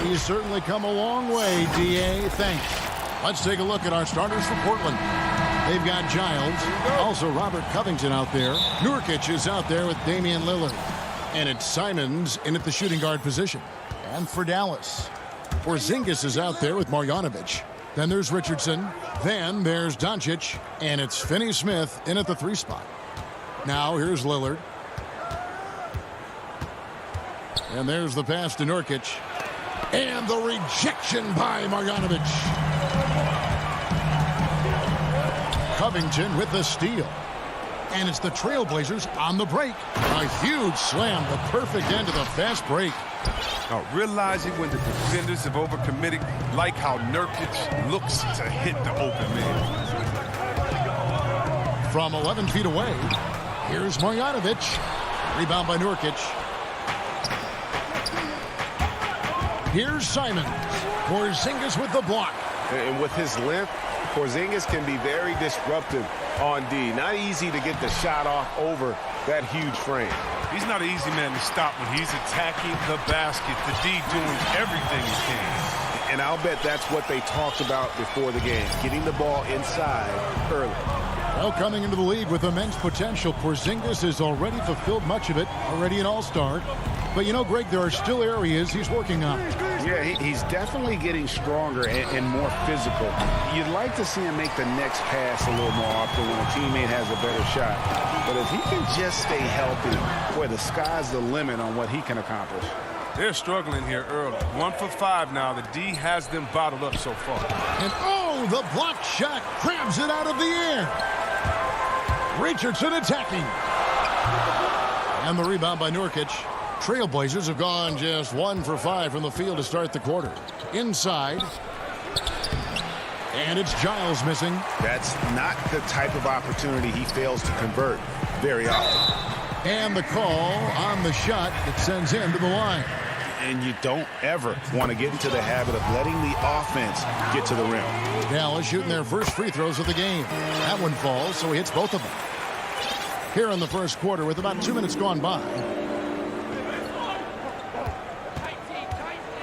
He's certainly come a long way, D.A. Thanks. Let's take a look at our starters for Portland. They've got Giles, also Robert Covington out there. Nurkic is out there with Damian Lillard. And it's Simons in at the shooting guard position. And for Dallas, Porzingis is out there with Marjanovic. Then there's Richardson. Then there's Doncic. And it's Finney-Smith in at the 3 spot. Now here's Lillard. And there's the pass to Nurkic. And the rejection by Marjanovic. Covington with the steal. And it's the Trailblazers on the break. A huge slam, the perfect end to the fast break. Now, realizing when the defenders have overcommitted, like how Nurkic looks to hit the open man. From 11 feet away, here's Marjanovic. Rebound by Nurkic. Here's Simons. Porzingis with the block. And with his length, Porzingis can be very disruptive on D. Not easy to get the shot off over that huge frame. He's not an easy man to stop when he's attacking the basket. The D doing everything he can. And I'll bet that's what they talked about before the game, getting the ball inside early. Well, coming into the league with immense potential, Porzingis has already fulfilled much of it, already an all-star. But, you know, Greg, there are still areas he's working on. Yeah, he's definitely getting stronger and more physical. You'd like to see him make the next pass a little more often when a teammate has a better shot. But if he can just stay healthy, boy, the sky's the limit on what he can accomplish. They're struggling here early. 1 for 5 now. The D has them bottled up so far. And, oh, the blocked shot grabs it out of the air. Richardson attacking. And the rebound by Nurkic. Trailblazers have gone just 1 for 5 from the field to start the quarter. Inside. And it's Giles missing. That's not the type of opportunity he fails to convert very often. And the call on the shot that sends him to the line. And you don't ever want to get into the habit of letting the offense get to the rim. Dallas shooting their first free throws of the game. That one falls, so he hits both of them. Here in the first quarter with about 2 minutes gone by.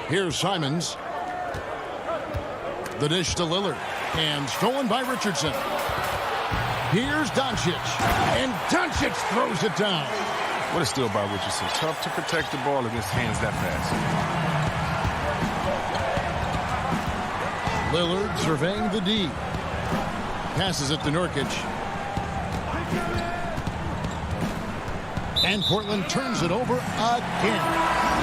Here's Simons. The dish to Lillard. And stolen by Richardson. Here's Doncic. And Doncic throws it down. What a steal by Richardson. Tough to protect the ball against hands that fast. Lillard surveying the D. Passes it to Nurkic. And Portland turns it over again.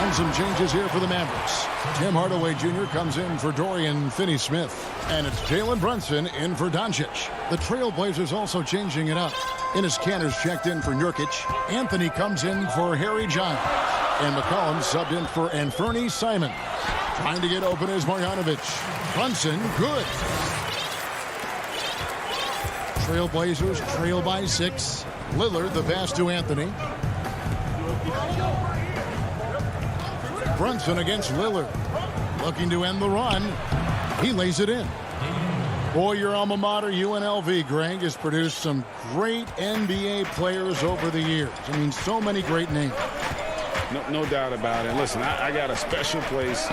And some changes here for the Mavericks. Tim Hardaway Jr. comes in for Dorian Finney-Smith. And it's Jalen Brunson in for Doncic. The Trailblazers also changing it up. Enes Kanter's checked in for Nurkic. Anthony comes in for Harry Giles. And McCollum subbed in for Anthony Simons. Trying to get open is Marjanovic. Brunson, good. Trailblazers trail by 6. Lillard, the pass to Anthony. Brunson against Lillard. Looking to end the run. He lays it in. Boy, your alma mater, UNLV, Greg, has produced some great NBA players over the years. I mean, so many great names. No doubt about it. Listen, I got a special place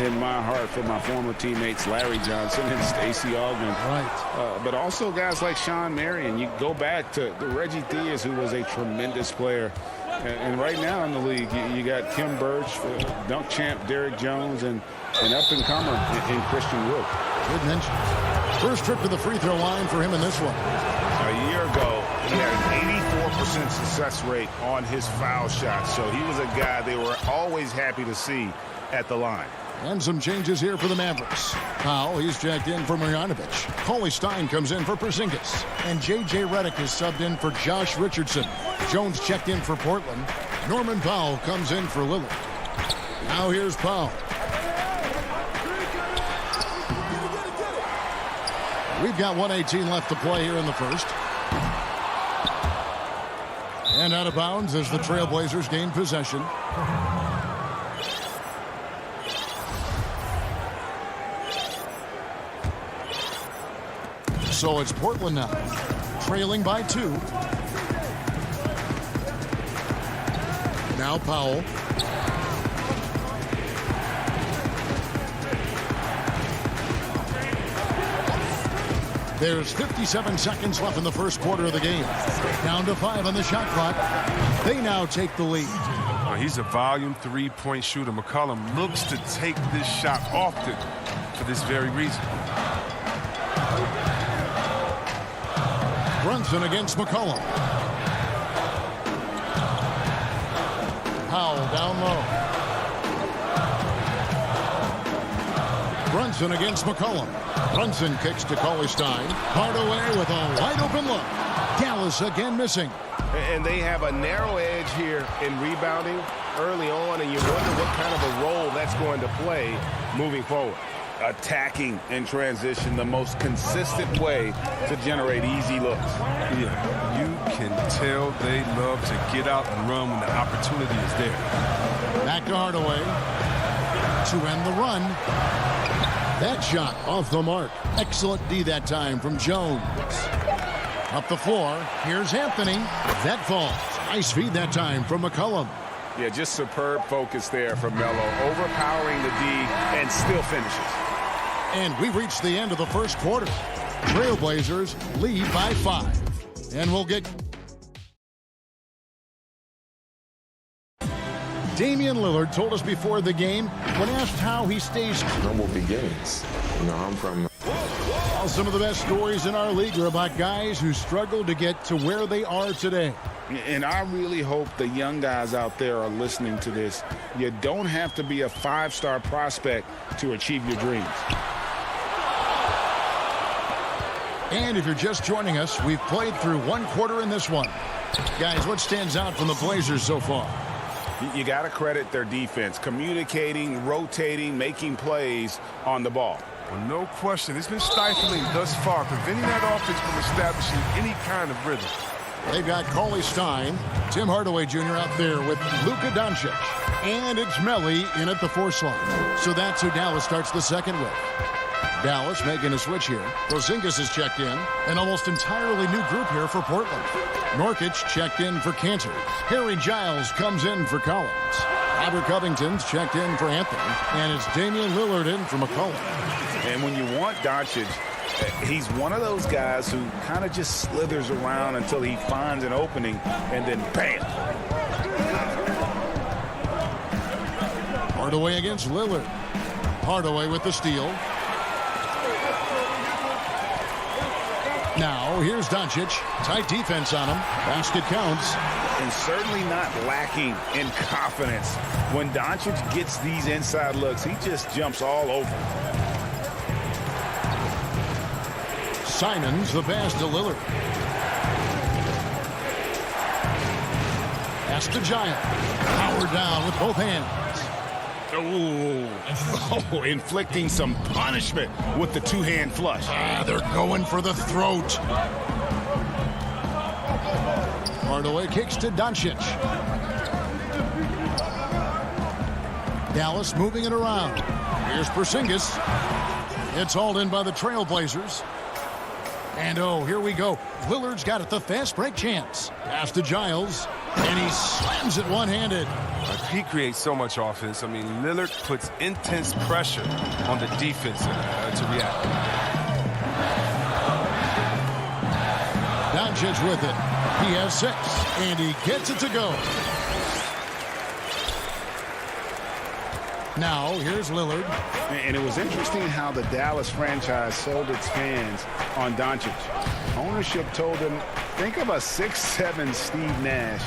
in my heart for my former teammates Larry Johnson and Stacey Augmon. Right. But also guys like Sean Marion. You go back to Reggie Theus, who was a tremendous player. And right now in the league, you got Kim Birch, dunk champ Derrick Jones, and an up-and-comer in Christian Wood. Good mention. First trip to the free throw line for him in this one. A year ago, he had an 84% success rate on his foul shots. So he was a guy they were always happy to see at the line. And some changes here for the Mavericks. Powell, he's checked in for Marjanovic. Cauley Stein comes in for Porzingis. And J.J. Redick is subbed in for Josh Richardson. Jones checked in for Portland. Norman Powell comes in for Lillard. Now here's Powell. We've got 1:18 left to play here in the first. And out of bounds as the Trailblazers gain possession. So it's Portland now, trailing by 2. Now Powell. There's 57 seconds left in the first quarter of the game. Down to 5 on the shot clock. They now take the lead. Well, he's a volume three-point shooter. McCollum looks to take this shot often for this very reason. Brunson against McCollum. Powell down low. Brunson against McCollum. Brunson kicks to Cauley-Stein. Hardaway with a wide open look. Dallas again missing. And they have a narrow edge here in rebounding early on, and you wonder what kind of a role that's going to play moving forward. Attacking in transition, the most consistent way to generate easy looks. Yeah, you can tell they love to get out and run when the opportunity is there. Back to Hardaway to end the run. That shot off the mark. Excellent D that time from Jones. Up the floor, here's Anthony. That falls. Nice feed that time from McCollum. Yeah, just superb focus there from Melo, overpowering the D and still finishes. And we've reached the end of the first quarter. Trailblazers lead by 5. And we'll get Damian Lillard told us before the game, when asked how he stays humble beginnings. You know, I'm from... Some of the best stories in our league are about guys who struggled to get to where they are today. And I really hope the young guys out there are listening to this. You don't have to be a 5-star prospect to achieve your dreams. And if you're just joining us, we've played through one quarter in this one. Guys, what stands out from the Blazers so far? You got to credit their defense, communicating, rotating, making plays on the ball. Well, no question. It's been stifling thus far, preventing that offense from establishing any kind of rhythm. They've got Cauley-Stein, Tim Hardaway Jr. out there with Luka Doncic. And it's Melli in at the 4 slot. So that's who Dallas starts the second with. Dallas making a switch here. Porzingis is checked in. An almost entirely new group here for Portland. Nurkic checked in for Cantor. Harry Giles comes in for Collins. Robert Covington's checked in for Anthony. And it's Damian Lillard in for McCollum. And when you want Doncic, he's one of those guys who kind of just slithers around until he finds an opening, and then bam. Hardaway against Lillard. Hardaway with the steal. Now, here's Doncic. Tight defense on him. Basket counts. And certainly not lacking in confidence. When Doncic gets these inside looks, he just jumps all over. Simons the pass to Lillard. Pass to Giant. Power down with both hands. Oh, inflicting some punishment with the 2-hand flush. They're going for the throat. Hardaway kicks to Doncic. Dallas moving it around. Here's Porzingis. It's hauled in by the Trailblazers. And oh, here we go. Lillard's got it, the fast break chance. Pass to Giles, and he slams it one-handed. He creates so much offense. I mean, Lillard puts intense pressure on the defense to react. Doncic with it. He has 6, and he gets it to go. Now, here's Lillard. And it was interesting how the Dallas franchise sold its fans on Doncic. Ownership told them, think of a 6'7" Steve Nash.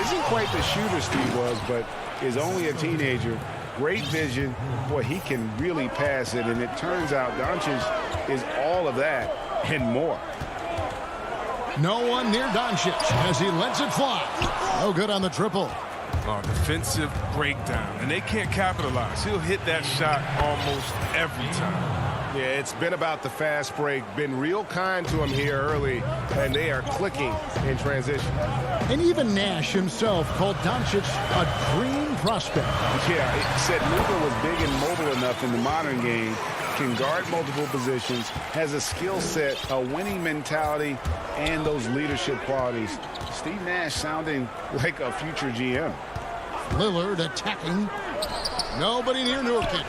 Isn't quite the shooter Steve was, but is only a teenager. Great vision. Boy, he can really pass it. And it turns out Doncic is all of that and more. No one near Doncic as he lets it fly. No good on the triple. Defensive breakdown, and they can't capitalize. He'll hit that shot almost every time. Yeah, it's been about the fast break. Been real kind to him here early, and they are clicking in transition. And even Nash himself called Doncic a dream prospect. Yeah, he said Luka was big and mobile enough in the modern game, can guard multiple positions, has a skill set, a winning mentality, and those leadership qualities. Steve Nash sounding like a future GM. Lillard attacking. Nobody near Nurkic.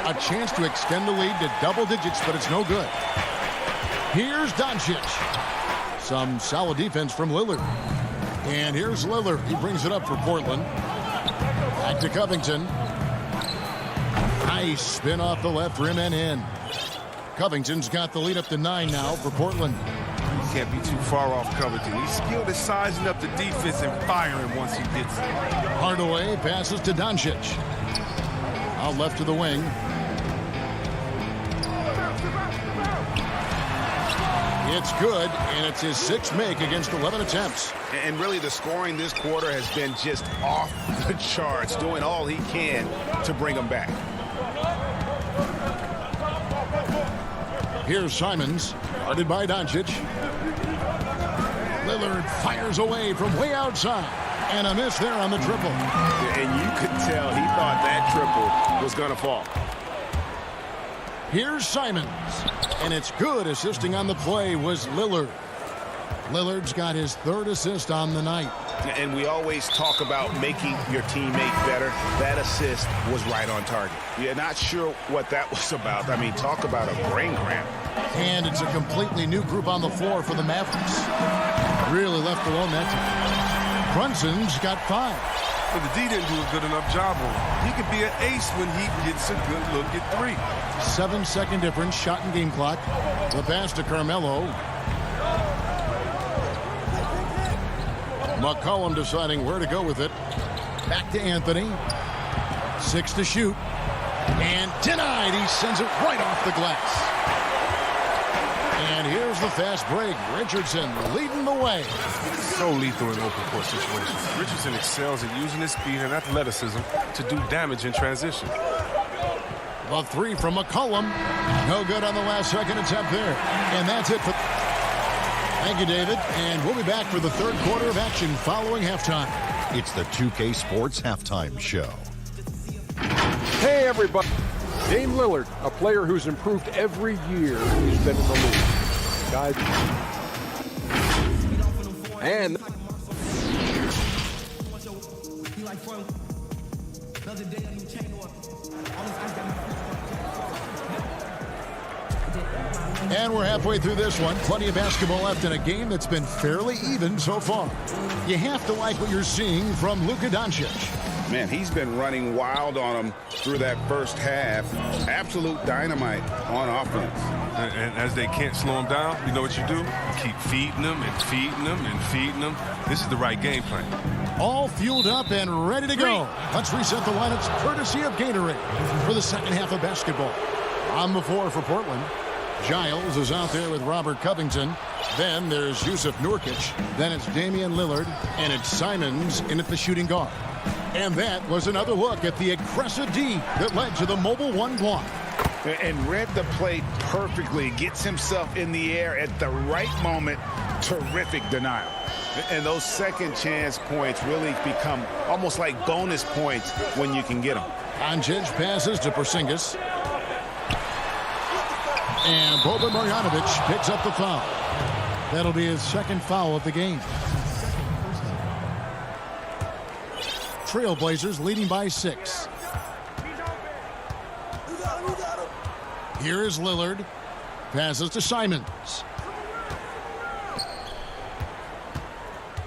A chance to extend the lead to double digits, but it's no good. Here's Doncic. Some solid defense from Lillard. And here's Lillard. He brings it up for Portland. Back to Covington. Nice spin off the left rim and in. Covington's got the lead up to 9 now for Portland. Can't be too far off Covington. He's skilled at sizing up the defense and firing once he gets it. Hardaway passes to Doncic. Out left to the wing. It's good, and it's his 6th make against 11 attempts. And really, the scoring this quarter has been just off the charts, doing all he can to bring them back. Here's Simons, guarded by Doncic. Lillard fires away from way outside. And a miss there on the triple. And you could tell he thought that triple was going to fall. Here's Simons. And it's good. Assisting on the play was Lillard. Lillard's got his 3rd assist on the night. And we always talk about making your teammate better. That assist was right on target. You're not sure what that was about. I mean, talk about a brain cramp. And it's a completely new group on the floor for the Mavericks. Really left alone that time. Brunson's got 5. But the D didn't do a good enough job on him. He could be an ace when he gets a good look at 3. 7-second difference, shot and game clock. The pass to Carmelo. McCollum deciding where to go with it. Back to Anthony. 6 to shoot. And denied. He sends it right off the glass. And here's the fast break. Richardson leading the way. So lethal in open court situations. Richardson excels at using his speed and athleticism to do damage in transition. The 3 from McCollum. No good on the last second attempt there. And that's it for... Thank you, David. And we'll be back for the 3rd quarter of action following halftime. It's the 2K Sports Halftime Show. Hey, everybody. Dame Lillard, a player who's improved every year he's been in the league. Guys. And... And we're halfway through this one. Plenty of basketball left in a game that's been fairly even so far. You have to like what you're seeing from Luka Doncic. Man, he's been running wild on him through that first half. Absolute dynamite on offense. And as they can't slow him down, you know what you do? You keep feeding them and feeding them and feeding them. This is the right game plan. All fueled up and ready to go. Let's reset the lineups courtesy of Gatorade for the second half of basketball. On the floor for Portland. Giles is out there with Robert Covington. Then there's Yusuf Nurkic. Then it's Damian Lillard. And it's Simons in at the shooting guard. And that was another look at the aggressive D that led to the mobile 1 block. And read the play perfectly. Gets himself in the air at the right moment. Terrific denial. And those second chance points really become almost like bonus points when you can get them. Doncic passes to Porzingis. And Boban Marjanovic picks up the foul. That'll be his 2nd foul of the game. Trailblazers leading by 6. Here is Lillard. Passes to Simons.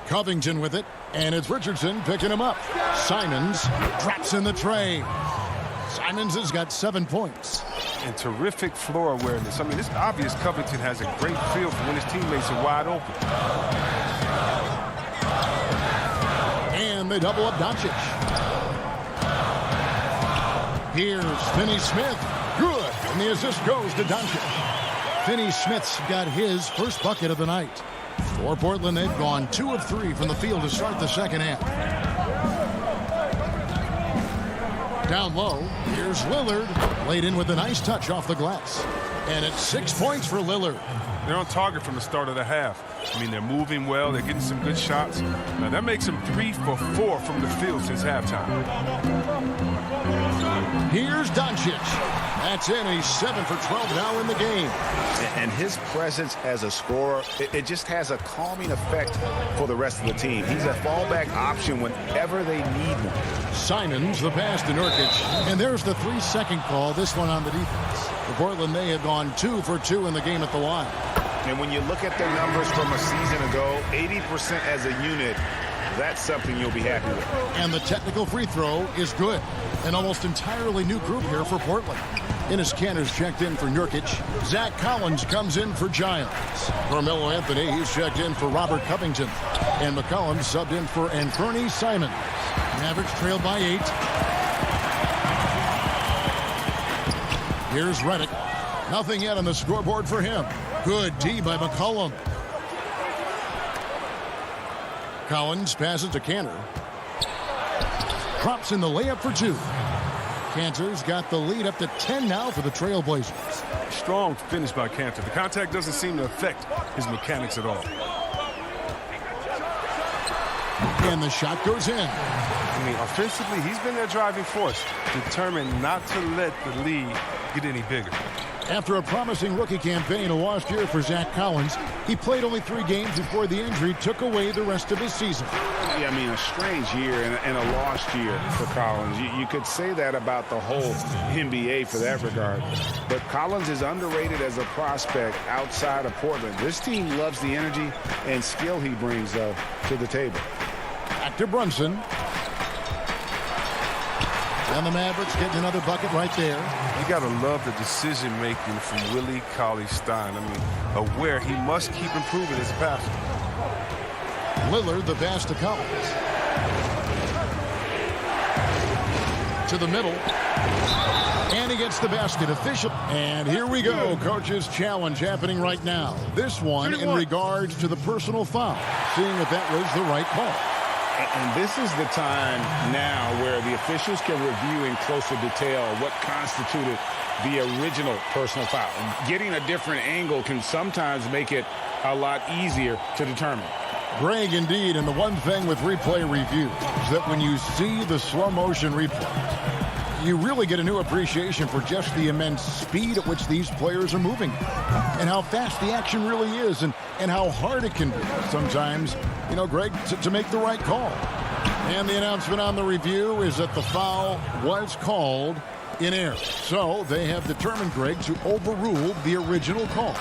Covington with it. And it's Richardson picking him up. Simons drops in the tray. Simons has got 7 points. And terrific floor awareness. I mean, it's obvious Covington has a great feel for when his teammates are wide open. And they double up Doncic. Here's Finney-Smith. Good. And the assist goes to Doncic. Finney-Smith's got his first bucket of the night. For Portland, they've gone 2 of 3 from the field to start the second half. Down low, here's Lillard. Laid in with a nice touch off the glass. And it's 6 points for Lillard. They're on target from the start of the half. I mean, they're moving well. They're getting some good shots. Now, that makes them 3 for 4 from the field since halftime. Here's Doncic. That's in. He's 7 for 12 now in the game. And his presence as a scorer, it just has a calming effect for the rest of the team. He's a fallback option whenever they need one. Simons, the pass to Nurkic. And there's the 3-second call, this one on the defense. For Portland, they have gone 2 for 2 in the game at the line. And when you look at their numbers from a season ago, 80% as a unit, that's something you'll be happy with. And the technical free throw is good. An almost entirely new group here for Portland. Enes Kanter's checked in for Nurkic. Zach Collins comes in for Giles. Carmelo Anthony, he's checked in for Robert Covington. And McCollum subbed in for Anthony Simons. Mavericks trailed by 8. Here's Redick. Nothing yet on the scoreboard for him. Good D by McCollum. Collins passes to Kanter. Drops in the layup for 2. Kanter's got the lead up to 10 now for the Trailblazers. Strong finish by Kanter. The contact doesn't seem to affect his mechanics at all. And the shot goes in. I mean, offensively, he's been their driving force, determined not to let the lead get any bigger. After a promising rookie campaign, a lost year for Zach Collins, he played only 3 games before the injury took away the rest of his season. Yeah, I mean, a strange year and a lost year for Collins. You could say that about the whole NBA for that regard. But Collins is underrated as a prospect outside of Portland. This team loves the energy and skill he brings to the table. Back to Brunson. And the Mavericks getting another bucket right there. You got to love the decision-making from Willie Cauley-Stein. I mean, aware he must keep improving as a passer. Lillard, the pass to Collins. To the middle. And he gets the basket. Official. And here we go. Coach's challenge happening right now. This one in regards to the personal foul. Seeing if that was the right call. And this is the time now where the officials can review in closer detail what constituted the original personal foul. And getting a different angle can sometimes make it a lot easier to determine. Greg, indeed, and the one thing with replay review is that when you see the slow motion replay, you really get a new appreciation for just the immense speed at which these players are moving and how fast the action really is and how hard it can be sometimes, you know, Greg, to make the right call. And the announcement on the review is that the foul was called in error. So they have determined, Greg, to overrule the original call.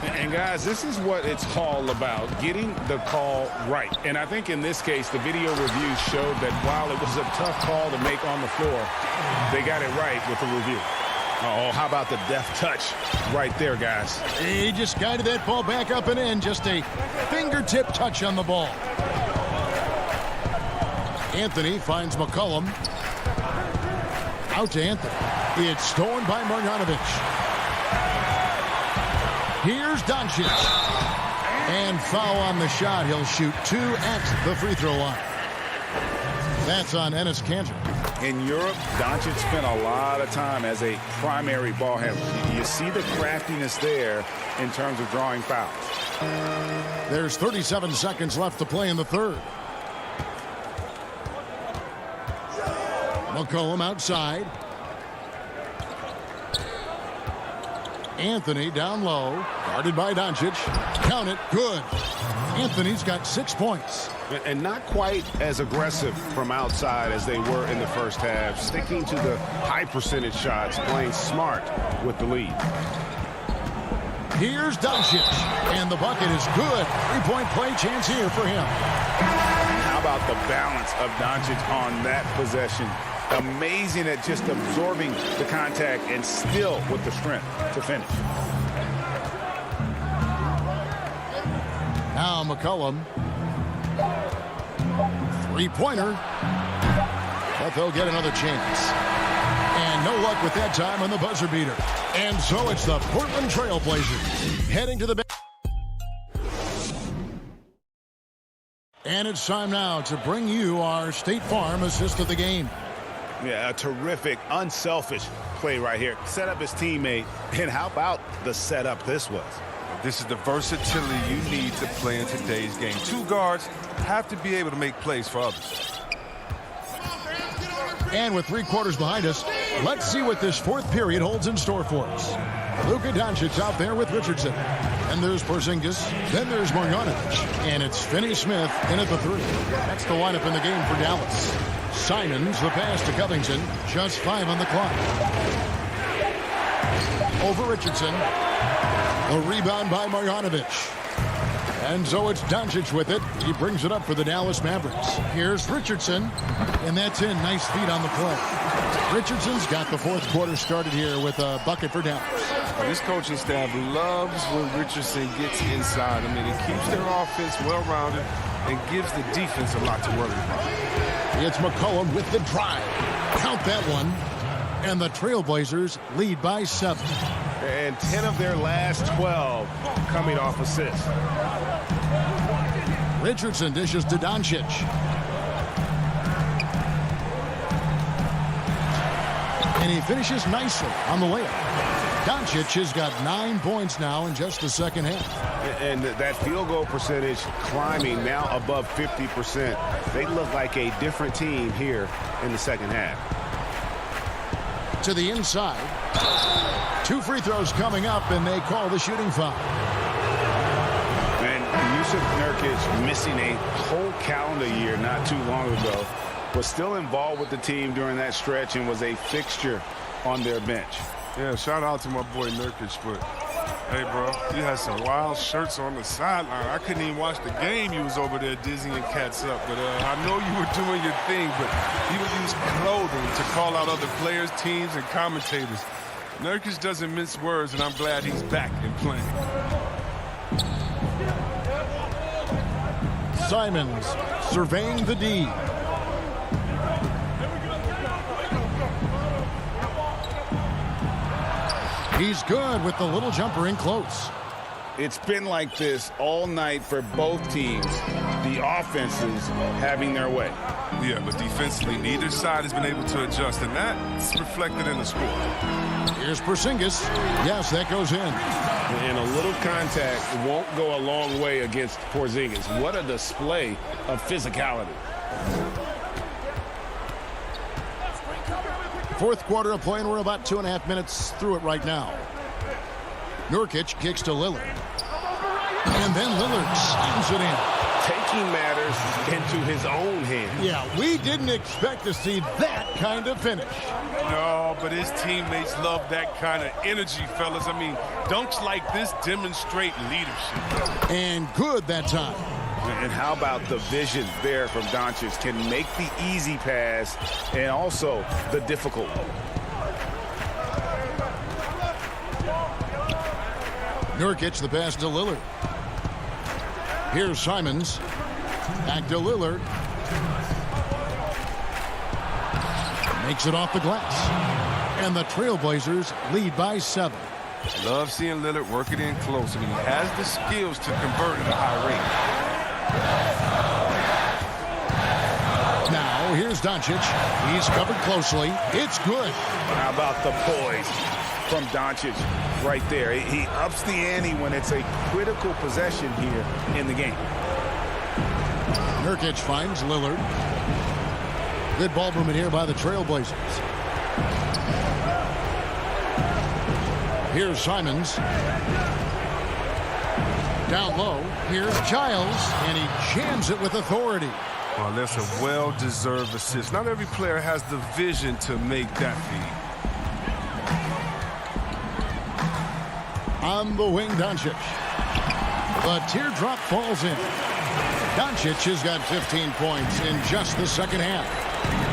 And guys, this is what it's all about, getting the call right. And I think in this case, the video review showed that while it was a tough call to make on the floor, they got it right with the review. Oh, how about the deft touch right there, guys? He just guided that ball back up and in. Just a fingertip touch on the ball. Anthony finds McCollum. Out to Anthony. It's stolen by Marjanovic. Here's Doncic. And foul on the shot. He'll shoot 2 at the free throw line. That's on Enes Kanter. In Europe, Doncic spent a lot of time as a primary ball handler. You see the craftiness there in terms of drawing fouls. There's 37 seconds left to play in the third. McCollum outside. Anthony down low. Guarded by Doncic. Count it. Good. Anthony's got 6 points. And not quite as aggressive from outside as they were in the first half. Sticking to the high percentage shots. Playing smart with the lead. Here's Doncic. And the bucket is good. 3-point play chance here for him. How about the balance of Doncic on that possession? Amazing at just absorbing the contact and still with the strength to finish. Now McCollum. 3-pointer. But they'll get another chance. And no luck with that time on the buzzer beater. And so it's the Portland Trail Blazers heading to the bench. And it's time now to bring you our State Farm assist of the game. Yeah, a terrific, unselfish play right here. Set up his teammate. And how about the setup this was? This is the versatility you need to play in today's game. 2 guards have to be able to make plays for others. And with 3 quarters behind us, let's see what this fourth period holds in store for us. Luka Doncic out there with Richardson. And there's Porzingis. Then there's Marjanovic. And it's Finney-Smith in at the 3. That's the lineup in the game for Dallas. Simons, the pass to Covington. Just 5 on the clock. Over Richardson. A rebound by Marjanovic. And so it's Doncic with it. He brings it up for the Dallas Mavericks. Here's Richardson. And that's in. Nice feed on the play. Richardson's got the fourth quarter started here with a bucket for Dallas. This coaching staff loves when Richardson gets inside. I mean, it keeps their offense well-rounded and gives the defense a lot to worry about. It's McCollum with the drive. Count that one. And the Trailblazers lead by 7. And 10 of their last 12 coming off assists. Richardson dishes to Doncic. And he finishes nicely on the layup. Doncic has got 9 points now in just the second half. And that field goal percentage climbing now above 50%. They look like a different team here in the second half. To the inside. 2 free throws coming up, and they call the shooting foul. And Yusuf Nurkic, missing a whole calendar year not too long ago, was still involved with the team during that stretch and was a fixture on their bench. Yeah, shout out to my boy Nurkic, but hey, bro, you had some wild shirts on the sideline. I couldn't even watch the game. You was over there dizzying cats up. But I know you were doing your thing, but he would use clothing to call out other players, teams, and commentators. Nurkic doesn't mince words, and I'm glad he's back and playing. Simons surveying the D. He's good with the little jumper in close. It's been like this all night for both teams. The offenses having their way. Yeah, but defensively, neither side has been able to adjust, and that's reflected in the score. Here's Porzingis. Yes, that goes in. And a little contact won't go a long way against Porzingis. What a display of physicality. Fourth quarter of play, and we're about 2.5 minutes through it right now. Nurkic kicks to Lillard. And then Lillard slams it in. Taking matters into his own hands. Yeah, we didn't expect to see that kind of finish. No, but his teammates love that kind of energy, fellas. I mean, dunks like this demonstrate leadership. And good that time. And how about the vision there from Doncic? Can make the easy pass and also the difficult one. Nurkic, the pass to Lillard. Here's Simons. Back to Lillard. Makes it off the glass. And the Trailblazers lead by 7. Love seeing Lillard work it in close. I mean, he has the skills to convert at a high rate. Now, here's Doncic. He's covered closely. It's good. How about the poise from Doncic right there? He ups the ante when it's a critical possession here in the game. Nurkic finds Lillard. Good ball movement here by the Trailblazers. Here's Simons. Down low. Here's Giles, and he jams it with authority. Well, that's a well-deserved assist. Not every player has the vision to make that feed. On the wing, Doncic. The teardrop falls in. Doncic has got 15 points in just the second half.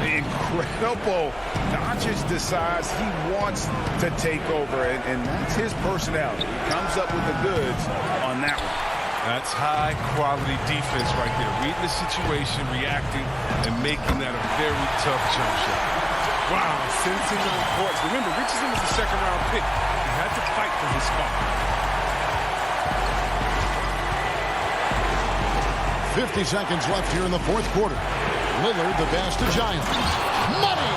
Incredible. Doncic decides he wants to take over, and that's his personality. He comes up with the goods on that one. That's high-quality defense right there. Reading the situation, reacting, and making that a very tough jump shot. Wow, sensing the reports. Remember, Richardson was a second-round pick. He had to fight for his spot. 50 seconds left here in the fourth quarter. Lillard, the pass to Giles. Money!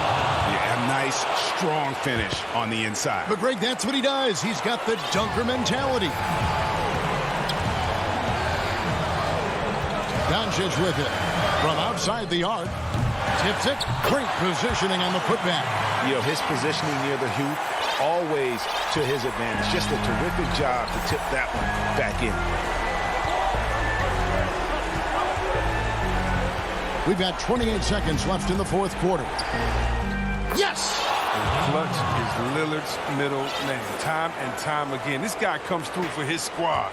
Yeah, nice, strong finish on the inside. But Greg, that's what he does. He's got the dunker mentality. Doncic with it from outside the arc. Tips it. Great positioning on the putback. You know, his positioning near the hoop, always to his advantage. Just a terrific job to tip that one back in. We've got 28 seconds left in the fourth quarter. Yes! Clutch is Lillard's middle name. Time and time again. This guy comes through for his squad.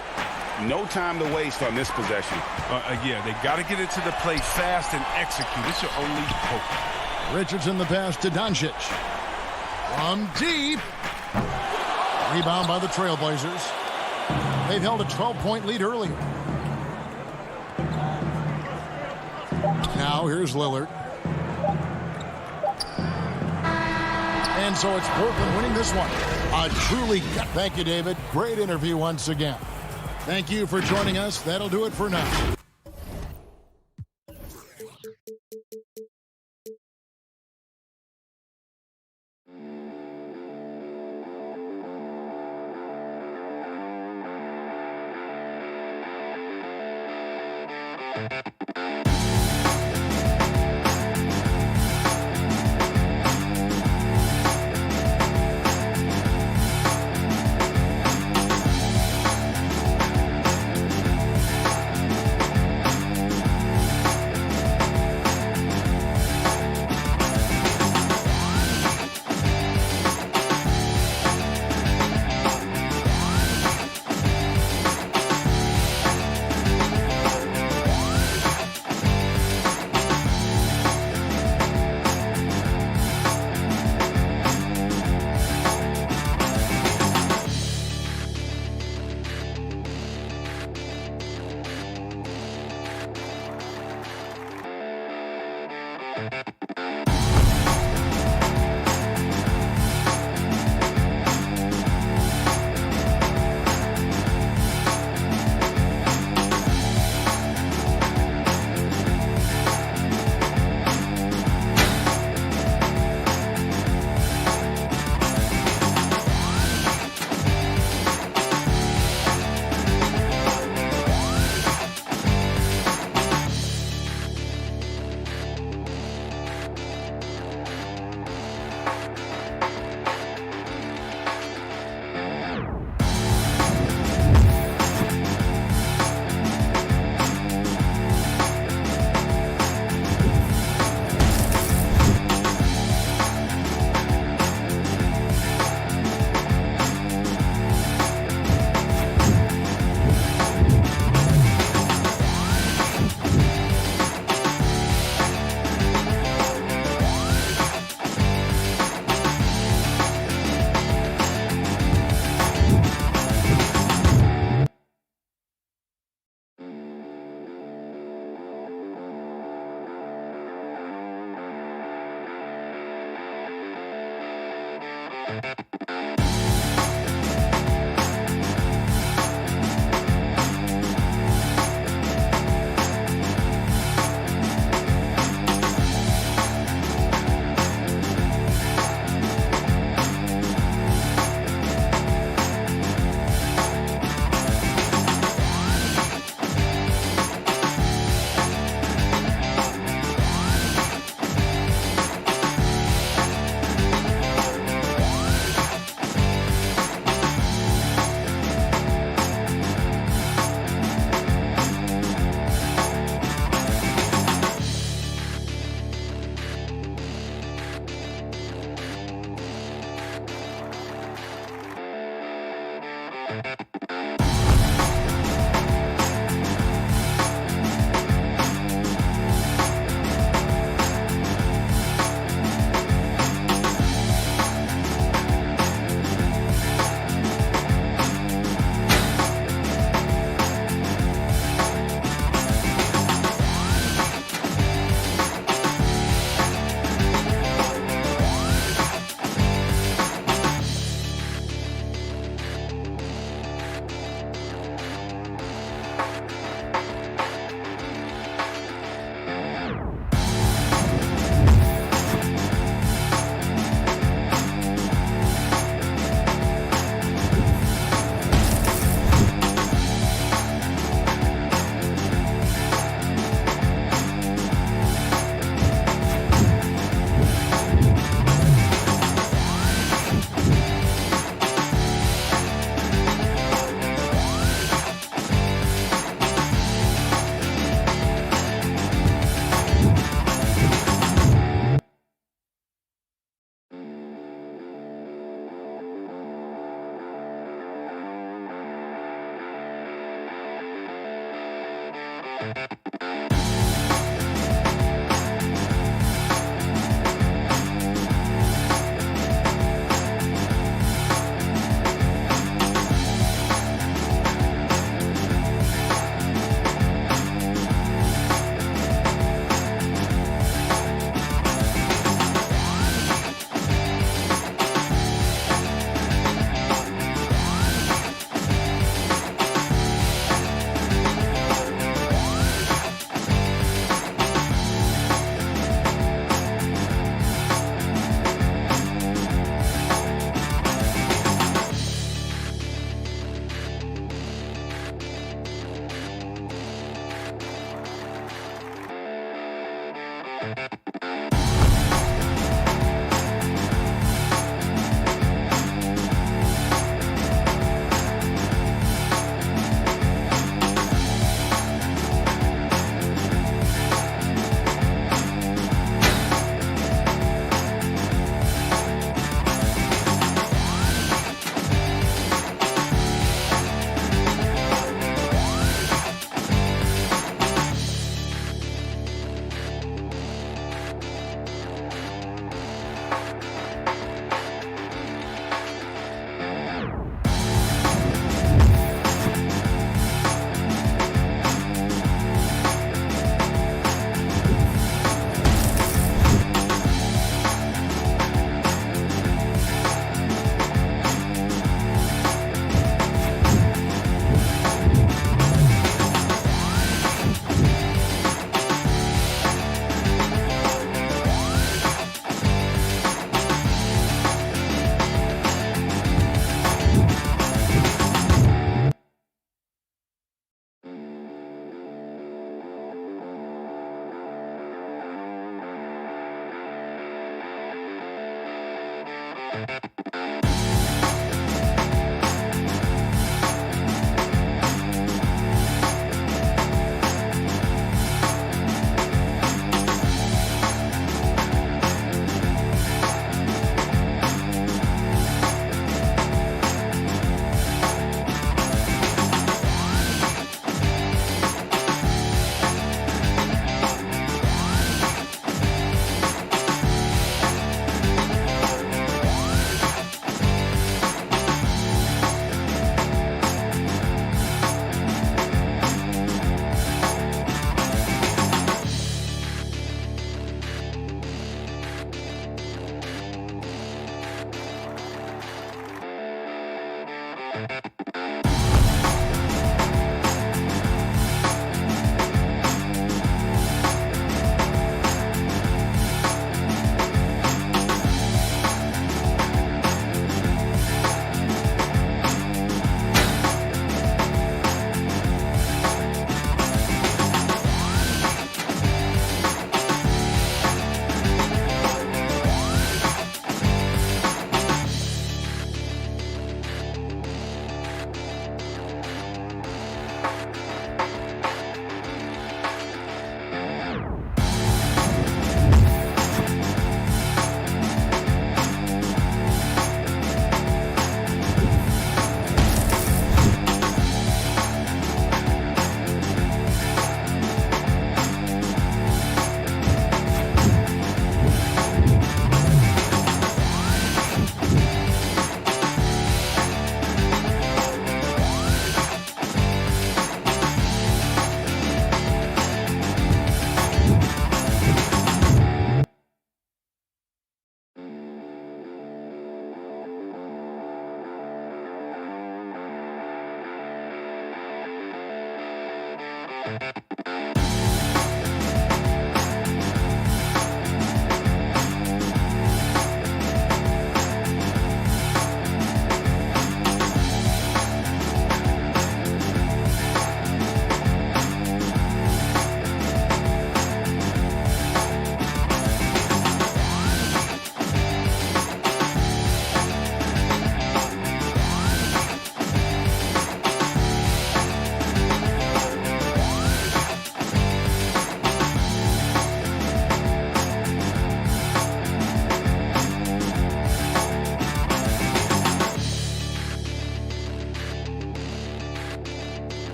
No time to waste on this possession. Yeah, they got to get it to the plate fast and execute. It's your only hope. Richardson the pass to Doncic. From deep. Rebound by the Trailblazers. They've held a 12-point lead earlier. Now here's Lillard. And so it's Portland winning this one. Thank you, David. Great interview once again. Thank you for joining us. That'll do it for now.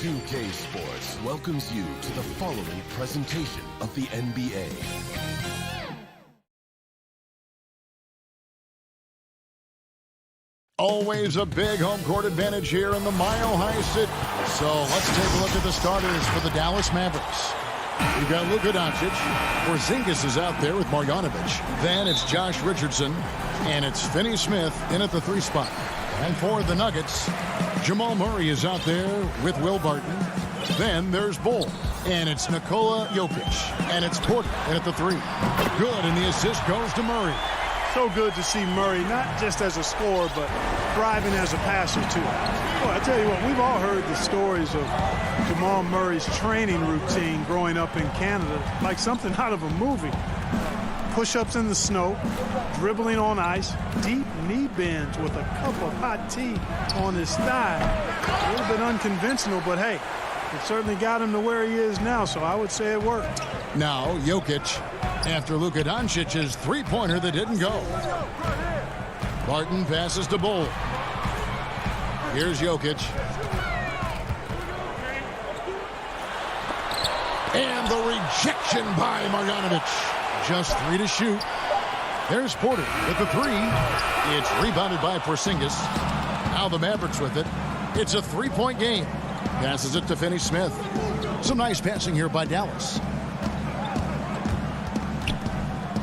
2K Sports welcomes you to the following presentation of the NBA. Always a big home court advantage here in the Mile High City. So let's take a look at the starters for the Dallas Mavericks. We've got Luka Doncic. Porzingis is out there with Marjanovic. Then it's Josh Richardson. And it's Finney Smith in at the 3 spot. And for the Nuggets, Jamal Murray is out there with Will Barton. Then there's Bull. And it's Nikola Jokic. And it's Porter in at the 3. Good, and the assist goes to Murray. So good to see Murray, not just as a scorer, but thriving as a passer, too. Boy, I tell you what, we've all heard the stories of Jamal Murray's training routine growing up in Canada, like something out of a movie. Push-ups in the snow, dribbling on ice, deep knee bends with a cup of hot tea on his thigh. A little bit unconventional, but hey, it certainly got him to where he is now, so I would say it worked. Now, Jokic, after Luka Doncic's three-pointer that didn't go. Barton passes to Bull. Here's Jokic. And the rejection by Marjanovic. Just 3 to shoot. There's Porter with the 3. It's rebounded by Porzingis. Now the Mavericks with it. It's a 3-point game. Passes it to Finney Smith. Some nice passing here by Dallas.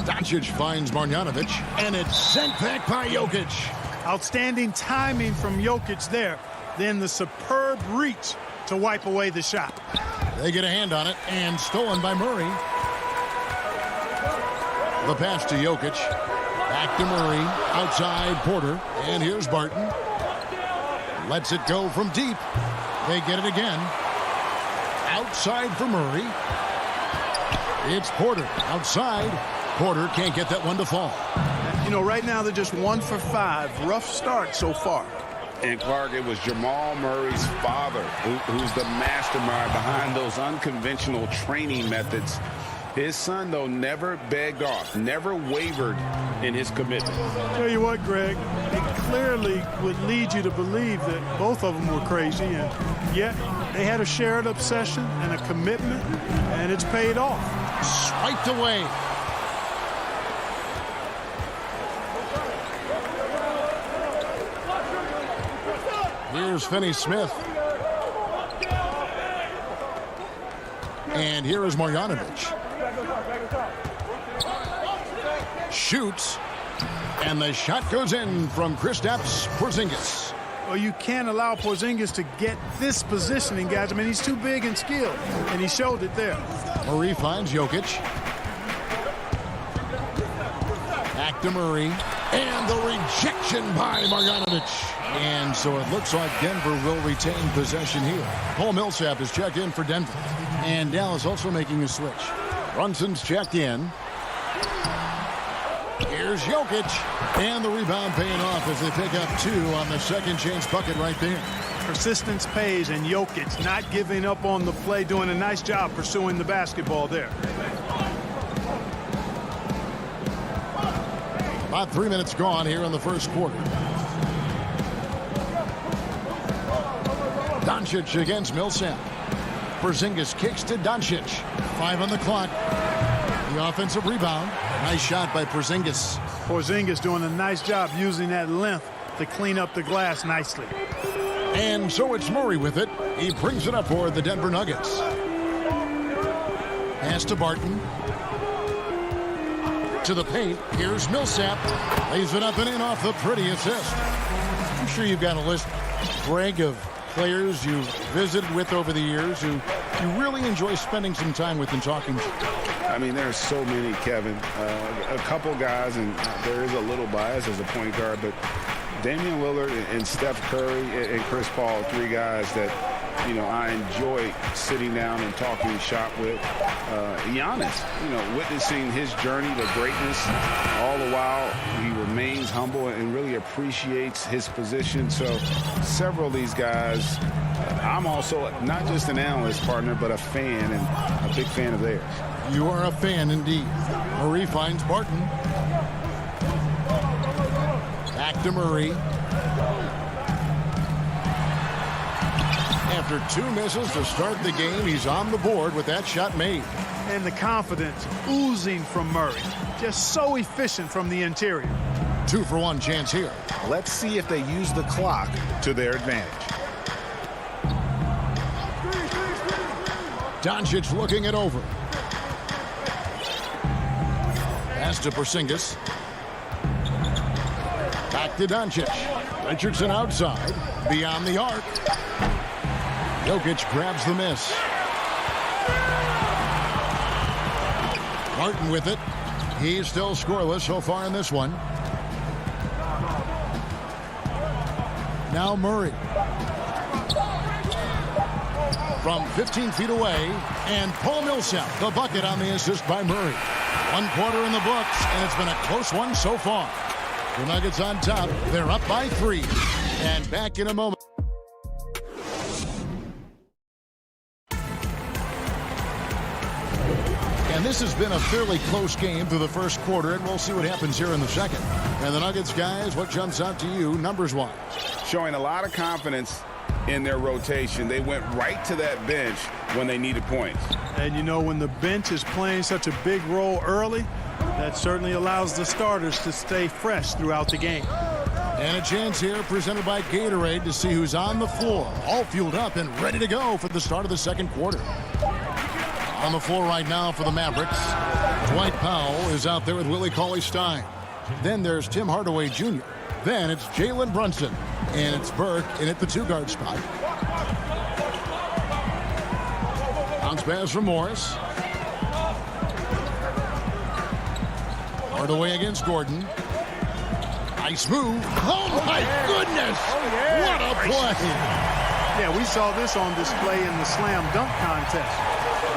Doncic finds Marjanovic, and it's sent back by Jokic. Outstanding timing from Jokic there. Then the superb reach to wipe away the shot. They get a hand on it, and stolen by Murray. The pass to Jokic. Back to Murray. Outside Porter. And here's Barton. Lets it go from deep. They get it again. Outside for Murray. It's Porter. Outside. Porter can't get that one to fall. You know, right now they're just 1 for 5. Rough start so far. And Clark, it was Jamal Murray's father who's the mastermind behind those unconventional training methods. His son, though, never begged off, never wavered in his commitment. Tell you what, Greg, it clearly would lead you to believe that both of them were crazy, and yet they had a shared obsession and a commitment, and it's paid off. Swiped away. Here's Finney Smith. And here is Marjanovic. Shoots. And the shot goes in from Kristaps Porzingis. Well, you can't allow Porzingis to get this positioning, guys. I mean, he's too big and skilled, and he showed it there. Murray finds Jokic. Back to Murray. And the rejection by Marjanovic. And so it looks like Denver will retain possession here. Paul Millsap is checked in for Denver. And Dallas also making a switch. Brunson's checked in. Here's Jokic. And the rebound paying off as they pick up 2 on the second chance bucket right there. Persistence pays, and Jokic not giving up on the play, doing a nice job pursuing the basketball there. About 3 minutes gone here in the first quarter. Doncic against Millsap. Porzingis kicks to Doncic. 5 on the clock. The offensive rebound. Nice shot by Porzingis. Porzingis doing a nice job using that length to clean up the glass nicely. And so it's Murray with it. He brings it up for the Denver Nuggets. Pass to Barton. To the paint. Here's Millsap. Lays it up and in off the pretty assist. I'm sure you've got a list, Greg, of players you've visited with over the years who you really enjoy spending some time with and talking to. I mean, there's so many, Kevin. A couple guys, and there is a little bias as a point guard, but Damian Lillard and Steph Curry and Chris Paul, 3 guys that, you know, I enjoy sitting down and talking shop with. Giannis, you know, witnessing his journey to greatness. All the while, he remains humble and really appreciates his position. So several of these guys, I'm also not just an analyst partner, but a fan, and a big fan of theirs. You are a fan indeed. Murray finds Barton. Back to Murray. After 2 misses to start the game, he's on the board with that shot made. And the confidence oozing from Murray. Just so efficient from the interior. 2-for-1 chance here. Let's see if they use the clock to their advantage. Doncic looking it over. Pass to Porzingis. Back to Doncic. Richardson outside. Beyond the arc. Jokic grabs the miss. Martin with it. He's still scoreless so far in this one. Now Murray. From 15 feet away, and Paul Millsap, the bucket on the assist by Murray. 1 quarter in the books, and it's been a close one so far. The Nuggets on top. They're up by 3. And back in a moment. And this has been a fairly close game through the first quarter, and we'll see what happens here in the second. And the Nuggets, guys, what jumps out to you numbers-wise? Showing a lot of confidence in their rotation. They went right to that bench when they needed points. And, you know, when the bench is playing such a big role early, that certainly allows the starters to stay fresh throughout the game. And a chance here presented by Gatorade to see who's on the floor, all fueled up and ready to go for the start of the second quarter. On the floor right now for the Mavericks, Dwight Powell is out there with Willie Cauley-Stein. Then there's Tim Hardaway Jr. Then it's Jalen Brunson. And it's Burke in at the 2-guard spot. Bounce pass from Morris. Hardaway against Gordon. Nice move. Oh, my goodness. What a play. Yeah, we saw this on display in the slam dunk contest.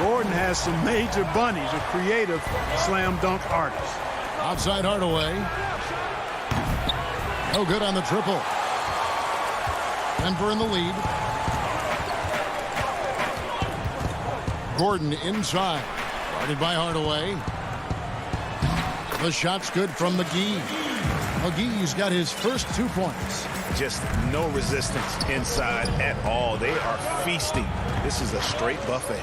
Gordon has some major bunnies, a creative slam dunk artist. Outside Hardaway. No good on the triple. Denver in the lead. Gordon inside. Guarded by Hardaway. The shot's good from McGee. McGee's got his first 2 points. Just no resistance inside at all. They are feasting. This is a straight buffet.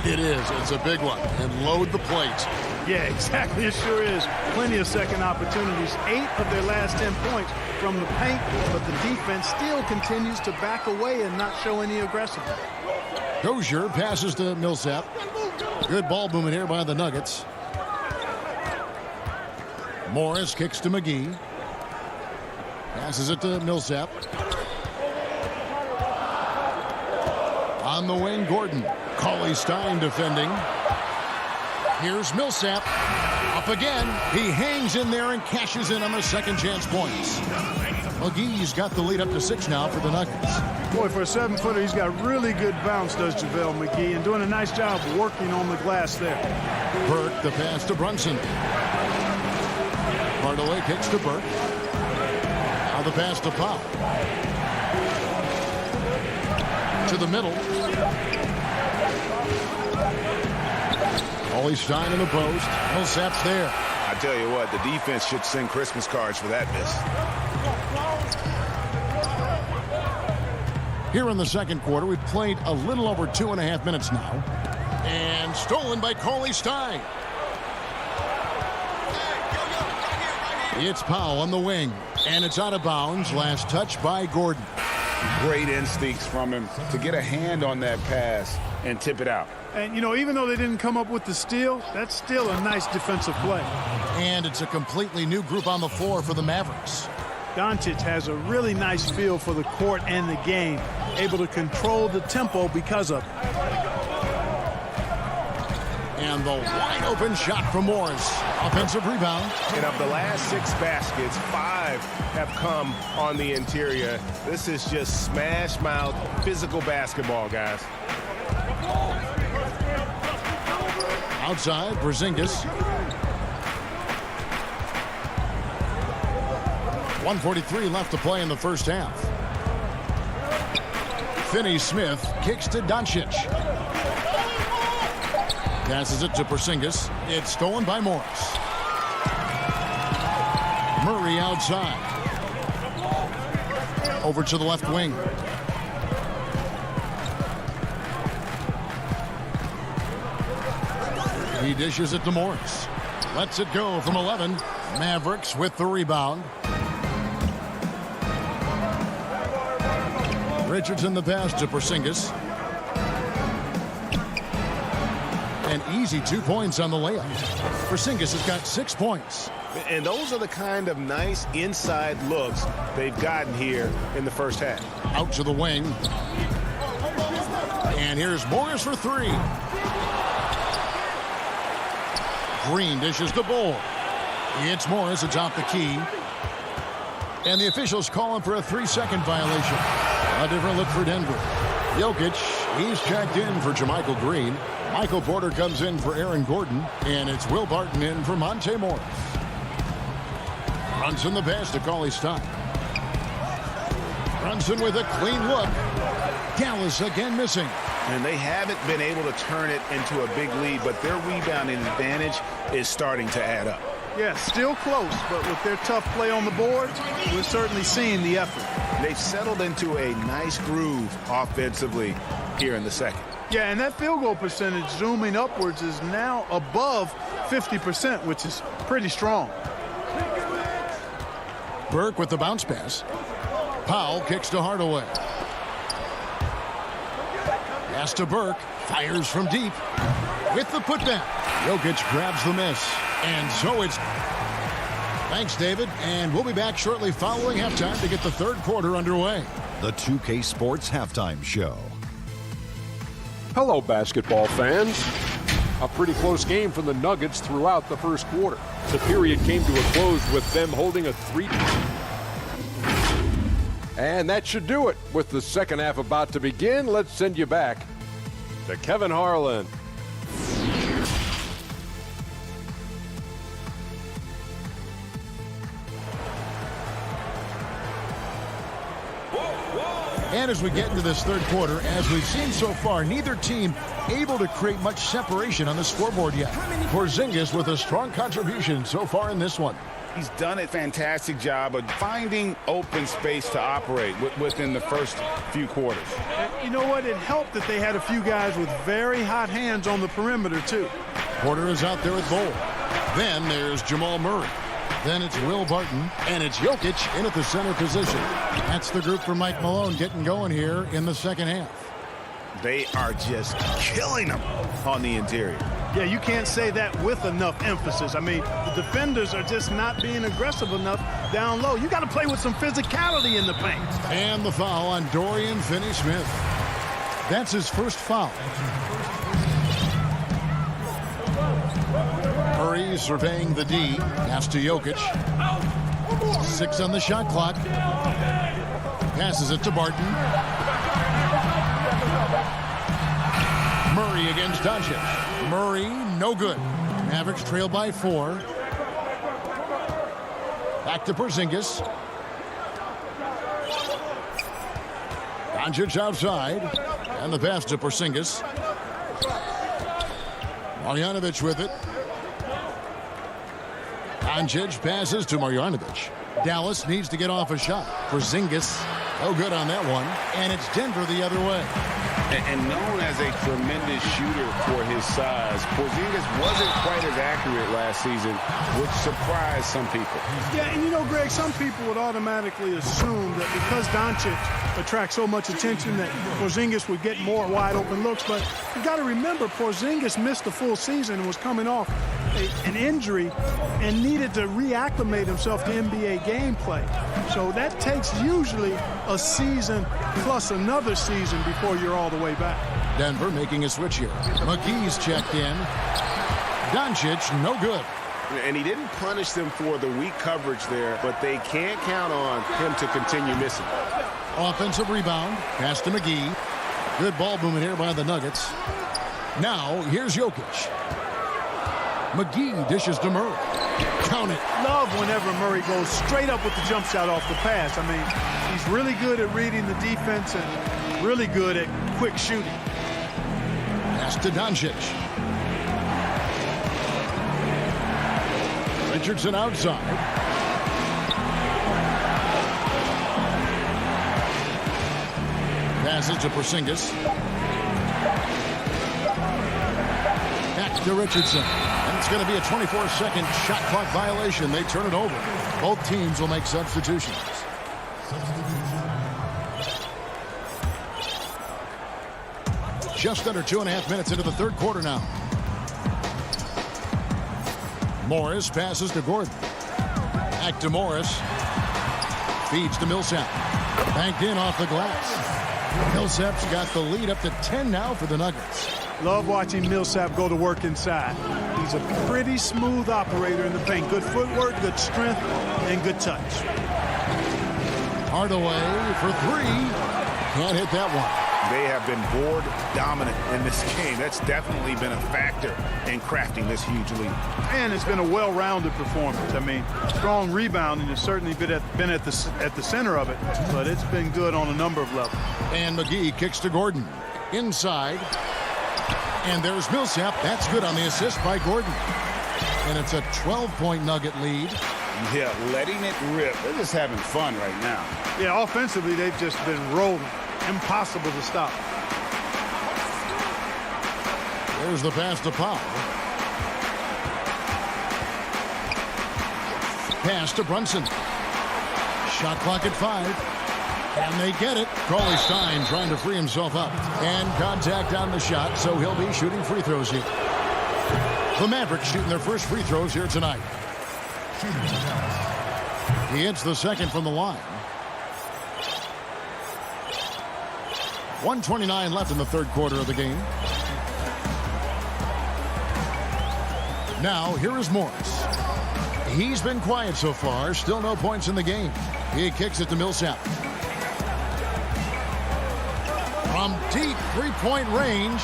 It is. It's a big one. And load the plate. Yeah, exactly. It sure is. Plenty of second opportunities. 8 of their last 10 points from the paint, but the defense still continues to back away and not show any aggressiveness. Dozier passes to Millsap. Good ball movement here by the Nuggets. Morris kicks to McGee. Passes it to Millsap. On the wing, Gordon. Cauley-Stein defending. Here's Millsap. Up again. He hangs in there and cashes in on the second chance points. McGee's got the lead up to 6 now for the Nuggets. Boy, for a 7-footer, he's got really good bounce, does JaVale McGee, and doing a nice job working on the glass there. Burke, the pass to Brunson. Hardaway kicks to Burke. Now the pass to Powell. To the middle. Cauley-Stein in the post. Millsap's there. I tell you what, the defense should send Christmas cards for that miss. Here in the second quarter, we've played a little over 2.5 minutes now. And stolen by Cauley-Stein. It's Powell on the wing. And it's out of bounds. Last touch by Gordon. Great instincts from him to get a hand on that pass and tip it out. And, you know, even though they didn't come up with the steal, that's still a nice defensive play. And it's a completely new group on the floor for the Mavericks. Doncic has a really nice feel for the court and the game, able to control the tempo because of it. And the wide open shot from Morris. Offensive rebound. And of the last 6 baskets, 5 have come on the interior. This is just smash mouth physical basketball, guys. Outside, Porzingis. 1:43 left to play in the first half. Finney-Smith kicks to Doncic. Passes it to Porzingis. It's stolen by Morris. Murray outside. Over to the left wing. He dishes it to Morris. Lets it go from 11. Mavericks with the rebound. Richardson the pass to Porzingis. An easy 2 points on the layup. Porzingis has got 6 points. And those are the kind of nice inside looks they've gotten here in the first half. Out to the wing. And here's Morris for 3. Green dishes the ball. It's Morris atop the key. And the officials call him for a 3-second violation. A different look for Denver. Jokic, he's checked in for Jermichael Green. Michael Porter comes in for Aaron Gordon. And it's Will Barton in for Monte Morris. Brunson the pass to Cauley Stein. Brunson with a clean look. Dallas again missing. And they haven't been able to turn it into a big lead, but their rebounding advantage is starting to add up. Yeah, still close, but with their tough play on the board, we're certainly seeing the effort. They've settled into a nice groove offensively here in the second. Yeah, and that field goal percentage zooming upwards is now above 50%, which is pretty strong. Burke with the bounce pass. Powell kicks to Hardaway. Pass to Burke. Fires from deep. With the putback. Jokic grabs the miss. And so it's... Thanks, David. And we'll be back shortly following halftime to get the third quarter underway. The 2K Sports Halftime Show. Hello, basketball fans. A pretty close game for the Nuggets throughout the first quarter. The period came to a close with them holding a 3. And that should do it. With the second half about to begin, let's send you back to Kevin Harlan. And as we get into this third quarter, as we've seen so far, neither team able to create much separation on the scoreboard yet. Porzingis with a strong contribution so far in this one. He's done a fantastic job of finding open space to operate within the first few quarters. You know what? It helped that they had a few guys with very hot hands on the perimeter, too. Porter is out there with Bol. Then there's Jamal Murray. Then it's Will Barton, and it's Jokic in at the center position. That's the group for Mike Malone getting going here in the second half. They are just killing them on the interior. Yeah, you can't say that with enough emphasis. I mean, the defenders are just not being aggressive enough down low. You got to play with some physicality in the paint. And the foul on Dorian Finney-Smith. That's his first foul. Murray surveying the D. Pass to Jokic. 6 on the shot clock. Passes it to Barton. Murray against Doncic. Murray, no good. Mavericks trail by 4. Back to Porzingis. Doncic outside. And the pass to Porzingis. Marjanovic with it. Doncic passes to Marjanovic. Dallas needs to get off a shot. Porzingis, no good on that one. And it's Denver the other way. And known as a tremendous shooter for his size, Porzingis wasn't quite as accurate last season, which surprised some people. Yeah, and you know, Greg, some people would automatically assume that because Doncic attracts so much attention that Porzingis would get more wide open looks. But you got to remember, Porzingis missed a full season and was coming off an injury and needed to reacclimate himself to NBA gameplay. So that takes usually a season plus another season before you're all the way back. Denver making a switch here. McGee's checked in. Doncic, no good. And he didn't punish them for the weak coverage there, but they can't count on him to continue missing. Offensive rebound. Pass to McGee. Good ball movement here by the Nuggets. Now, here's Jokic. McGee dishes to Murray. Count it. Love whenever Murray goes straight up with the jump shot off the pass. I mean, he's really good at reading the defense and really good at quick shooting. Pass to Doncic. Richardson outside. Passes to Porzingis. Back to to Richardson. And it's going to be a 24-second shot clock violation. They turn it over. Both teams will make substitutions. Just under 2.5 minutes into the third quarter now. Morris passes to Gordon. Back to Morris. Feeds to Millsap. Banked in off the glass. Millsap's got the lead up to 10 now for the Nuggets. Love watching Millsap go to work inside. He's a pretty smooth operator in the paint. Good footwork, good strength, and good touch. Hardaway for three. Can't hit that one. They have been board dominant in this game. That's definitely been a factor in crafting this huge lead. And it's been a well-rounded performance. I mean, strong rebounding has certainly been at the center of it, but it's been good on a number of levels. And McGee kicks to Gordon. Inside. And there's Millsap. That's good on the assist by Gordon. And it's a 12-point Nugget lead. Yeah, letting it rip. They're just having fun right now. Yeah, offensively, they've just been rolling. Impossible to stop. There's the pass to Powell. Pass to Brunson. Shot clock at 5. And they get it. Cauley Stein trying to free himself up. And contact on the shot, so he'll be shooting free throws here. The Mavericks shooting their first free throws here tonight. He hits the second from the line. 1:29 left in the third quarter of the game. Now, here is Morris. He's been quiet so far. Still no points in the game. He kicks it to Millsap. From deep three-point range,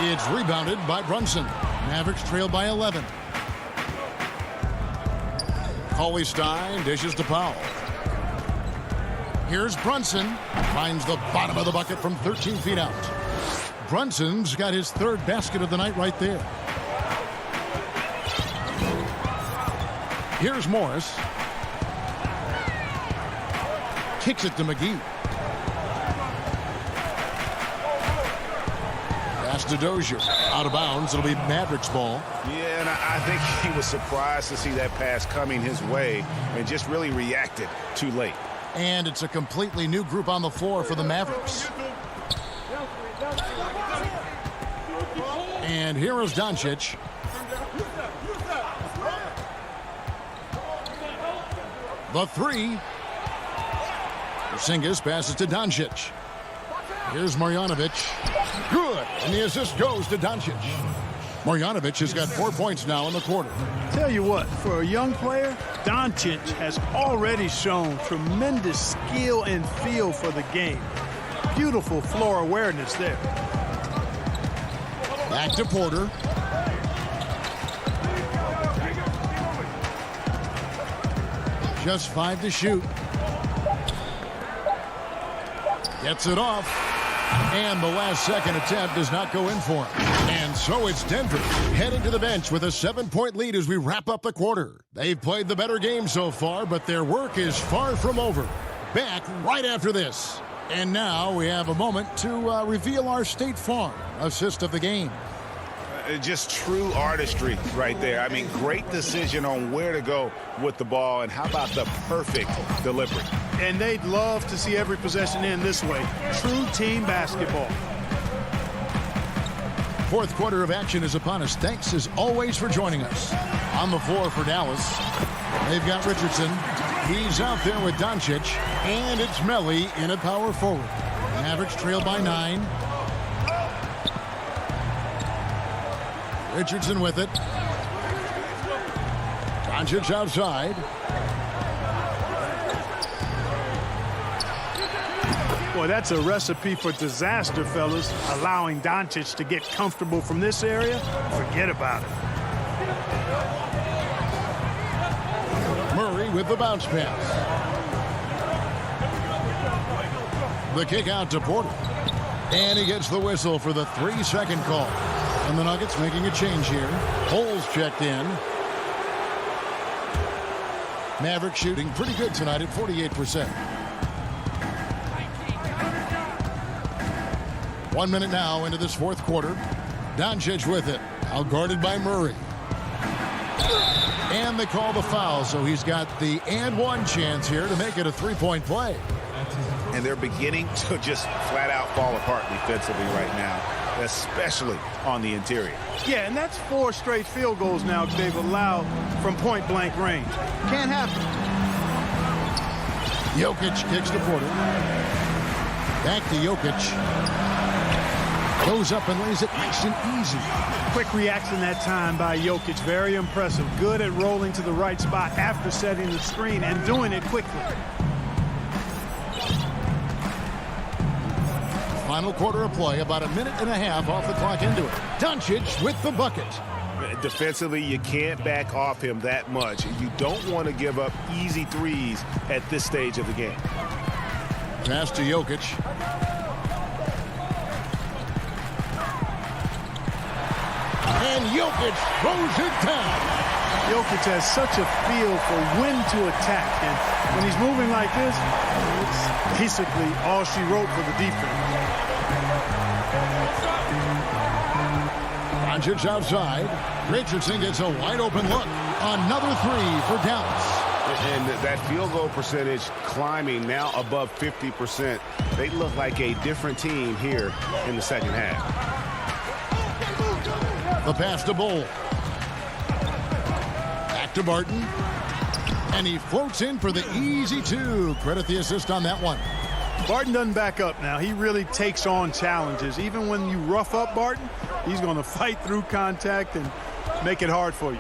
it's rebounded by Brunson. Mavericks trail by 11. Cauley Stein dishes to Powell. Here's Brunson. Finds the bottom of the bucket from 13 feet out. Brunson's got his third basket of the night right there. Here's Morris. Kicks it to McGee. Pass to Dozier. Out of bounds. It'll be Mavericks ball. Yeah, and I think he was surprised to see that pass coming his way and just really reacted too late. And it's a completely new group on the floor for the Mavericks. And here is Doncic. The three. Porzingis passes to Doncic. Here's Marjanovic. Good. And the assist goes to Doncic. Marjanovic has got 4 points now in the quarter. Tell you what, for a young player, Doncic has already shown tremendous skill and feel for the game. Beautiful floor awareness there. Back to Porter. Just 5 to shoot. Gets it off. And the last second attempt does not go in for him. And so it's Denver heading to the bench with a 7-point lead as we wrap up the quarter. They've played the better game so far, but their work is far from over. Back right after this. And now we have a moment to reveal our State Farm assist of the game. Just true artistry right there. I mean, great decision on where to go with the ball, and how about the perfect delivery. And they'd love to see every possession end this way. True team basketball. Fourth quarter of action is upon us. Thanks as always for joining us. On the floor for Dallas, they've got Richardson. He's out there with Doncic, and it's Melly in at power forward. Mavericks trail by 9. Richardson with it. Doncic outside. Boy, that's a recipe for disaster, fellas. Allowing Doncic to get comfortable from this area, forget about it. Murray with the bounce pass. The kick out to Porter. And he gets the whistle for the 3-second call. And the Nuggets making a change here. Holes checked in. Maverick shooting pretty good tonight at 48%. 1 minute now into this fourth quarter. Doncic with it. Outguarded by Murray. And they call the foul, so he's got the and one chance here to make it a three-point play. And they're beginning to just flat out fall apart defensively right now, especially on the interior. Yeah, and that's 4 straight field goals now they've allowed from point-blank range. Can't happen. Jokic kicks to Porter. Back to Jokic. Goes up and lays it nice and easy. Quick reaction that time by Jokic. Very impressive. Good at rolling to the right spot after setting the screen and doing it quickly. Final quarter of play, about a minute and a half off the clock into it. Doncic with the bucket. Defensively, you can't back off him that much. You don't want to give up easy threes at this stage of the game. Pass to Jokic. And Jokic throws it down. Jokic has such a feel for when to attack. And when he's moving like this, it's basically all she wrote for the defense. Doncic outside. Richardson gets a wide open look. Another three for Dallas. And that field goal percentage climbing now above 50%. They look like a different team here in the second half. The pass to Bull. Back to Barton. And he floats in for the easy two. Credit the assist on that one. Barton doesn't back up now. He really takes on challenges. Even when you rough up Barton, he's going to fight through contact and make it hard for you.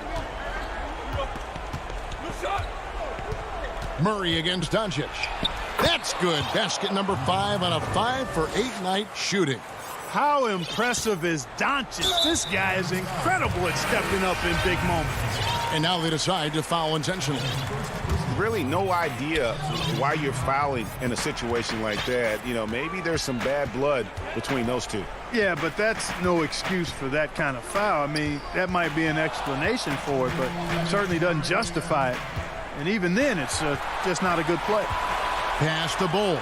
Murray against Doncic. That's good. Basket number 5 on a 5-for-8 night shooting. How impressive is Doncic? This guy is incredible at stepping up in big moments. And now they decide to foul intentionally. Really no idea why you're fouling in a situation like that. You know, maybe there's some bad blood between those two. Yeah, but that's no excuse for that kind of foul. I mean, that might be an explanation for it, but certainly doesn't justify it. And even then, it's just not a good play. Pass the Bull.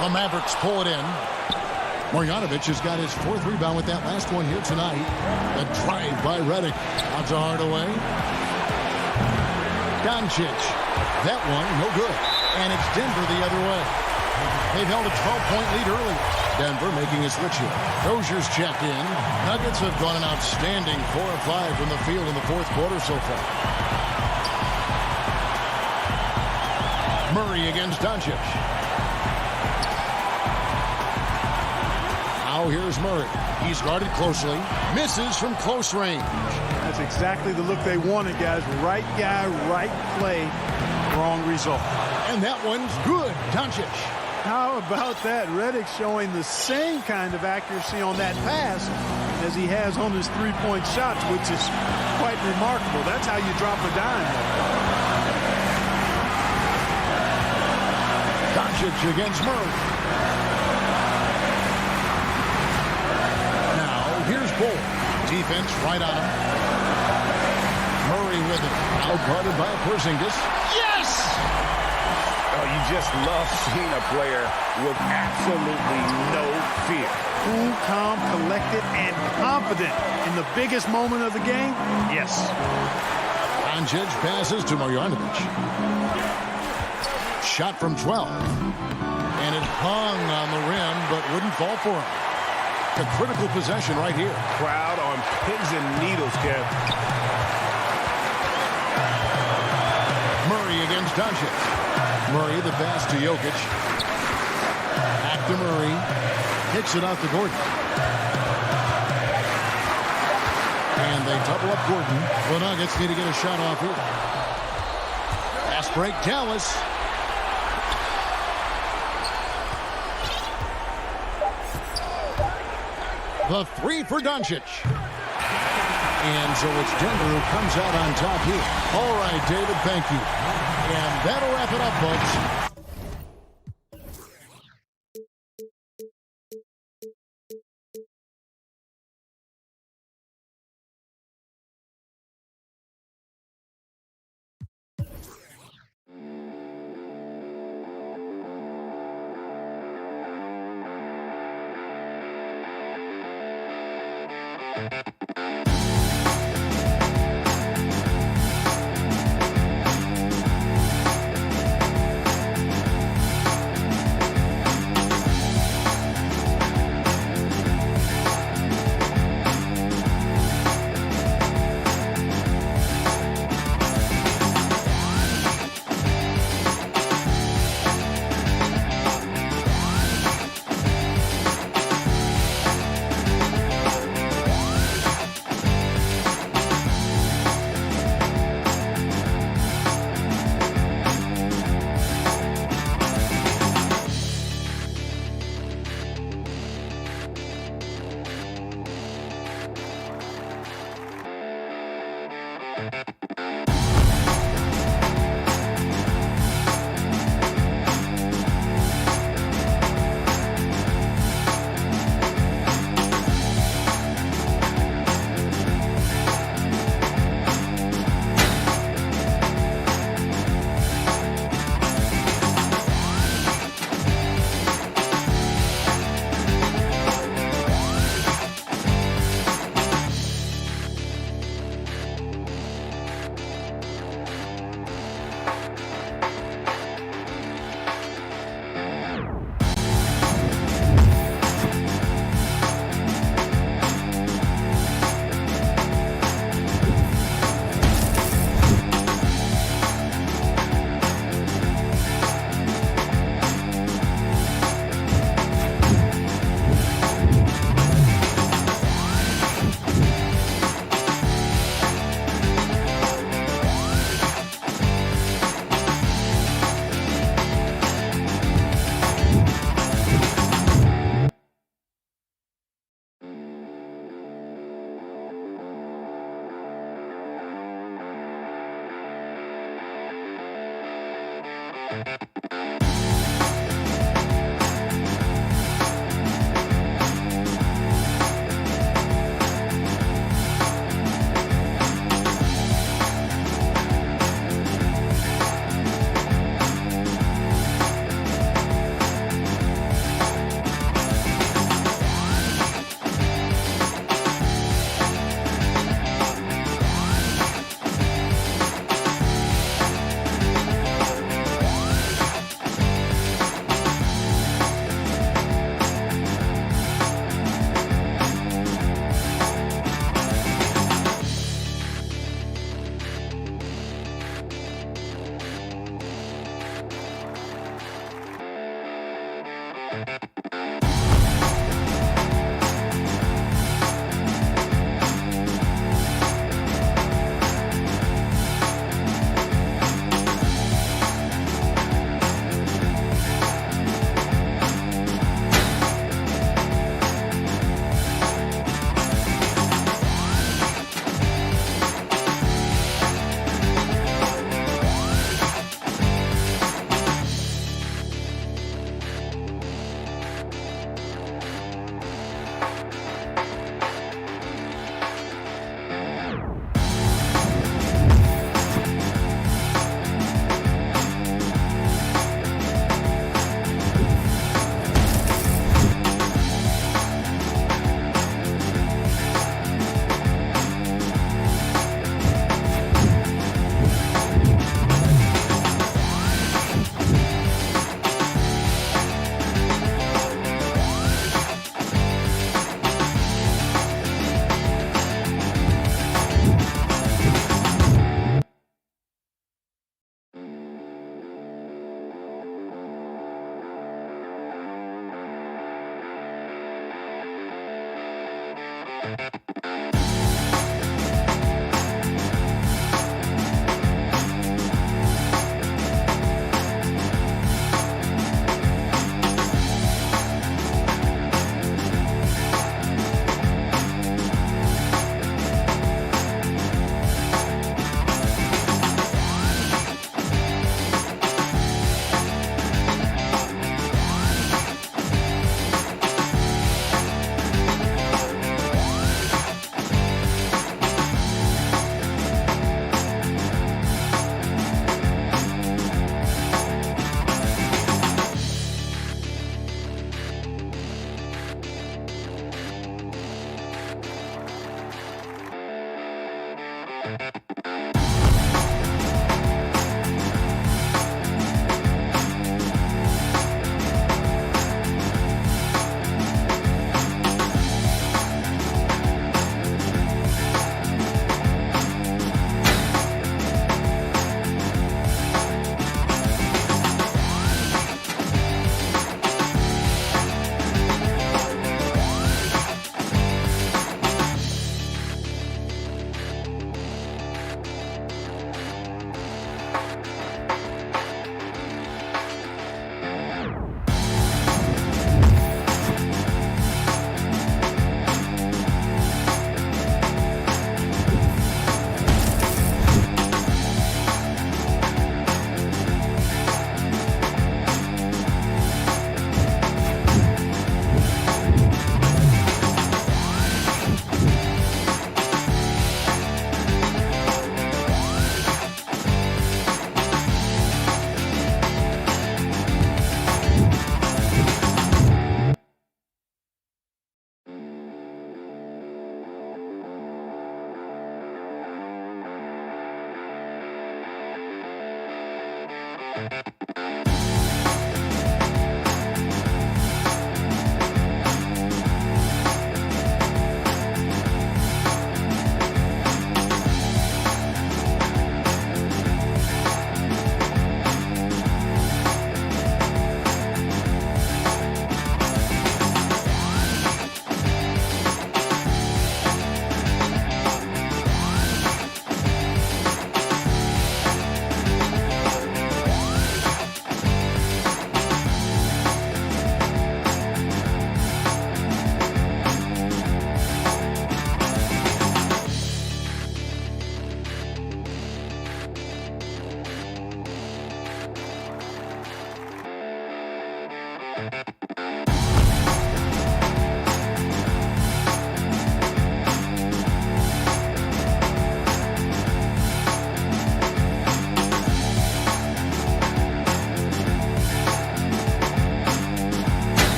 The Mavericks pull it in. Marjanovic has got his 4th rebound with that last one here tonight. A drive by Redick. Out to Hardaway. Doncic. That one, no good. And it's Denver the other way. They've held a 12-point lead early. Denver making a switch here. Rozier's checked in. Nuggets have gone an outstanding 4 of 5 from the field in the 4th quarter so far. Murray against Doncic. Now here's Murray. He's guarded closely. Misses from close range. That's exactly the look they wanted, guys. Right guy, right play, wrong result. And that one's good. Doncic. How about that? Redick showing the same kind of accuracy on that pass as he has on his three-point shots, which is quite remarkable. That's how you drop a dime. Doncic against Murray. Now, here's Bull. Defense right on him. Murray with it. Outguarded by Porzingis. Yes! Oh, you just love seeing a player with absolutely no fear. Cool, calm, collected, and confident in the biggest moment of the game. Yes. Doncic passes to Marjanovic. Shot from 12. And it hung on the rim, but wouldn't fall for him. A critical possession right here. Crowd on pins and needles, Kev. Murray against Doncic. Murray, the pass to Jokic. Back to Murray. Kicks it out to Gordon. And they double up Gordon. The Nuggets need to get a shot off here. Fast break, Dallas. The three for Doncic. And so it's Denver who comes out on top here. All right, David, thank you. And that'll wrap it up, folks.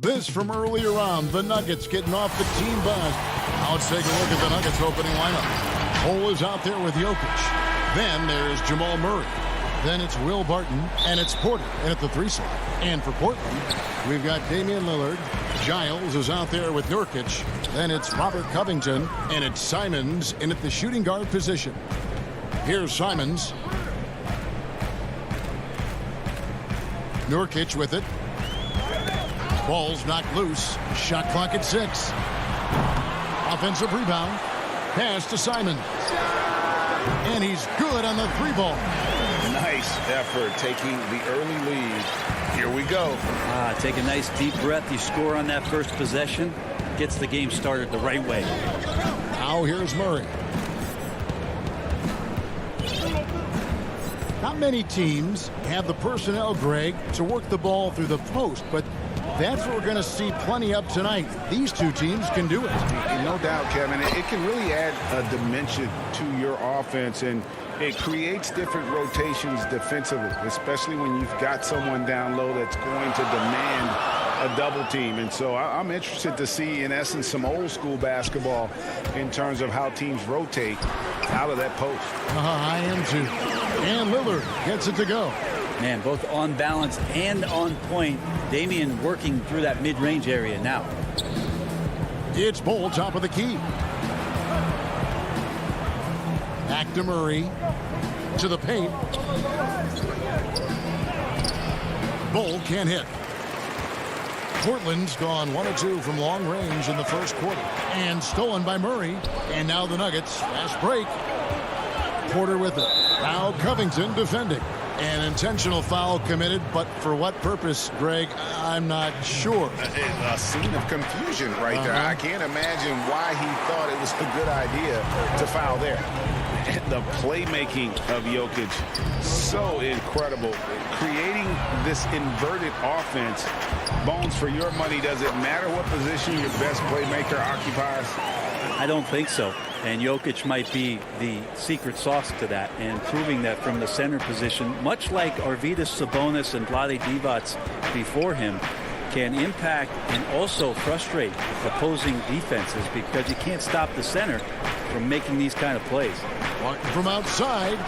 This from earlier on, the Nuggets getting off the team bus. Now let's take a look at the Nuggets opening lineup. Cole is out there with Jokic. Then there's Jamal Murray. Then it's Will Barton, and it's Porter in at the 3 slot. And for Portland, we've got Damian Lillard. Giles is out there with Nurkic. Then it's Robert Covington, and it's Simons in at the shooting guard position. Here's Simons. Nurkic with it. Ball's knocked loose. Shot clock at 6. Offensive rebound. Pass to Simon. And he's good on the 3-ball. Nice effort taking the early lead. Here we go. Take a nice deep breath. You score on that first possession. Gets the game started the right way. Now here's Murray. Not many teams have the personnel, Greg, to work the ball through the post, but that's what we're going to see plenty of tonight. These two teams can do it. No doubt, Kevin. It can really add a dimension to your offense, and it creates different rotations defensively, especially when you've got someone down low that's going to demand a double team. And so I'm interested to see, in essence, some old school basketball in terms of how teams rotate out of that post. I am too. And Lillard gets it to go. Man, both on balance and on point. Damian working through that mid-range area now. It's Bol, top of the key. Back to Murray. To the paint. Bol can't hit. Portland's gone 1 of 2 from long range in the first quarter. And stolen by Murray. And now the Nuggets. Fast break. Porter with it. Now Covington defending. An intentional foul committed, but for what purpose, Greg, I'm not sure. A scene of confusion right there. I can't imagine why he thought it was a good idea to foul there. The playmaking of Jokic, so incredible. Creating this inverted offense. Bones, for your money, does it matter what position your best playmaker occupies? I don't think so. And Jokic might be the secret sauce to that, and proving that from the center position, much like Arvydas Sabonis and Vlade Divac before him, can impact and also frustrate opposing defenses because you can't stop the center from making these kind of plays. Martin from outside.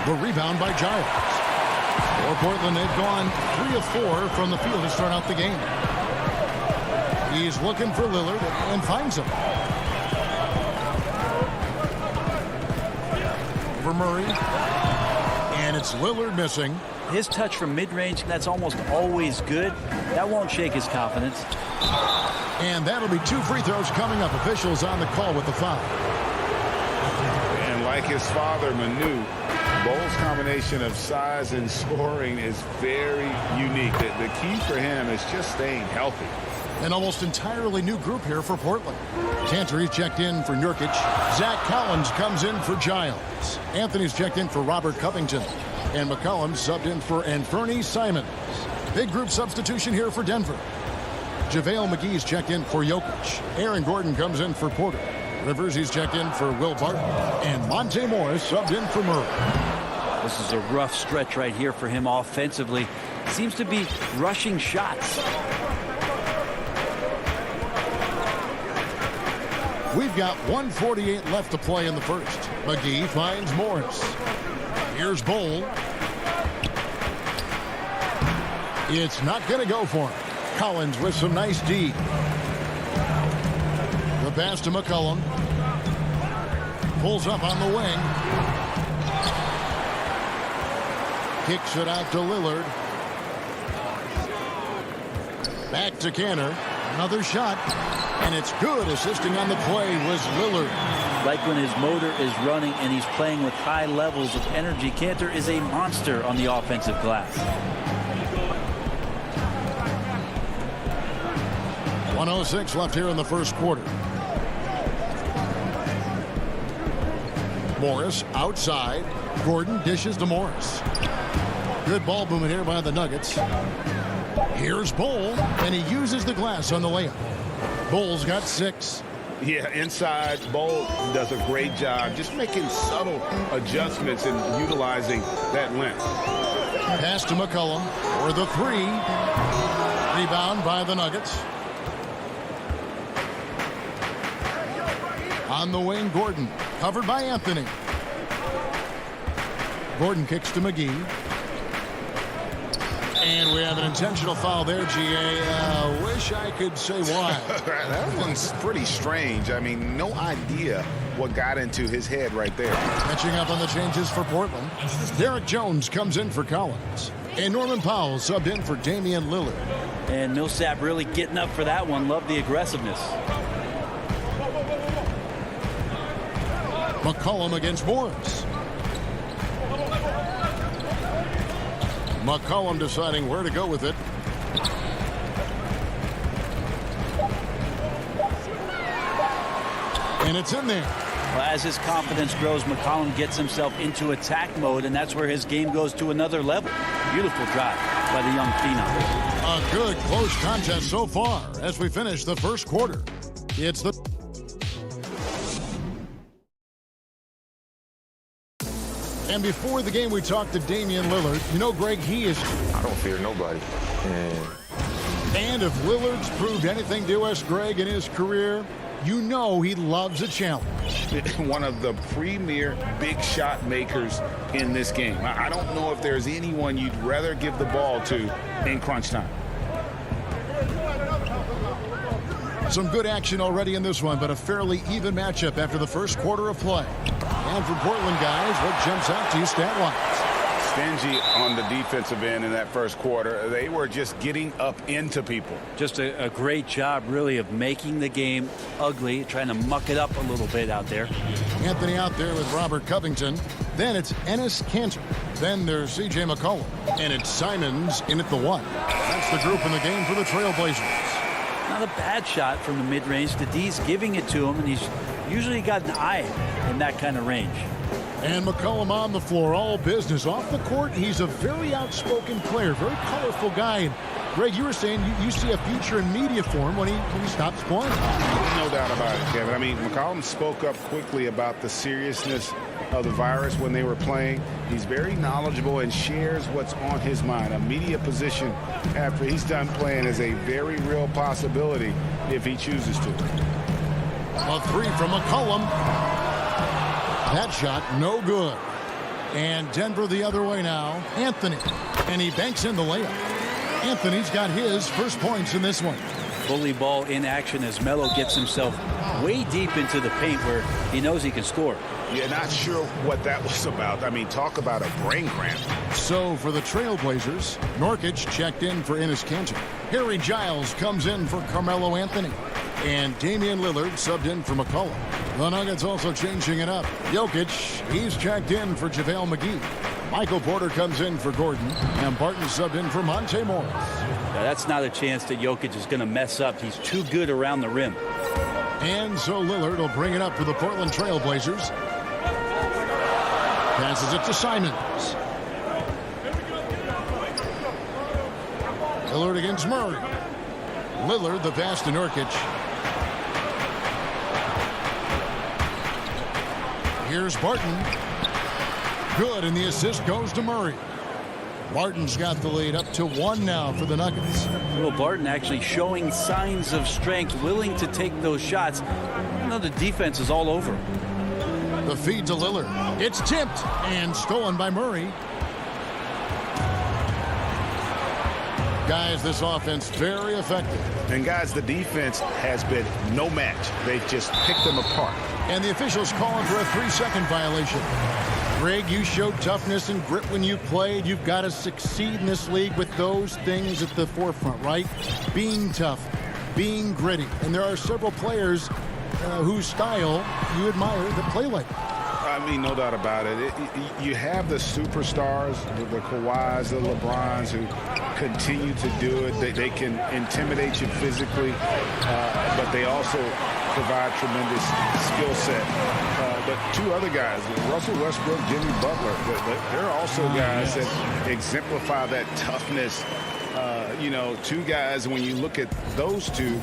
The rebound by Giles. For Portland, they've gone 3 of 4 from the field to start out the game. He's looking for Lillard and finds him. For Murray. And it's Lillard missing. His touch from mid-range, that's almost always good. That won't shake his confidence. And that'll be 2 free throws coming up. Officials on the call with the foul. And like his father, Manu, Bol's combination of size and scoring is very unique. The key for him is just staying healthy. An almost entirely new group here for Portland. Tanteri's checked in for Nurkic. Zach Collins comes in for Giles. Anthony's checked in for Robert Covington. And McCollum subbed in for Anthony Simons. Big group substitution here for Denver. JaVale McGee's checked in for Jokic. Aaron Gordon comes in for Porter. Rivers, he's checked in for Will Barton. And Monte Morris subbed in for Murray. This is a rough stretch right here for him offensively. Seems to be rushing shots. We've got 1:48 left to play in the first. McGee finds Morris. Here's Bol. It's not going to go for him. Collins with some nice D. The pass to McCollum. Pulls up on the wing. Kicks it out to Lillard. Back to Kanter. Another shot. And it's good. Assisting on the play was Lillard. Like when his motor is running and he's playing with high levels of energy, Kanter is a monster on the offensive glass. 1:06 left here in the first quarter. Morris outside. Gordon dishes to Morris. Good ball movement here by the Nuggets. Here's Bol, and he uses the glass on the layup. Bol's got 6. Yeah, inside, Bol does a great job just making subtle adjustments and utilizing that length. Pass to McCollum for the 3. Rebound by the Nuggets. On the wing, Gordon. Covered by Anthony. Gordon kicks to McGee. And we have an intentional foul there, G.A. Wish I could say why. That one's pretty strange. I mean, no idea what got into his head right there. Catching up on the changes for Portland. Derek Jones comes in for Collins. And Norman Powell subbed in for Damian Lillard. And Millsap really getting up for that one. Love the aggressiveness. McCollum against Morris. McCollum deciding where to go with it. And it's in there. Well, as his confidence grows, McCollum gets himself into attack mode, and that's where his game goes to another level. Beautiful drive by the young phenom. A good close contest so far as we finish the first quarter. It's the... And before the game, we talked to Damian Lillard. You know, Greg, he is... I don't fear nobody. And if Lillard's proved anything to us, Greg, in his career, you know he loves a challenge. One of the premier big shot makers in this game. I don't know if there's anyone you'd rather give the ball to in crunch time. Some good action already in this one, but a fairly even matchup after the first quarter of play. And for Portland, guys, what jumps out to you stat-wise? Stingy on the defensive end in that first quarter. They were just getting up into people. Just a great job, really, of making the game ugly, trying to muck it up a little bit out there. Anthony out there with Robert Covington. Then it's Enes Kanter. Then there's C.J. McCollum. And it's Simons in at the one. That's the group in the game for the Trailblazers. Not a bad shot from the mid-range. The D's giving it to him, and he's usually got an eye in that kind of range. And McCollum on the floor, all business. Off the court, he's a very outspoken player, very colorful guy. And Greg, you were saying you see a future in media for him when he stops playing. No doubt about it, Kevin. I mean, McCollum spoke up quickly about the seriousness of the virus when they were playing. He's very knowledgeable and shares what's on his mind. A media position after he's done playing is a very real possibility if he chooses to. A three from McCollum. That shot no good. And Denver the other way now. Anthony. And he banks in the layup. Anthony's got his first points in this one. Bully ball in action as Melo gets himself way deep into the paint where he knows he can score. Yeah, not sure what that was about. I mean, talk about a brain cramp. So for the Trailblazers, Nurkic checked in for Enes Kanter. Harry Giles comes in for Carmelo Anthony. And Damian Lillard subbed in for McCollum. The Nuggets also changing it up. Jokic, he's checked in for JaVale McGee. Michael Porter comes in for Gordon. And Barton subbed in for Monte Morris. Now, that's not a chance that Jokic is going to mess up. He's too good around the rim. And so Lillard will bring it up for the Portland Trailblazers. Passes it to Simons. Lillard against Murray. Lillard the pass to Nurkic. Here's Barton. Good, and the assist goes to Murray. Barton's got the lead up to one now for the Nuggets. Well, Barton actually showing signs of strength, willing to take those shots. You know, the defense is all over him. The feed to Lillard. It's tipped and stolen by Murray. Guys, this offense very effective. And guys, the defense has been no match. They've just picked them apart. And the officials calling for a 3-second violation. Greg, you showed toughness and grit when you played. You've got to succeed in this league with those things at the forefront, right? Being tough, being gritty. And there are several players whose style you admire that play like that. I mean, no doubt about it. You have the superstars, the Kawhis, the LeBrons, who continue to do it. They can intimidate you physically, but they also provide tremendous skill set. But two other guys, Russell Westbrook, Jimmy Butler, they're also guys that exemplify that toughness. You know, two guys, when you look at those two,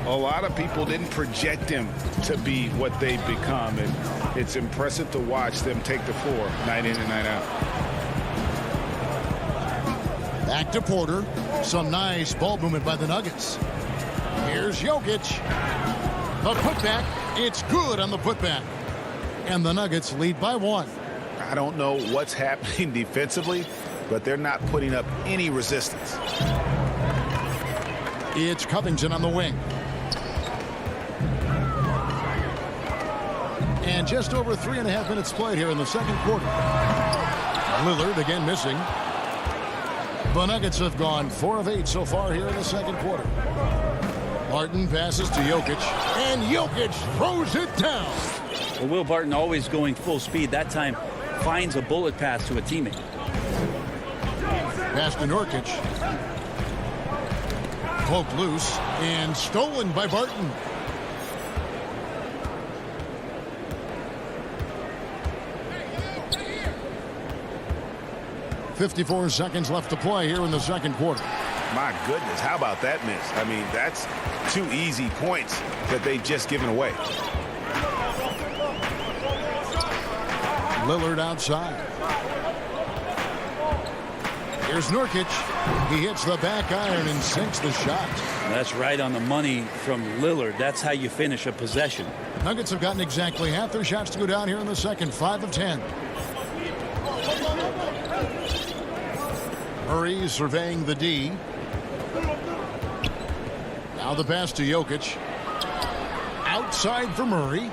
a lot of people didn't project them to be what they've become. And it's impressive to watch them take the floor night in and night out. Back to Porter. Some nice ball movement by the Nuggets. Here's Jokic. The putback. It's good on the putback. And the Nuggets lead by one. I don't know what's happening defensively, but they're not putting up any resistance. It's Covington on the wing. And just over 3.5 minutes played here in the second quarter. Lillard again missing. The Nuggets have gone 4 of 8 so far here in the second quarter. Martin passes to Jokic, and Jokic throws it down. Well, Will Barton always going full speed. That time finds a bullet pass to a teammate. Pass to Nurkic. Poked loose and stolen by Barton. .54 seconds left to play here in the second quarter. My goodness, how about that miss? I mean, that's 2 easy points that they've just given away. Lillard outside. Here's Nurkic. He hits the back iron and sinks the shot. That's right on the money from Lillard. That's how you finish a possession. Nuggets have gotten exactly half their shots to go down here in the second. 5 of 10. Murray surveying the D. Now the pass to Jokic. Outside for Murray.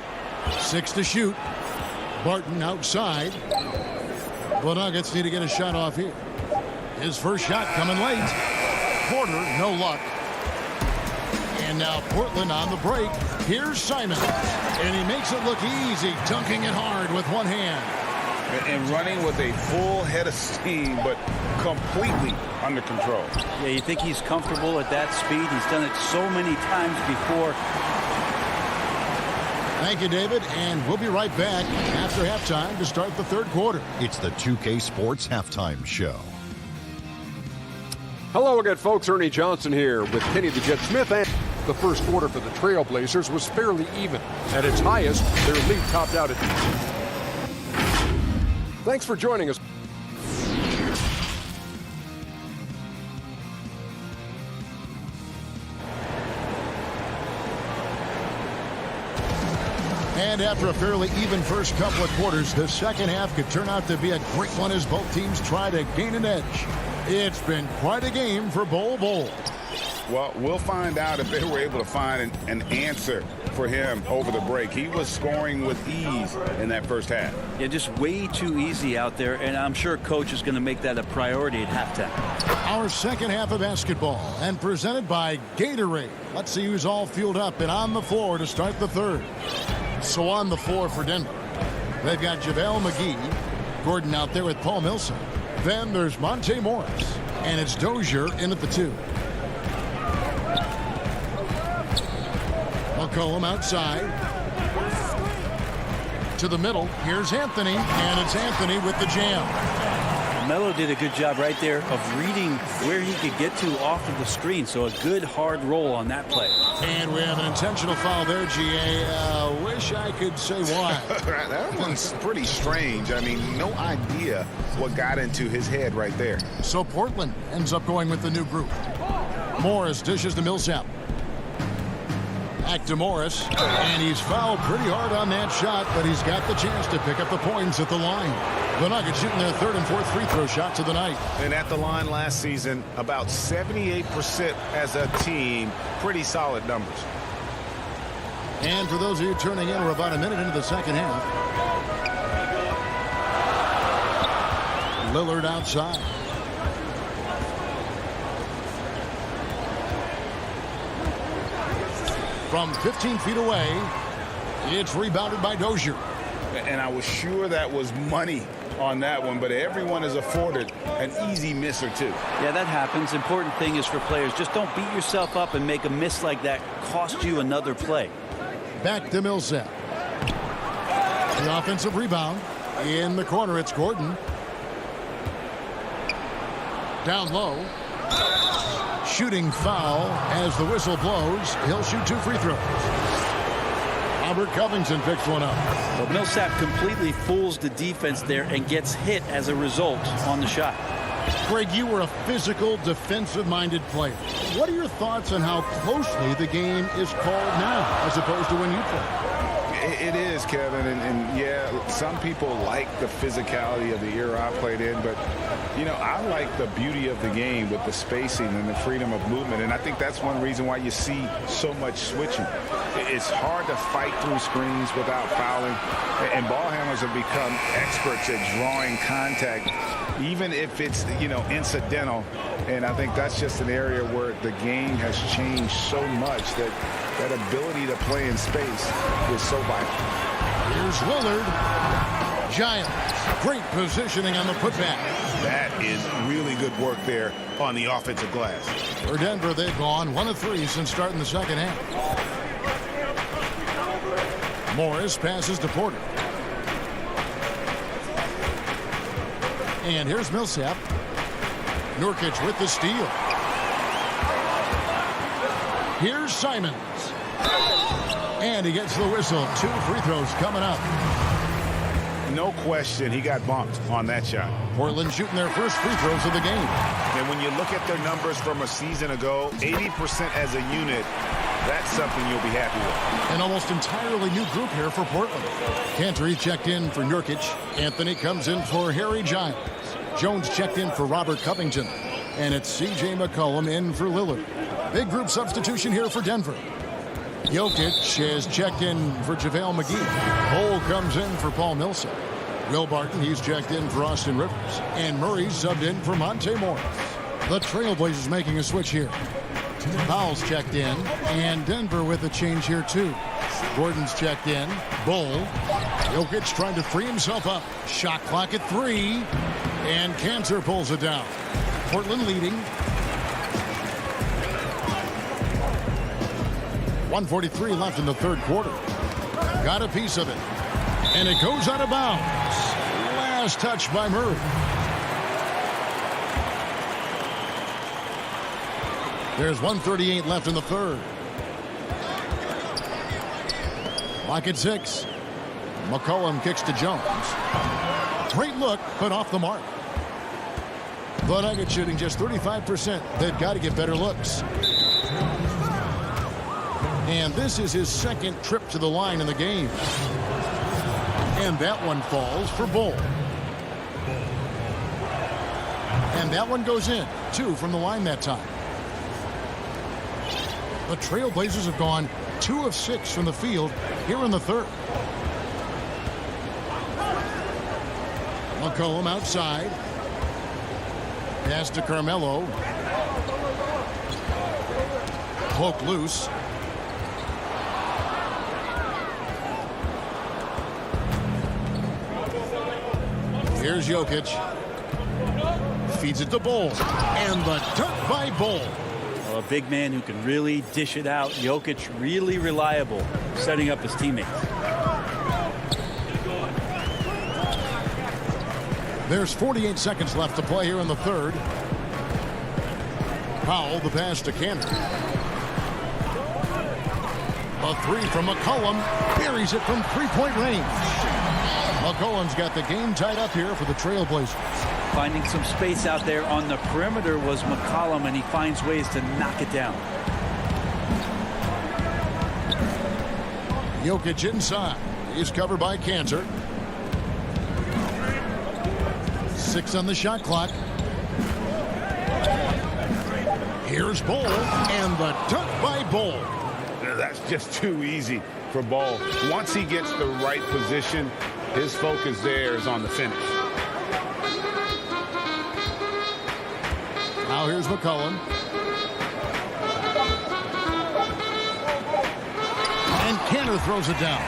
6 to shoot. Barton outside. The Nuggets need to get a shot off here. His first shot coming late. Porter, no luck. And now Portland on the break. Here's Simons. And he makes it look easy, dunking it hard with one hand. And running with a full head of steam, but completely under control. Yeah, you think he's comfortable at that speed? He's done it so many times before. Thank you, David, and we'll be right back after halftime to start the third quarter. It's the 2K Sports Halftime Show. Hello again, folks. Ernie Johnson here with Kenny the Jet Smith. And the first quarter for the Trailblazers was fairly even. At its highest, their lead topped out at... Thanks for joining us. And after a fairly even first couple of quarters, the second half could turn out to be a great one as both teams try to gain an edge. It's been quite a game for Bol Bol. Well, we'll find out if they were able to find an answer for him over the break. He was scoring with ease in that first half. Yeah, just way too easy out there, and I'm sure Coach is going to make that a priority at halftime. Our second half of basketball, and presented by Gatorade. Let's see who's all fueled up and on the floor to start the third. So on the floor for Denver, they've got JaVale McGee, Gordon out there with Paul Millsap. Then there's Monte Morris, and it's Dozier in at the 2. McCollum outside. To the middle. Here's Anthony, and it's Anthony with the jam. Melo did a good job right there of reading where he could get to off of the screen, so a good hard roll on that play. And we have an intentional foul there, GA. Wish I could say why. That one's pretty strange. I mean, no idea what got into his head right there. So Portland ends up going with the new group. Morris dishes to Millsap. Back to Morris, and he's fouled pretty hard on that shot, but he's got the chance to pick up the points at the line. The Nuggets shooting their third and fourth free throw shots of the night. And at the line last season, about 78% as a team. Pretty solid numbers. And for those of you turning in, we're about a minute into the second half. Lillard outside. From 15 feet away, it's rebounded by Dozier. And I was sure that was money on that one, but everyone is afforded an easy miss or two. Yeah, that happens. Important thing is for players, just don't beat yourself up and make a miss like that cost you another play. Back to Millsap. The offensive rebound. In the corner, it's Gordon. Down low. Shooting foul as the whistle blows. He'll shoot 2 free throws. Robert Covington picks one up. Well, Millsap completely fools the defense there and gets hit as a result on the shot. Greg, you were a physical, defensive-minded player. What are your thoughts on how closely the game is called now as opposed to when you played? It is, Kevin, and yeah, some people like the physicality of the era I played in, but, you know, I like the beauty of the game with the spacing and the freedom of movement, and I think that's one reason why you see so much switching. It's hard to fight through screens without fouling, and ball handlers have become experts at drawing contact, even if it's, you know, incidental, and I think that's just an area where the game has changed so much that ability to play in space is so vital. Here's Lillard. Giles. Great positioning on the putback. That is really good work there on the offensive glass. For Denver, they've gone 1 of 3 since starting the second half. Morris passes to Porter. And here's Millsap. Nurkic with the steal. Here's Simons. And he gets the whistle. 2 free throws coming up. No question, he got bumped on that shot. Portland shooting their first free throws of the game. And when you look at their numbers from a season ago, 80% as a unit, that's something you'll be happy with. An almost entirely new group here for Portland. Cantor checked in for Nurkic. Anthony comes in for Harry Giles. Jones checked in for Robert Covington. And it's C.J. McCollum in for Lillard. Big group substitution here for Denver. Jokic has checked in for JaVale McGee. Cole comes in for Paul Millsap. Will Barton, he's checked in for Austin Rivers. And Murray subbed in for Monte Morris. The Trailblazers making a switch here. Powell's checked in. And Denver with a change here too. Gordon's checked in. Bull. Jokic trying to free himself up. Shot clock at 3. And Cantor pulls it down. Portland leading. 1:43 left in the third quarter. Got a piece of it. And it goes out of bounds. Last touch by Murray. There's 1:38 left in the third. Lock at 6. McCollum kicks to Jones. Great look, but off the mark. The Nuggets shooting just 35%. They've got to get better looks. And this is his second trip to the line in the game. And that one falls for Bull. And that one goes in. 2 from the line that time. The Trailblazers have gone 2 of 6 from the field here in the third. McCollum outside. Pass to Carmelo. Poke loose. Here's Jokic. Feeds it to Bull. And the dunk by Bull. Well, a big man who can really dish it out. Jokic really reliable, setting up his teammates. There's 48 seconds left to play here in the third. Powell, the pass to Cantor. A 3 from McCollum. Buries it from three-point range. McCollum's got the game tied up here for the Trailblazers. Finding some space out there on the perimeter was McCollum, and he finds ways to knock it down. Jokic inside. He's covered by Cantor. 6 on the shot clock. Here's Bull, and the dunk by Bull. That's just too easy for Bull. Once he gets the right position, his focus there is on the finish. Now here's McCollum. And Cantor throws it down.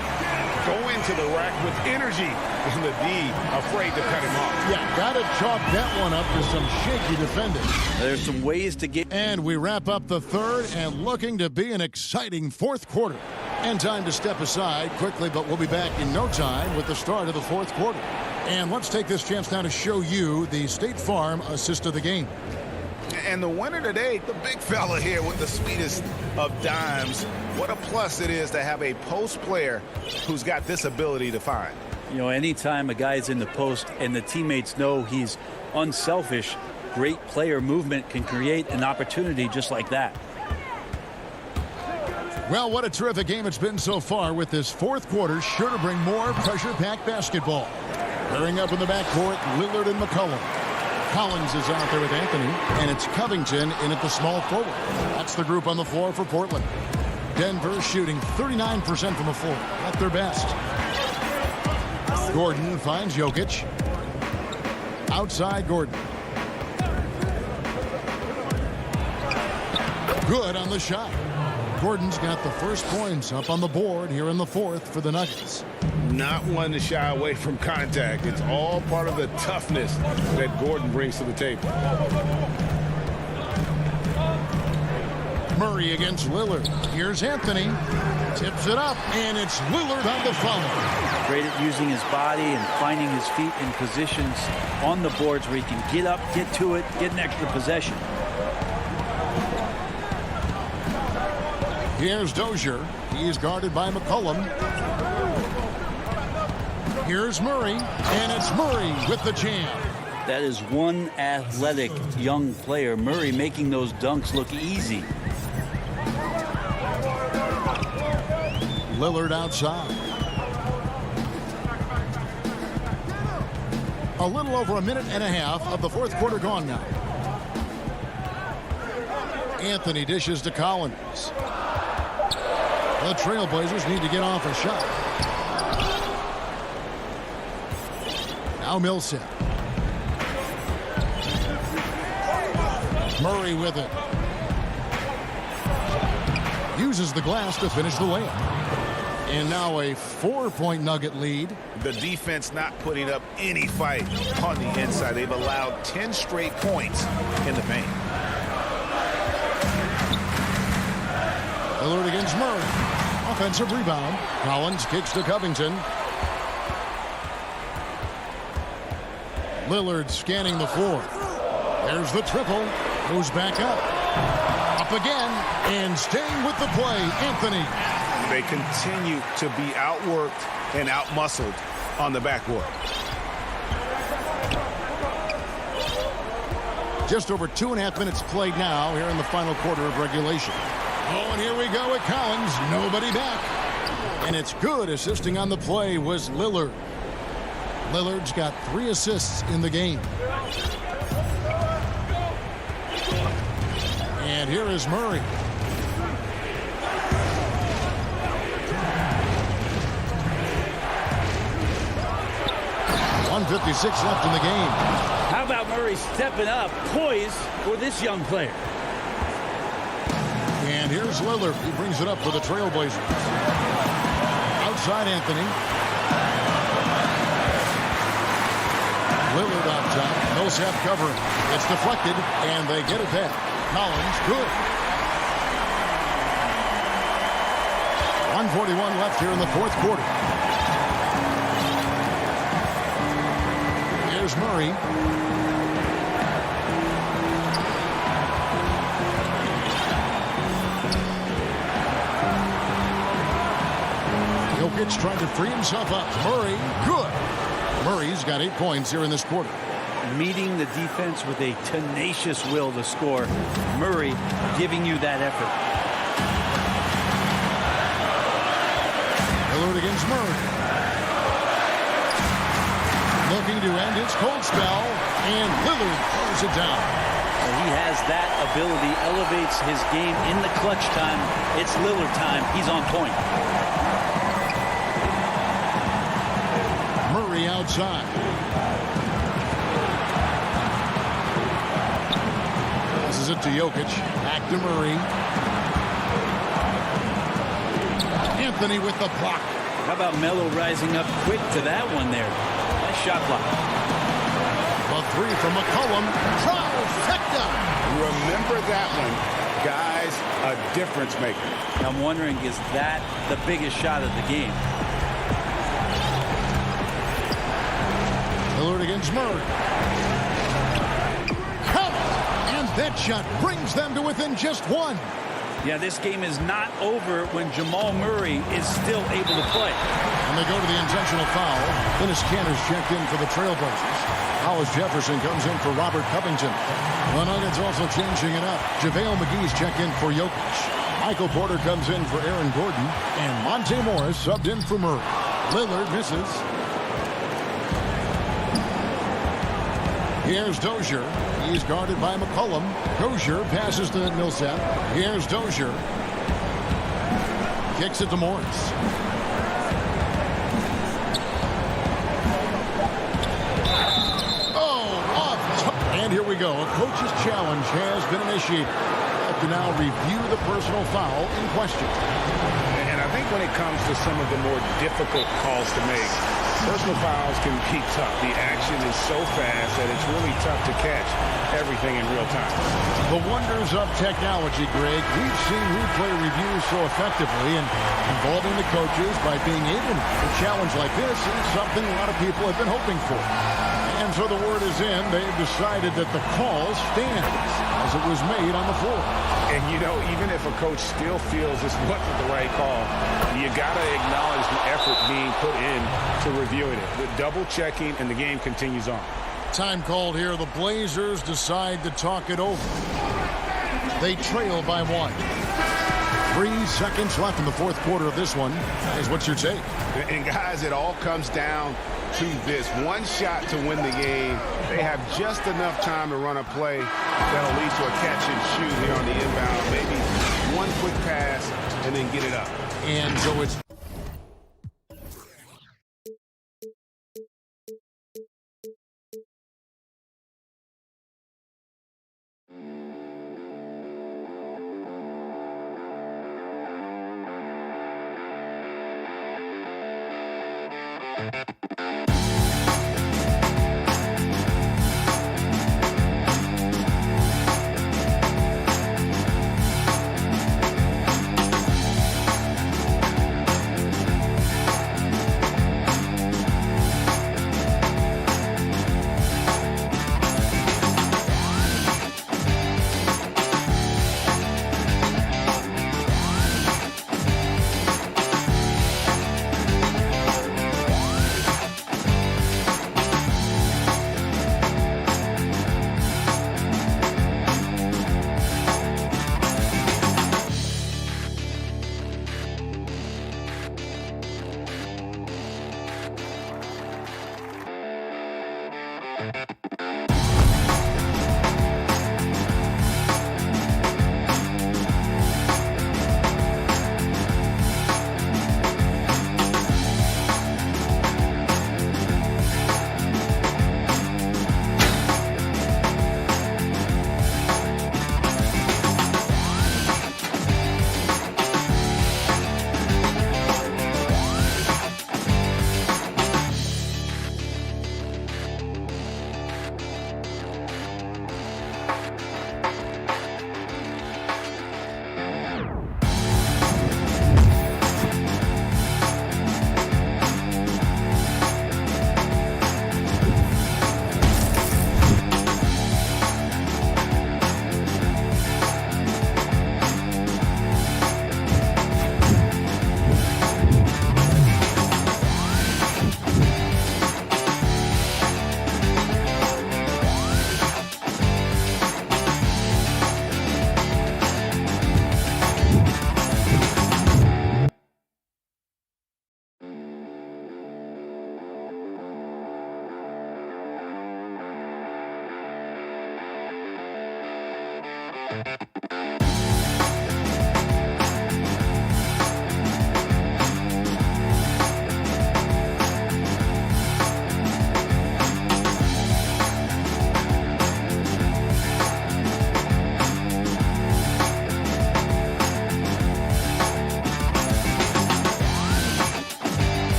Go into the rack with energy, and the D afraid to cut him off. Yeah, gotta chalk that one up to some shaky defending. There's some ways to get. And we wrap up the third and looking to be an exciting fourth quarter. And time to step aside quickly, but we'll be back in no time with the start of the fourth quarter. And let's take this chance now to show you the State Farm assist of the game. And the winner today, the big fella here with the sweetest of dimes. What a plus it is to have a post player who's got this ability to find. You know, anytime a guy's in the post and the teammates know he's unselfish, great player movement can create an opportunity just like that. Well, what a terrific game it's been so far, with this fourth quarter sure to bring more pressure-packed basketball. Pairing up in the backcourt, Lillard and McCollum. Collins is out there with Anthony, and it's Covington in at the small forward. That's the group on the floor for Portland. Denver shooting 39% from the floor at their best. Gordon finds Jokic. Outside Gordon. Good on the shot. Gordon's got the first points up on the board here in the fourth for the Nuggets. Not one to shy away from contact. It's all part of the toughness that Gordon brings to the table. Murray against Lillard. Here's Anthony. Tips it up, and it's Lillard on the follow. Great at using his body and finding his feet in positions on the boards where he can get up, get to it, get an extra possession. Here's Dozier. He's guarded by McCollum. Here's Murray, and it's Murray with the jam. That is one athletic young player. Murray making those dunks look easy. Lillard outside. A little over a minute and a half of the fourth quarter gone now. Anthony dishes to Collins. The Trailblazers need to get off a shot. Now Millsap. Murray with it. Uses the glass to finish the layup. And now a 4-point Nugget lead. The defense not putting up any fight on the inside. They've allowed 10 straight points in the paint. Lillard against Murray. Offensive rebound. Collins kicks to Covington. Lillard scanning the fourth. There's the triple. Goes back up. Up again. And staying with the play, Anthony. They continue to be outworked and outmuscled on the backboard. Just over 2.5 minutes played now here in the final quarter of regulation. Oh, and here we go with Collins. Nobody back. And it's good. Assisting on the play was Lillard. Lillard's got 3 assists in the game. And here is Murray. .156 left in the game. How about Murray stepping up, poised for this young player? And here's Lillard. He brings it up for the Trailblazers. Outside Anthony. Lillard out top. Millsap covering. It's deflected, and they get it back. Collins, good. 1:41 left here in the fourth quarter. Here's Murray. Jokic trying to free himself up. Murray, good. Murray's got 8 points here in this quarter. Meeting the defense with a tenacious will to score. Murray giving you that effort. Lillard against Murray. Looking to end his cold spell, and Lillard throws it down. He has that ability, elevates his game in the clutch time. It's Lillard time. He's on point. Murray outside. Passes it to Jokic. Back to Murray. Anthony with the block. How about Melo rising up quick to that one there? Nice shot block. A 3 from McCollum. Trifecta. Remember that one. Guys, a difference maker. I'm wondering, is that the biggest shot of the game? Lillard against Murray. Count! And that shot brings them to within just 1. Yeah, this game is not over when Jamal Murray is still able to play. And they go to the intentional foul. Dennis Cantor's checked in for the Trailblazers. Hollis Jefferson comes in for Robert Covington. The Nuggets also changing it up. JaVale McGee's checked in for Jokic. Michael Porter comes in for Aaron Gordon. And Monte Morris subbed in for Murray. Lillard misses. Here's Dozier. He's guarded by McCollum. Dozier passes to Millsap. Here's Dozier. Kicks it to Morris. Oh, off. And here we go. A coach's challenge has been initiated. to now review the personal foul in question. And I think when it comes to some of the more difficult calls to make, personal fouls can be tough. The action is so fast that it's really tough to catch everything in real time. The wonders of technology, Greg. We've seen replay reviews so effectively, and involving the coaches by being able to a challenge like this is something a lot of people have been hoping for. And so the word is in. They've decided that the call stands as it was made on the floor. And, you know, even if a coach still feels this wasn't the right call, you got to acknowledge the effort being put in to reviewing it. With double checking, and the game continues on. Time called here. The Blazers decide to talk it over. They trail by 1. 3 seconds left in the fourth quarter of this one. Guys, what's your take? And, guys, it all comes down to this. One shot to win the game. They have just enough time to run a play that'll lead to a catch and shoot here on the inbound. Maybe one quick pass and then get it up. And so it's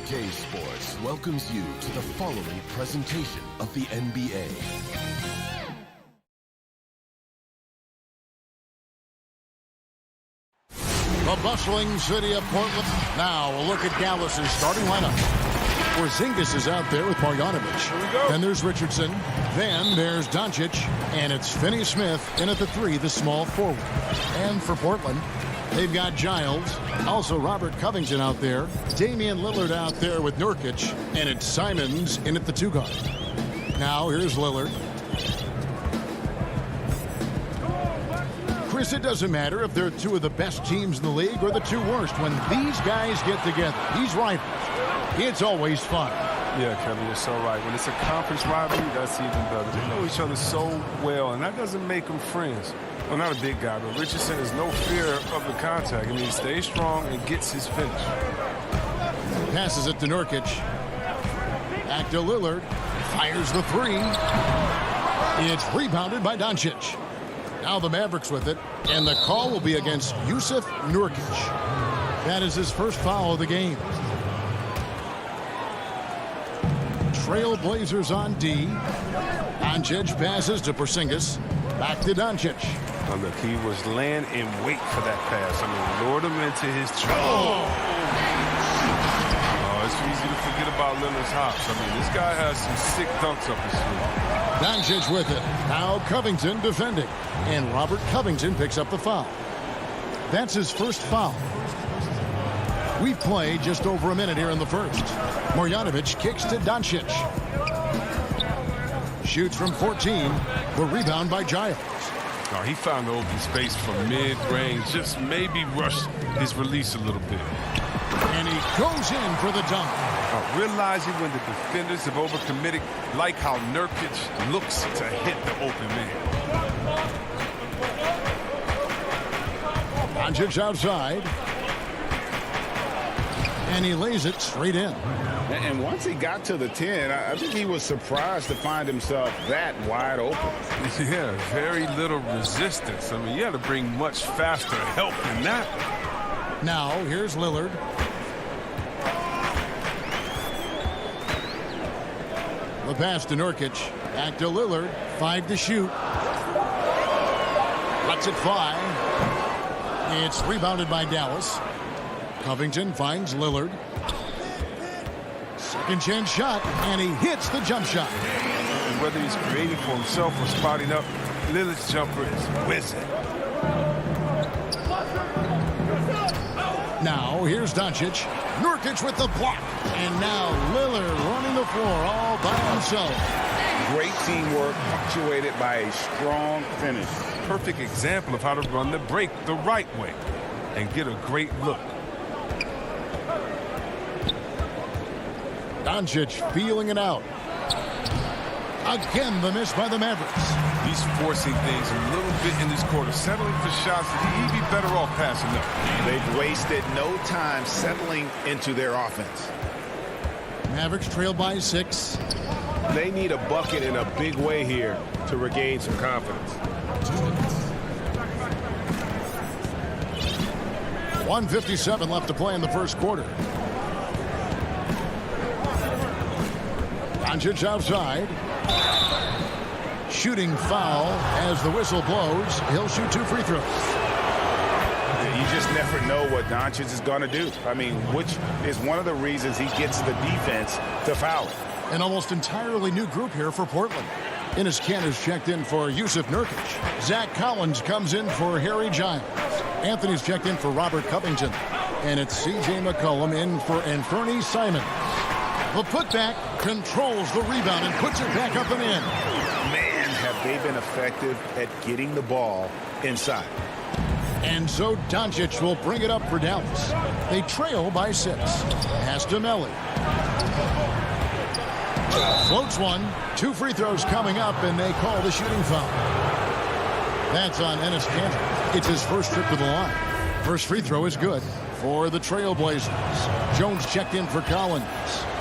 2K Sports welcomes you to the following presentation of the NBA. The bustling city of Portland. Now a look at Dallas's starting lineup. Porzingis is out there with Marjanovic. Then there's Richardson. Then there's Doncic. And it's Finney-Smith in at the 3, the small forward. And for Portland, they've got Giles. Also Robert Covington out there. Damian Lillard out there with Nurkic. And it's Simons in at the 2 guard. Now here's Lillard. Chris, it doesn't matter if they're 2 of the best teams in the league or the 2 worst. When these guys get together, these rivals, it's always fun. Yeah, Kevin, you're so right. When it's a conference rivalry, that's even better. They know each other so well, and that doesn't make them friends. Well, not a big guy, but Richardson has no fear of the contact. I mean, he stays strong and gets his finish. Passes it to Nurkic. Back to Lillard. Fires the 3. It's rebounded by Doncic. Now the Mavericks with it, and the call will be against Jusuf Nurkic. That is his first foul of the game. Trailblazers on D. Doncic passes to Porzingis. Back to Doncic. Oh, look, he was laying in wait for that pass. I mean, lured him into his trap. Oh, it's easy to forget about Lillard's hops. I mean, this guy has some sick dunks up his sleeve. Doncic with it. Now Covington defending. And Robert Covington picks up the foul. That's his first foul. We've played just over a minute here in the first. Marjanovic kicks to Doncic. Shoots from 14. The rebound by Giles. Oh, he found the open space from mid-range. Just maybe rushed his release a little bit. And he goes in for the dunk. Realizing when the defenders have overcommitted, like how Nurkic looks to hit the open man. Doncic outside. And he lays it straight in. And once he got to the 10, I think he was surprised to find himself that wide open. Yeah, very little resistance. I mean, you had to bring much faster help than that. Now, here's Lillard. The pass to Nurkic. Back to Lillard. 5 to shoot. Lets it fly. It's rebounded by Dallas. Covington finds Lillard. Second chance shot, and he hits the jump shot. And whether he's creating for himself or spotting up, Lillard's jumper is whizzing. Now, here's Doncic. Nurkic with the block. And now Lillard running the floor all by himself. Great teamwork, punctuated by a strong finish. Perfect example of how to run the break the right way and get a great look. Doncic feeling it out. Again, the miss by the Mavericks. He's forcing things a little bit in this quarter, settling for shots that he'd be better off passing up. They've wasted no time settling into their offense. Mavericks trail by 6. They need a bucket in a big way here to regain some confidence. 1:57 left to play in the first quarter. Doncic outside. Shooting foul as the whistle blows. He'll shoot 2 free throws. You just never know what Doncic is going to do. I mean, which is one of the reasons he gets the defense to foul. An almost entirely new group here for Portland. Enes Kanter's checked in for Jusuf Nurkic. Zach Collins comes in for Harry Giles. Anthony's checked in for Robert Covington. And it's C.J. McCollum in for Anthony Simons. The putback controls the rebound and puts it back up and in. Man, have they been effective at getting the ball inside. And so Doncic will bring it up for Dallas. They trail by 6. Pass to Melly. Floats one. 2 free throws coming up, and they call the shooting foul. That's on Enes Kanter. It's his first trip to the line. First free throw is good for the Trailblazers. Jones checked in for Collins.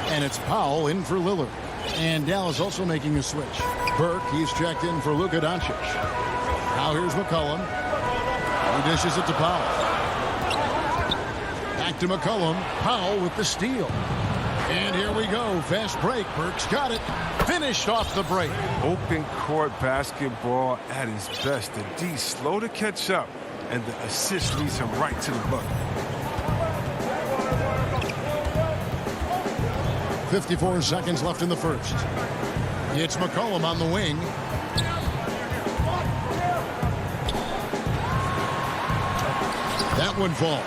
And it's Powell in for Lillard. And Dallas also making a switch. Burke, he's checked in for Luka Doncic. Now here's McCollum. He dishes it to Powell. Back to McCollum. Powell with the steal. Oh, fast break. Burke's got it. Finished off the break. Open court basketball at his best. The D slow to catch up, and the assist leads him right to the bucket. 54 seconds left in the first. It's McCollum on the wing. That one falls.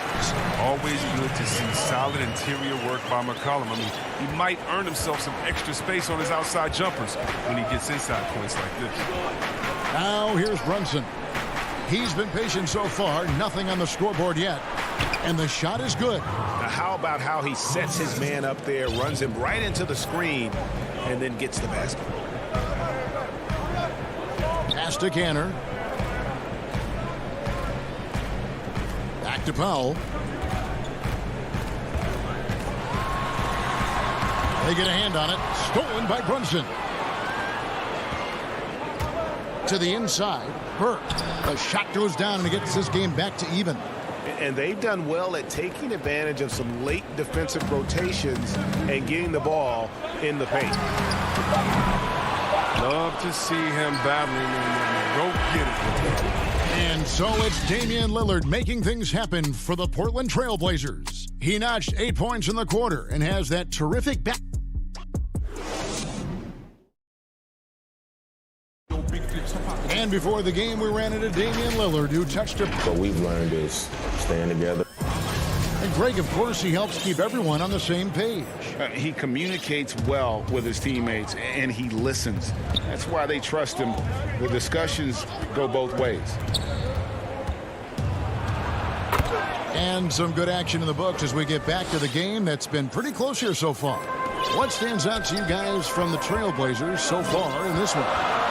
Always good to see solid interior work by McCollum. I mean, he might earn himself some extra space on his outside jumpers when he gets inside points like this. Now here's Brunson. He's been patient so far. Nothing on the scoreboard yet. And the shot is good. Now how about how he sets his man up there, runs him right into the screen, and then gets the basket. Pass to Canner. Back to Powell. They get a hand on it. Stolen by Brunson. To the inside. Burke. The shot goes down and it gets this game back to even. And they've done well at taking advantage of some late defensive rotations and getting the ball in the paint. Love to see him battling and go get it. And so it's Damian Lillard making things happen for the Portland Trailblazers. He notched 8 points in the quarter and has that terrific back. And before the game, we ran into Damian Lillard, who touched it. What we've learned is staying together. And Greg, of course, he helps keep everyone on the same page. He communicates well with his teammates, and he listens. That's why they trust him. The discussions go both ways. And some good action in the books as we get back to the game that's been pretty close here so far. What stands out to you guys from the Trailblazers so far in this one?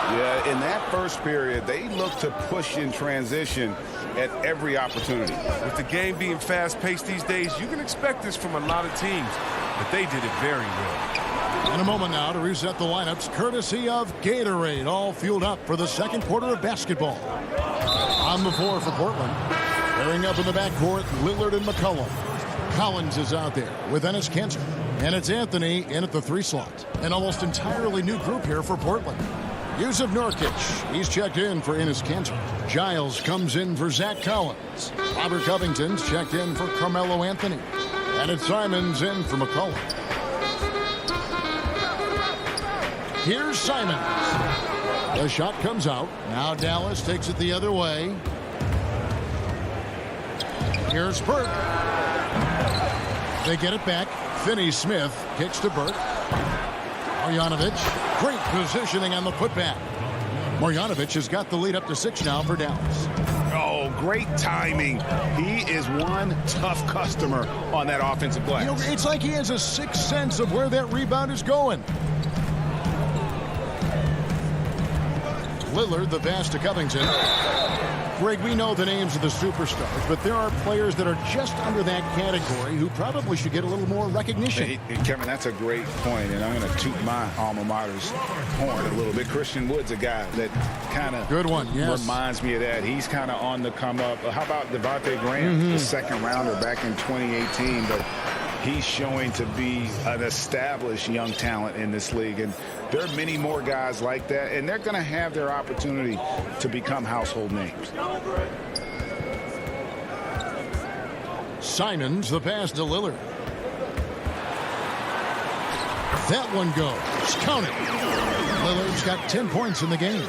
Yeah, in that first period, they looked to push in transition at every opportunity. With the game being fast-paced these days, you can expect this from a lot of teams, but they did it very well. In a moment now to reset the lineups, courtesy of Gatorade, all fueled up for the second quarter of basketball. On the floor for Portland. Pairing up in the backcourt, Lillard and McCollum. Collins is out there with Enes Kanter. And it's Anthony in at the 3 slot. An almost entirely new group here for Portland. Yusuf Nurkic, he's checked in for Enes Kanter. Giles comes in for Zach Collins. Robert Covington's checked in for Carmelo Anthony. And it's Simons in for McCollum. Here's Simons. The shot comes out. Now Dallas takes it the other way. Here's Burke. They get it back. Finney-Smith kicks to Burke. Marjanovic, great positioning on the putback. Marjanovic has got the lead up to 6 now for Dallas. Oh, great timing. He is one tough customer on that offensive glass. You know, it's like he has a sixth sense of where that rebound is going. Lillard, the pass to Covington. Greg, we know the names of the superstars, but there are players that are just under that category who probably should get a little more recognition. Hey, Kevin, that's a great point, and I'm going to toot my alma mater's horn a little bit. Christian Wood's a guy that kind of reminds me of that. He's kind of on the come up. How about Devontae Graham, the second rounder back in 2018, but he's showing to be an established young talent in this league, and there are many more guys like that, and they're going to have their opportunity to become household names. Simons, the pass to Lillard. That one goes. Count it. Lillard's got 10 points in the game.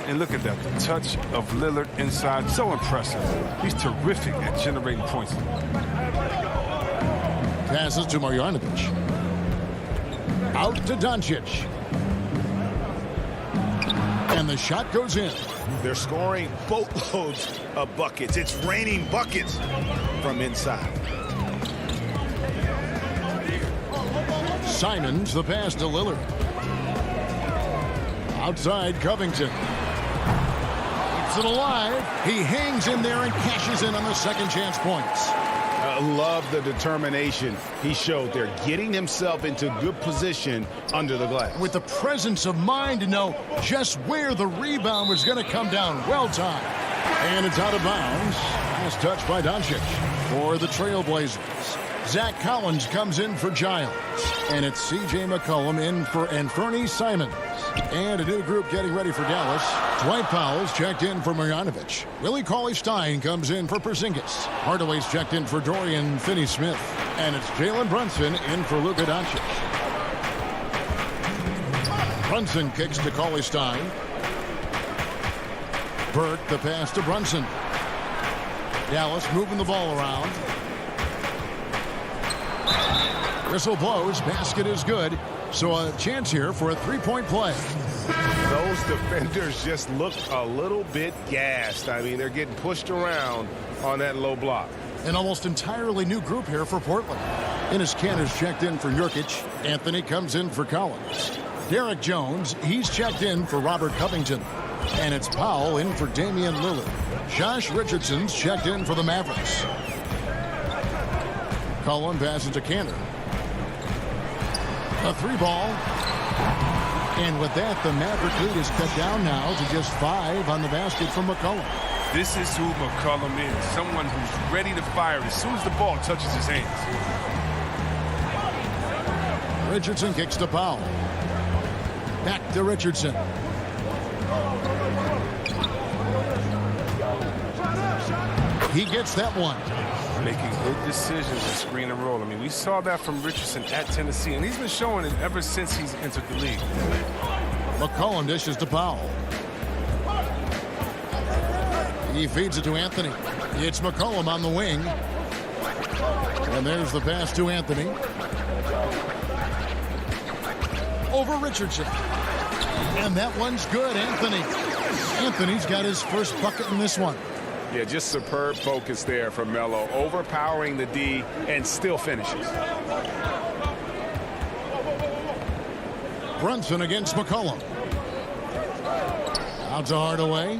And look at that. The touch of Lillard inside. So impressive. He's terrific at generating points. Passes to Marjanovic. Out to Doncic. And the shot goes in. They're scoring boatloads of buckets. It's raining buckets from inside. Simons, the pass to Lillard. Outside, Covington. Keeps it alive. He hangs in there and cashes in on the second chance points. Love the determination he showed there, getting himself into good position under the glass. With the presence of mind to know just where the rebound was going to come down. Well timed. And it's out of bounds. Last touch by Doncic for the Trailblazers. Zach Collins comes in for Giles. And it's C.J. McCollum in for Anthony Simons. And a new group getting ready for Dallas. Dwight Powell's checked in for Marjanovic. Willie Cauley-Stein comes in for Porzingis. Hardaway's checked in for Dorian Finney-Smith. And it's Jalen Brunson in for Luka Doncic. Brunson kicks to Cauley-Stein. Burke the pass to Brunson. Dallas moving the ball around. Whistle blows. Basket is good. So a chance here for a three-point play. Those defenders just look a little bit gassed. I mean, they're getting pushed around on that low block. An almost entirely new group here for Portland. Enes Kanter's checked in for Nurkic. Anthony comes in for Collins. Derek Jones, he's checked in for Robert Covington. And it's Powell in for Damian Lillard. Josh Richardson's checked in for the Mavericks. Cullen passes to Kanter. A three ball. And with that, the Maverick lead is cut down now to just 5 on the basket from McCollum. This is who McCollum is. Someone who's ready to fire as soon as the ball touches his hands. Richardson kicks to Powell. Back to Richardson. He gets that one. Making good decisions in screen and roll. I mean, we saw that from Richardson at Tennessee, and he's been showing it ever since he's entered the league. McCollum dishes to Powell. He feeds it to Anthony. It's McCollum on the wing. And there's the pass to Anthony. Over Richardson. And that one's good, Anthony. Anthony's got his first bucket in this one. Yeah, just superb focus there from Melo, overpowering the D and still finishes. Brunson against McCollum. Out to Hardaway.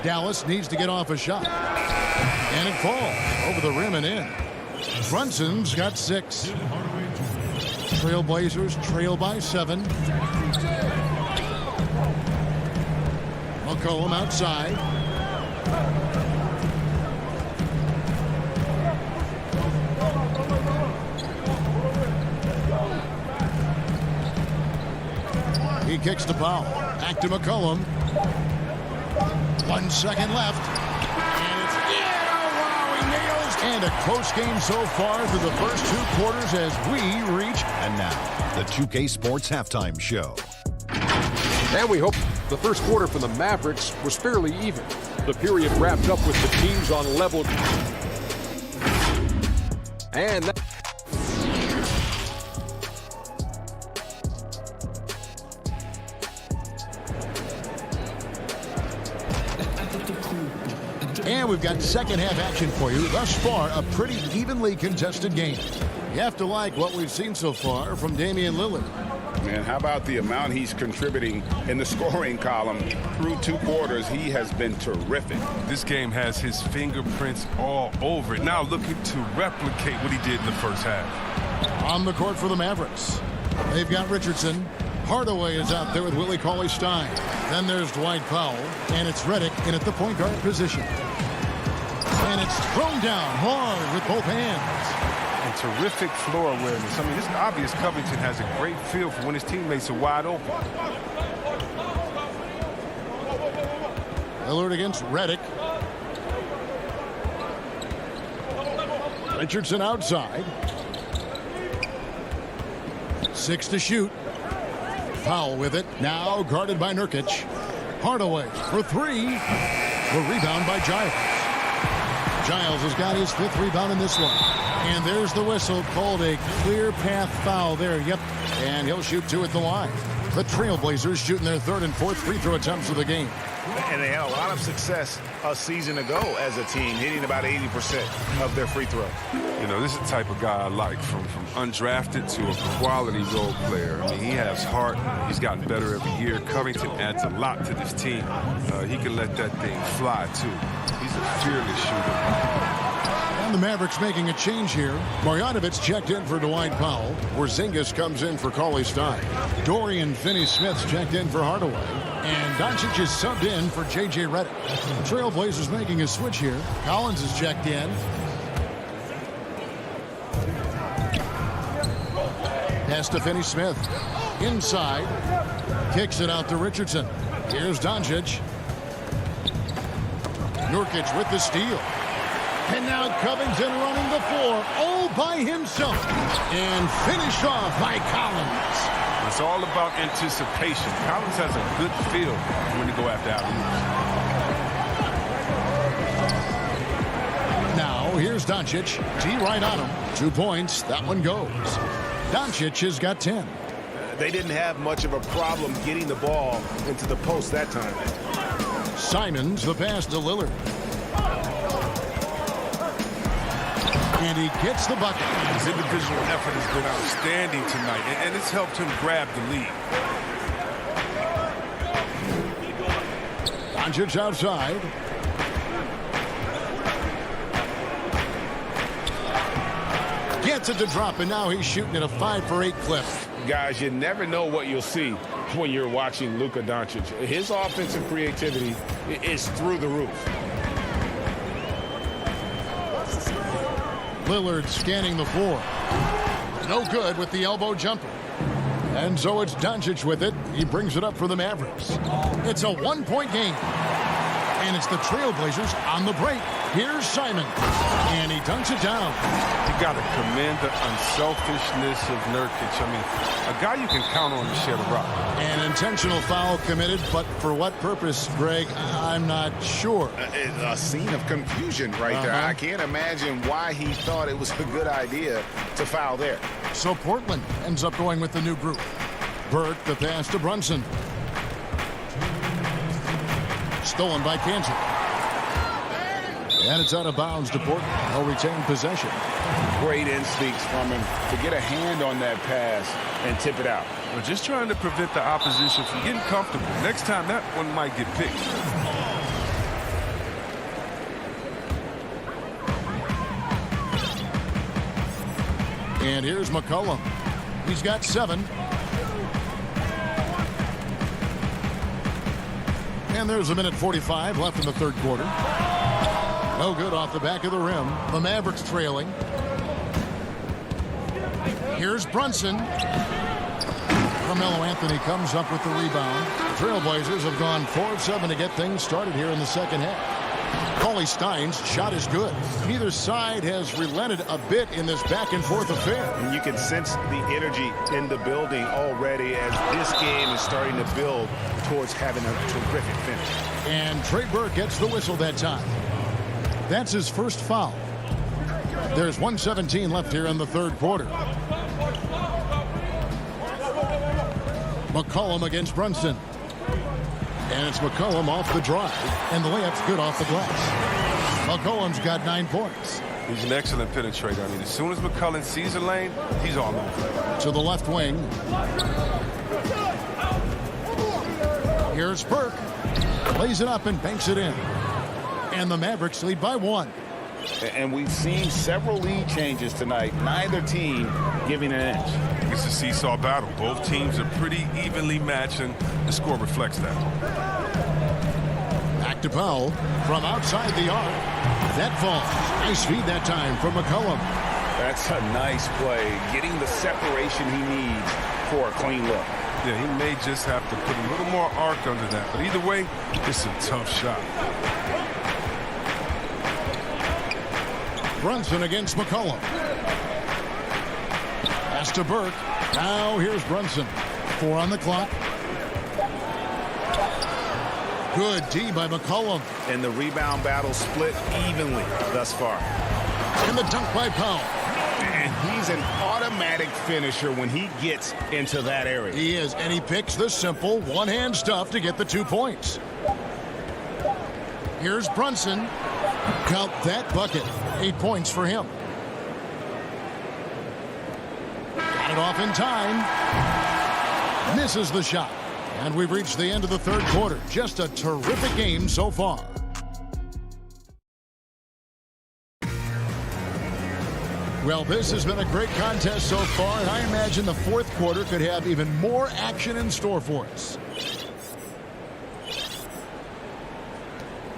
Dallas needs to get off a shot. And it falls over the rim and in. Brunson's got 6. Trailblazers trail by 7. McCollum outside. He kicks to Powell. Back to McCollum. 1 second left. And it's wow, he nails. And a close game so far through the first 2 quarters as we reach. And now, the 2K Sports Halftime Show. And we hope the first quarter for the Mavericks was fairly even. The period wrapped up with the teams on level. And that And we've got second half action for you. Thus far, a pretty evenly contested game. You have to like what we've seen so far from Damian Lillard. Man, how about the amount he's contributing in the scoring column through 2 quarters? He has been terrific. This game has his fingerprints all over it. Now looking to replicate what he did in the first half. On the court for the Mavericks, they've got Richardson. Hardaway is out there with Willie Cauley-Stein. Then there's Dwight Powell, and it's Redick in at the point guard position. And it's thrown down hard with both hands. And terrific floor awareness. I mean, it's obvious Covington has a great feel for when his teammates are wide open. Lillard against Redick. Richardson outside. 6 to shoot. Powell with it. Now guarded by Nurkic. Hardaway for 3. The rebound by Giles. Giles has got his 5th rebound in this one. And there's the whistle, called a clear path foul there. Yep. And he'll shoot 2 at the line. The Trailblazers shooting their 3rd and 4th free throw attempts of the game. And they had a lot of success a season ago as a team, hitting about 80% of their free throw. You know, this is the type of guy I like, from undrafted to a quality role player. I mean, he has heart. He's gotten better every year. Covington adds a lot to this team. He can let that thing fly, too. He's a fearless shooter. And And the Mavericks making a change here. Marjanovic checked in for Dwight Powell. Porzingis comes in for Cauley Stein. Dorian Finney-Smith's checked in for Hardaway. And Doncic is subbed in for J.J. Redick. Trailblazers making a switch here. Collins is checked in. Pass to Finney-Smith. Inside. Kicks it out to Richardson. Here's Doncic. Nurkic with the steal. And now Covington running the floor all by himself. And finished off by Collins. It's all about anticipation. Collins has a good feel when to go after alley-oops. Now here's Doncic. T right on him. 2 points. That one goes. Doncic has got 10. They didn't have much of a problem getting the ball into the post that time. Simons the pass to Lillard. And he gets the bucket. His individual effort has been outstanding tonight, and it's helped him grab the lead. Doncic outside. Gets it to drop, and now he's shooting at a 5-for-8 clip. Guys, you never know what you'll see when you're watching Luka Doncic. His offensive creativity is through the roof. Lillard scanning the floor. No good with the elbow jumper. And so it's Doncic with it. He brings it up for the Mavericks. It's a 1-point game. And it's the Trailblazers on the break. Here's Simon. And he dunks it down. You got to commend the unselfishness of Nurkic. I mean, a guy you can count on to share the rock. An intentional foul committed, but for what purpose, Greg? I'm not sure. A scene of confusion right there. I can't imagine why he thought it was a good idea to foul there. So Portland ends up going with the new group. Burke the pass to Brunson. Stolen by Kansas. And it's out of bounds to Portland. They'll retain possession. Great instincts from him to get a hand on that pass and tip it out. We're just trying to prevent the opposition from getting comfortable. Next time, that one might get picked. And here's McCollum. He's got 7. And there's a minute 45 left in the third quarter. No good off the back of the rim. The Mavericks trailing. Here's Brunson. Carmelo Anthony comes up with the rebound. The Trailblazers have gone 4 of 7 to get things started here in the second half. Cauley Stein's shot is good. Neither side has relented a bit in this back-and-forth affair. And you can sense the energy in the building already as this game is starting to build towards having a terrific finish. And Trey Burke gets the whistle that time. That's his first foul. There's 1:17 left here in the third quarter. McCollum against Brunson. And it's McCollum off the drive. And the layup's good off the glass. McCollum's got 9 points. He's an excellent penetrator. I mean, as soon as McCollum sees a lane, he's all over. To the left wing. Here's Burke. Lays it up and banks it in. And the Mavericks lead by 1. And we've seen several lead changes tonight. Neither team giving an inch. It's a seesaw battle. Both teams are pretty evenly matched, and the score reflects that. Back to Powell from outside the arc. That falls. Nice feed that time from McCollum. That's a nice play. Getting the separation he needs for a clean look. Yeah, he may just have to put a little more arc under that. But either way, it's a tough shot. Brunson against McCollum. Pass to Burke. Now here's Brunson. 4 on the clock. Good D by McCollum. And the rebound battle split evenly thus far. And the dunk by Powell. And he's an automatic finisher when he gets into that area. He is, and he picks the simple one-hand stuff to get the 2 points. Here's Brunson. Count that bucket. 8 points for him. Got it off in time. Misses the shot. And we've reached the end of the third quarter. Just a terrific game so far. Well, this has been a great contest so far, and I imagine the fourth quarter could have even more action in store for us.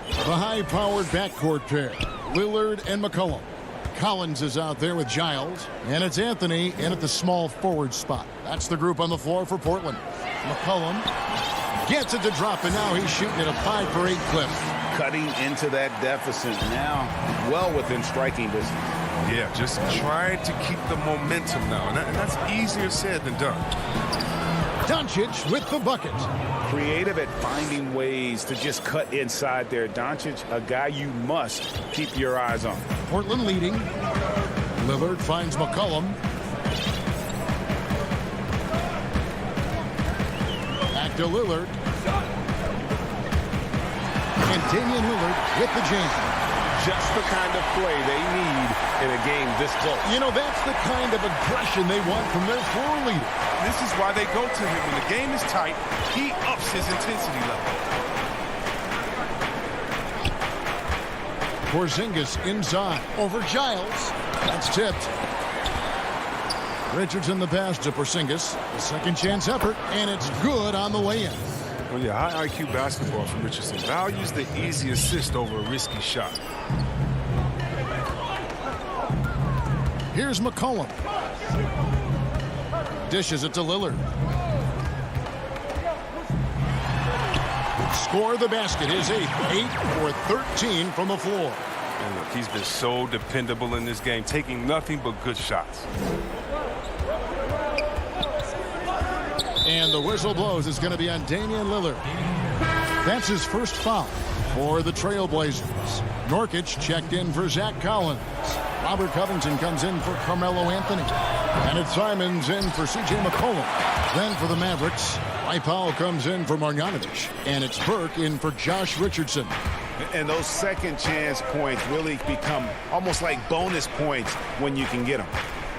The high-powered backcourt pair, Lillard and McCollum. Collins is out there with Giles, and it's Anthony in at the small forward spot. That's the group on the floor for Portland. McCollum gets it to drop, and now he's shooting at a 5-for-8 clip. Cutting into that deficit now, well within striking distance. Yeah, just trying to keep the momentum now, and that's easier said than done. Doncic with the bucket. Creative at finding ways to just cut inside there. Doncic, a guy you must keep your eyes on. Portland leading. Lillard finds McCollum. Back to Lillard. And Damian Lillard with the jam. Just the kind of play they need in a game this close. You know, that's the kind of aggression they want from their floor leader. This is why they go to him. When the game is tight, he ups his intensity level. Porzingis inside over Giles. That's tipped. Richardson the pass to Porzingis. A second chance effort, and it's good on the way in. Well, yeah, high IQ basketball from Richardson. Values the easy assist over a risky shot. Here's McCollum. Dishes it to Lillard. Score the basket. His 8th. 8 for 13 from the floor. And look, he's been so dependable in this game, taking nothing but good shots. And the whistle blows. It's going to be on Damian Lillard. That's his first foul for the Trailblazers. Nurkic checked in for Zach Collins. Robert Covington comes in for Carmelo Anthony. And it's Simons in for C.J. McCollum. Then for the Mavericks, Powell comes in for Marjanovic. And it's Burke in for Josh Richardson. And those second chance points really become almost like bonus points when you can get them.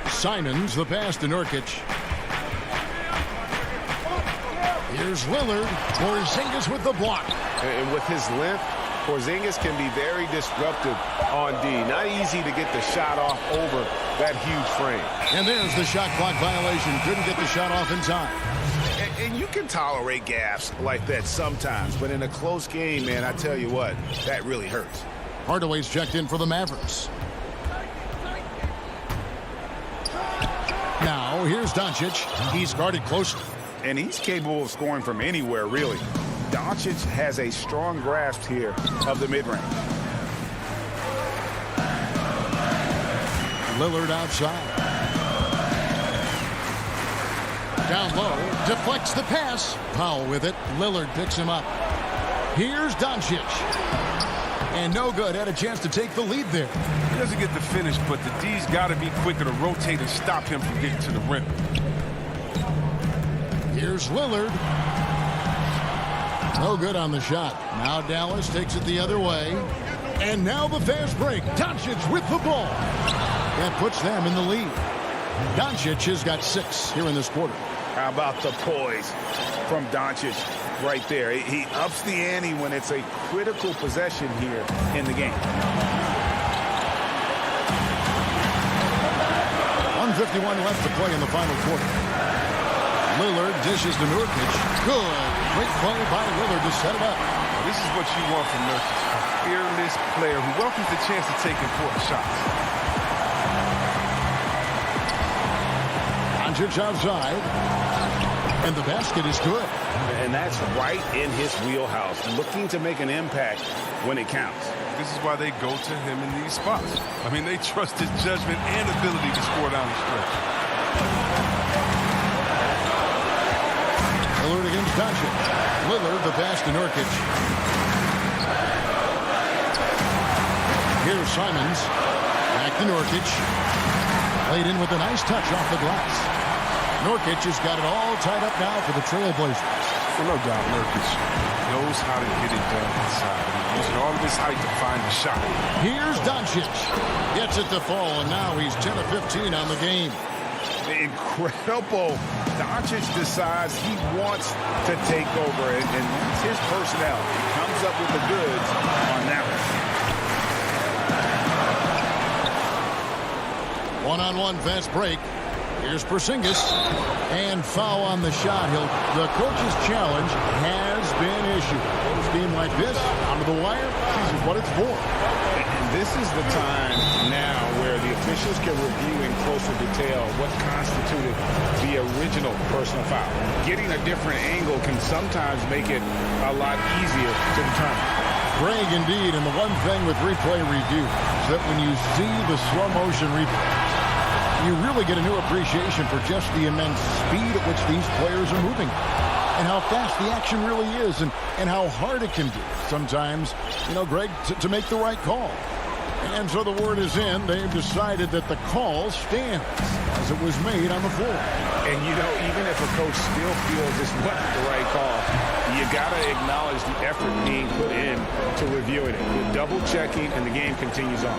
Simons, the pass to Nurkic. Here's Lillard. Porzingis with the block. And with his length, Porzingis can be very disruptive on D. Not easy to get the shot off over that huge frame. And there's the shot clock violation. Couldn't get the shot off in time. And you can tolerate gaffes like that sometimes, but in a close game, man, I tell you what, that really hurts. Hardaway's checked in for the Mavericks. Now, here's Doncic. He's guarded closely. And he's capable of scoring from anywhere, really. Doncic has a strong grasp here of the mid-range. Lillard outside. Down low, deflects the pass. Powell with it. Lillard picks him up. Here's Doncic. And no good. Had a chance to take the lead there. He doesn't get the finish, but the D's got to be quicker to rotate and stop him from getting to the rim. Here's Lillard. No good on the shot. Now Dallas takes it the other way. And now the fast break. Doncic with the ball. That puts them in the lead. Doncic has got 6 here in this quarter. How about the poise from Doncic right there? He ups the ante when it's a critical possession here in the game. 1:51 left to play in the final quarter. Lillard dishes to Nurkic. Good. Great play by Lillard to set it up. Now, this is what you want from Nurkic. A fearless player who welcomes the chance to take important shots. Doncic outside. And the basket is good. And that's right in his wheelhouse. Looking to make an impact when it counts. This is why they go to him in these spots. I mean, they trust his judgment and ability to score down the stretch. Lillard against Doncic. Lillard, the pass to Nurkic. Here's Simons. Back to Nurkic. Played in with a nice touch off the glass. Nurkic has got it all tied up now for the Trailblazers. Well, no doubt Nurkic knows how to get it done inside. He's using all of his height to find the shot. Here's Doncic. Gets it to fall, and now he's 10 of 15 on the game. Incredible. Doncic decides he wants to take over, and that's his personality. He comes up with the goods on that one. One-on-one fast break. Here's Porzingis. And foul on the shot. The coach's challenge has been issued. A game like this, out of the wire, this is what it's for. And this is the time now where the officials can review in closer detail what constituted the original personal foul. Getting a different angle can sometimes make it a lot easier to determine. Greg, indeed, and the one thing with replay review is that when you see the slow motion replay, you really get a new appreciation for just the immense speed at which these players are moving and how fast the action really is and how hard it can be sometimes, Greg, to make the right call. And so the word is in. They've decided that the call stands as it was made on the floor. And, even if a coach still feels this wasn't the right call, you got to acknowledge the effort being put in to reviewing it. We're double-checking, and the game continues on.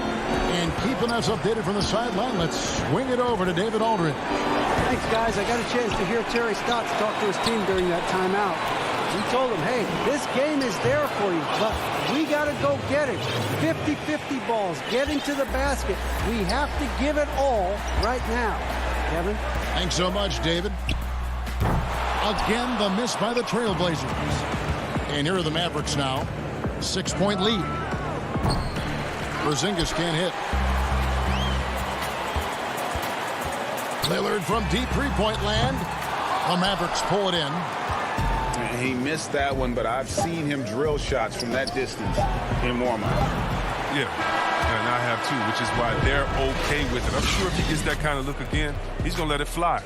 And keeping us updated from the sideline, let's swing it over to David Aldridge. Thanks, guys. I got a chance to hear Terry Stotts talk to his team during that timeout. He told them, hey, this game is there for you, but we got to go get it. 50-50 balls, getting to the basket. We have to give it all right now. Kevin? Thanks so much, David. Again, the miss by the Trailblazers. And here are the Mavericks now. 6-point lead. Porzingis can't hit. Lillard from deep three-point land. The Mavericks pull it in. He missed that one, but I've seen him drill shots from that distance in warm-up. Yeah, and I have too, which is why they're okay with it. I'm sure if he gets that kind of look again, he's going to let it fly.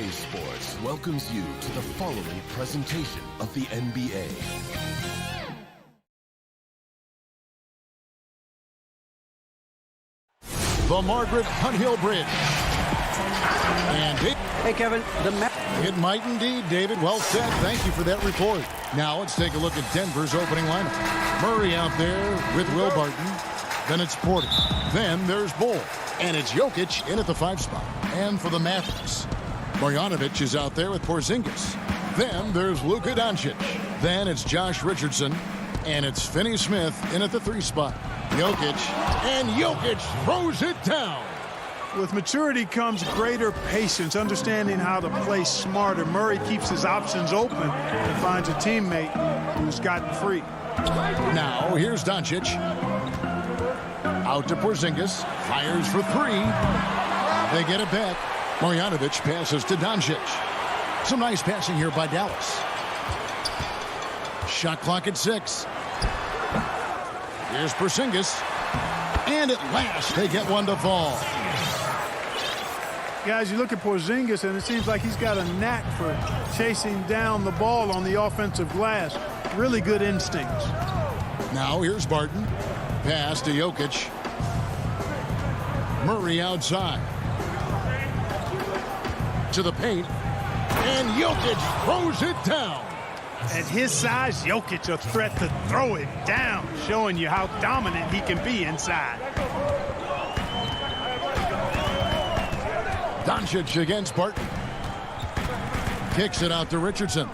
CLA Sports welcomes you to the following presentation of the NBA. The Margaret Hunt-Hill Bridge. And hey, Kevin, it might indeed, David. Well said. Thank you for that report. Now let's take a look at Denver's opening lineup. Murray out there with Will Barton. Then it's Porter. Then there's Bull. And it's Jokic in at the 5 spot. And for the Mavericks, Marjanovic is out there with Porzingis. Then there's Luka Doncic. Then it's Josh Richardson. And it's Finney Smith in at the 3 spot. Jokic. And Jokic throws it down. With maturity comes greater patience, understanding how to play smarter. Murray keeps his options open and finds a teammate who's gotten free. Now here's Doncic. Out to Porzingis. Fires for 3. They get it back. Marjanovic passes to Doncic. Some nice passing here by Dallas. Shot clock at 6. Here's Porzingis. And at last, they get one to fall. Guys, you look at Porzingis, and it seems like he's got a knack for chasing down the ball on the offensive glass. Really good instincts. Now here's Barton. Pass to Jokic. Murray outside. To the paint. And Jokic throws it down. At his size, Jokic a threat to throw it down, showing you how dominant he can be inside. Doncic against Barton. Kicks it out to Richardson.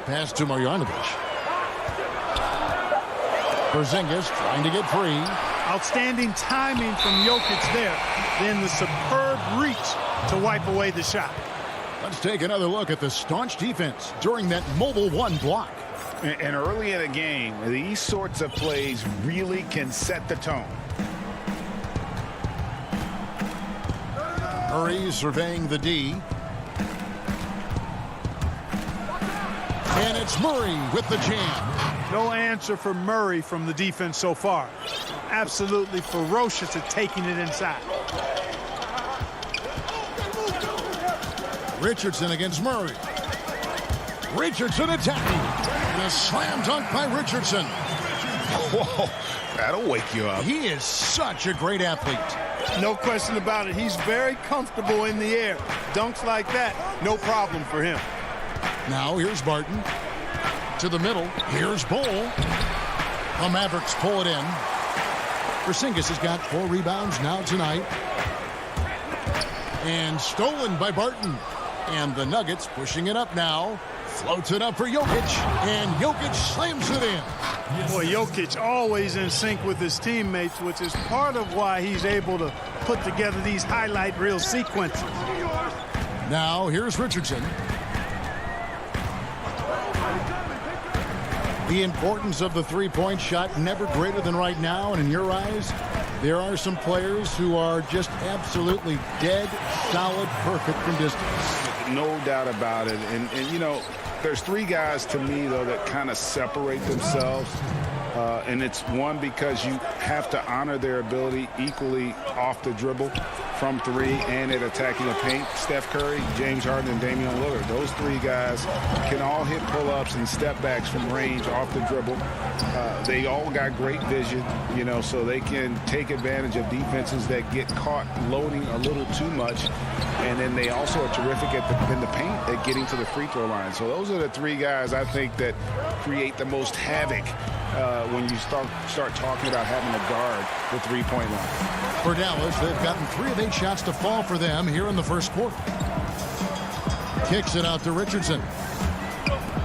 Pass to Marjanovic. Porzingis trying to get free. Outstanding timing from Jokic there. Then the superb reach to wipe away the shot. Let's take another look at the staunch defense during that mobile 1 block. And early in a game, these sorts of plays really can set the tone. Murray surveying the D. And it's Murray with the jam. No answer for Murray from the defense so far. Absolutely ferocious at taking it inside. Richardson against Murray. Richardson attacking. And a slam dunk by Richardson. Whoa, that'll wake you up. He is such a great athlete. No question about it. He's very comfortable in the air. Dunks like that, no problem for him. Now here's Barton. To the middle. Here's Bull. The Mavericks pull it in. Porzingis has got 4 rebounds now tonight. And stolen by Barton. And the Nuggets pushing it up now. Floats it up for Jokic. And Jokic slams it in. Boy, Jokic always in sync with his teammates, which is part of why he's able to put together these highlight reel sequences. Now here's Richardson. The importance of the 3-point shot never greater than right now. And in your eyes, there are some players who are just absolutely dead, solid, perfect from distance. No doubt about it. And you know, there's 3 guys to me, though, that kind of separate themselves. And it's one, because you have to honor their ability equally off the dribble from 3 and at attacking the paint. Steph Curry, James Harden, and Damian Lillard. Those 3 guys can all hit pull-ups and step backs from range off the dribble. They all got great vision, you know, so they can take advantage of defenses that get caught loading a little too much. And then they also are terrific in the paint at getting to the free throw line. So those are the 3 guys I think that create the most havoc when you start talking about having a guard the 3-point line. For Dallas, they've gotten 3 of 8 shots to fall for them here in the first quarter. Kicks it out to Richardson.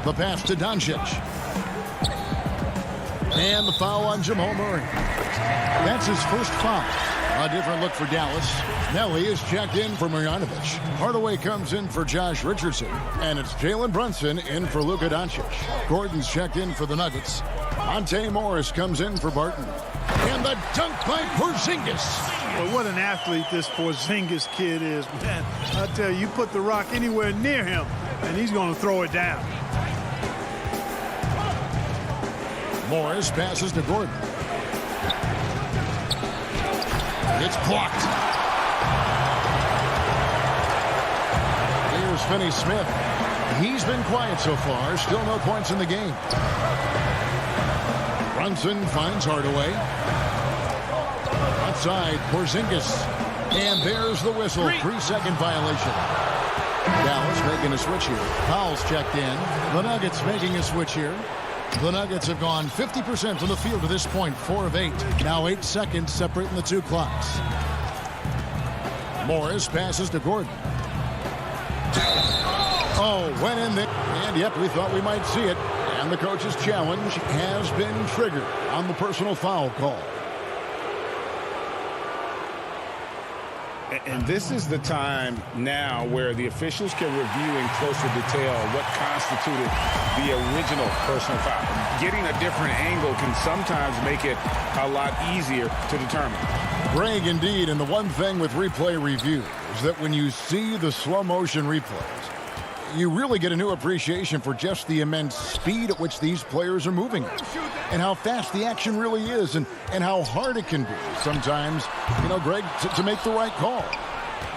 The pass to Doncic. And the foul on Jamal Murray. That's his first foul. A different look for Dallas. Nelly is checked in for Marjanovic. Hardaway comes in for Josh Richardson. And it's Jalen Brunson in for Luka Doncic. Gordon's checked in for the Nuggets. Monte Morris comes in for Barton. And the dunk by Porzingis. Well, what an athlete this Porzingis kid is, man. I tell you, you put the rock anywhere near him, and he's going to throw it down. Morris passes to Gordon. It's blocked. Here's Finney-Smith. He's been quiet so far. Still no points in the game. Brunson finds Hardaway. Outside, Porzingis. And there's the whistle. 3-second violation. Dallas making a switch here. Powell's checked in. The Nuggets making a switch here. The Nuggets have gone 50% from the field to this point, 4 of 8. Now 8 seconds separating the two clocks. Morris passes to Gordon. Oh, went in there. And yep, we thought we might see it. And the coach's challenge has been triggered on the personal foul call. And this is the time now where the officials can review in closer detail what constituted the original personal foul. Getting a different angle can sometimes make it a lot easier to determine. Greg, indeed, and the one thing with replay review is that when you see the slow motion replays, you really get a new appreciation for just the immense speed at which these players are moving and how fast the action really is and how hard it can be sometimes, you know, Greg, to make the right call.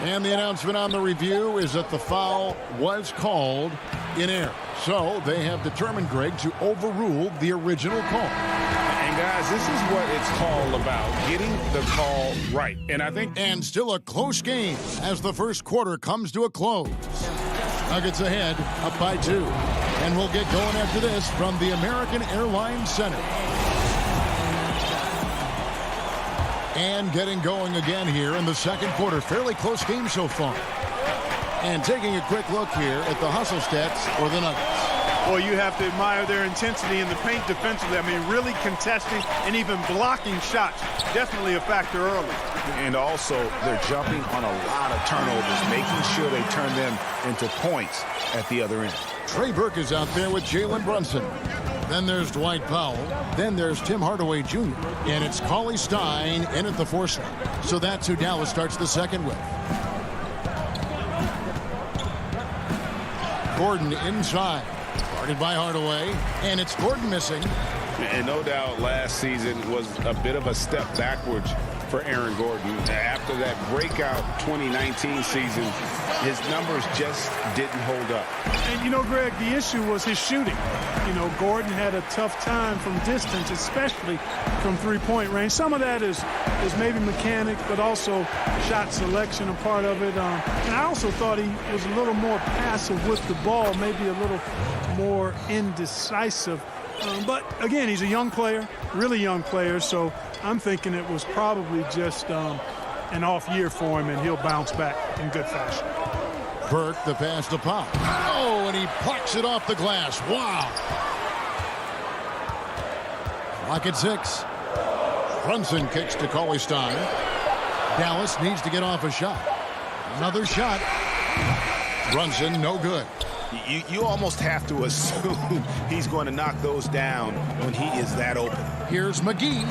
And the announcement on the review is that the foul was called in error. So they have determined, Greg, to overrule the original call. And guys, this is what it's all about, getting the call right. And I think... And still a close game as the first quarter comes to a close. Nuggets ahead, up by 2. And we'll get going after this from the American Airlines Center. And getting going again here in the second quarter. Fairly close game so far. And taking a quick look here at the hustle stats for the Nuggets. Well, you have to admire their intensity in the paint defensively. I mean, really contesting and even blocking shots. Definitely a factor early. And also, they're jumping on a lot of turnovers, making sure they turn them into points at the other end. Trey Burke is out there with Jalen Brunson. Then there's Dwight Powell. Then there's Tim Hardaway Jr. And it's Cauley Stein in at the 4 slot. So that's who Dallas starts the second with. Gordon inside. Guarded by Hardaway. And it's Gordon missing. And no doubt last season was a bit of a step backwards for Aaron Gordon. After that breakout 2019 season, his numbers just didn't hold up. And, you know, Greg, the issue was his shooting. You know, Gordon had a tough time from distance, especially from three-point range. Some of that is maybe mechanics, but also shot selection a part of it. And I also thought he was a little more passive with the ball, maybe a little more indecisive. But, again, he's a young player, really young player, so I'm thinking it was probably just an off year for him, and he'll bounce back in good fashion. Burke, the pass to Pop. Oh, and he plucks it off the glass. Wow. Clock at 6. Brunson kicks to Cauley Stein. Dallas needs to get off a shot. Another shot. Brunson, no good. You almost have to assume he's going to knock those down when he is that open. Here's McGee.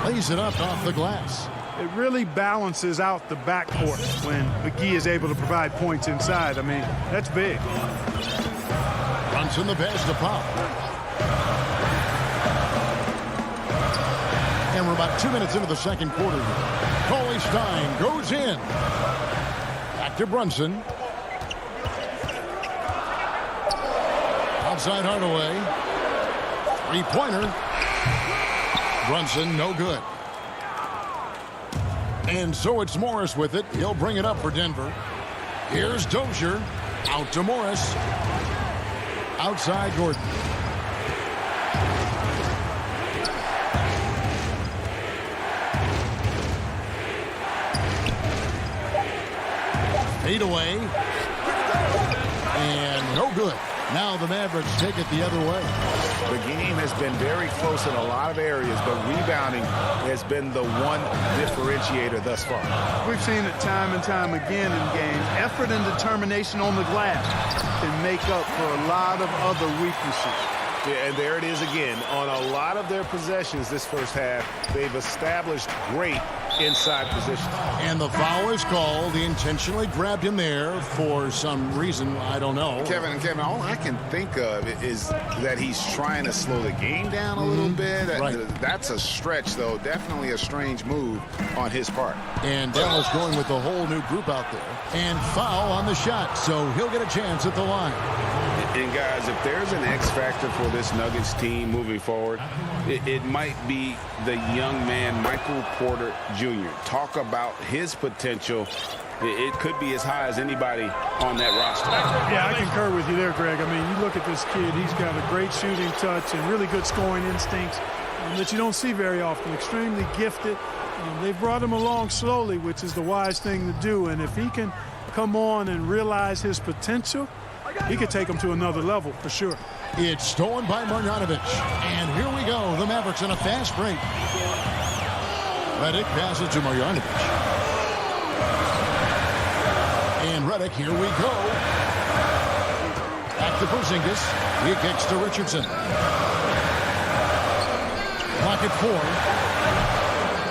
Lays it up off the glass. It really balances out the backcourt when McGee is able to provide points inside. I mean, that's big. Brunson the pass to Pop. And we're about 2 minutes into the second quarter. Cauley Stein goes in. Back to Brunson. Outside Hardaway. Three-pointer. Brunson, no good. And so it's Morris with it. He'll bring it up for Denver. Here's Dozier. Out to Morris. Outside Gordon. Fade away. And no good. Now the Mavericks take it the other way. The game has been very close in a lot of areas, but rebounding has been the one differentiator thus far. We've seen it time and time again in games. Effort and determination on the glass can make up for a lot of other weaknesses. Yeah, and there it is again. On a lot of their possessions this first half, they've established great inside position. And the foul is called. He intentionally grabbed him there for some reason. I don't know. Kevin, all I can think of is that he's trying to slow the game down a little bit. Right. That's a stretch, though. Definitely a strange move on his part. And Dallas going with a whole new group out there. And foul on the shot, so he'll get a chance at the line. And, guys, if there's an X factor for this Nuggets team moving forward, it might be the young man, Michael Porter Jr. Talk about his potential. It could be as high as anybody on that roster. Yeah, I concur with you there, Greg. I mean, you look at this kid. He's got a great shooting touch and really good scoring instincts that you don't see very often. Extremely gifted. They've brought him along slowly, which is the wise thing to do. And if he can come on and realize his potential, he could take him to another level for sure. It's stolen by Marjanovic. And here we go. The Mavericks in a fast break. Redick passes to Marjanovic. And Redick, here we go. Back to Porzingis. He kicks to Richardson. Clock at 4.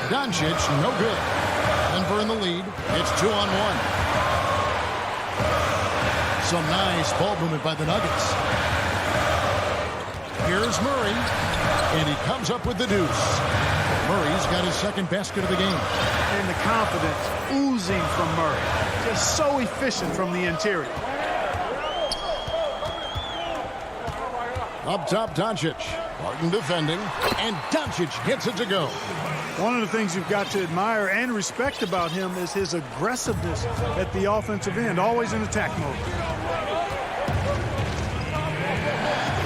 Doncic, no good. Denver in the lead. It's 2-on-1. Some nice ball movement by the Nuggets. Here's Murray, and he comes up with the deuce. Murray's got his second basket of the game. And the confidence oozing from Murray. Just so efficient from the interior. Up top, Doncic. Martin defending, and Doncic gets it to go. One of the things you've got to admire and respect about him is his aggressiveness at the offensive end, always in attack mode.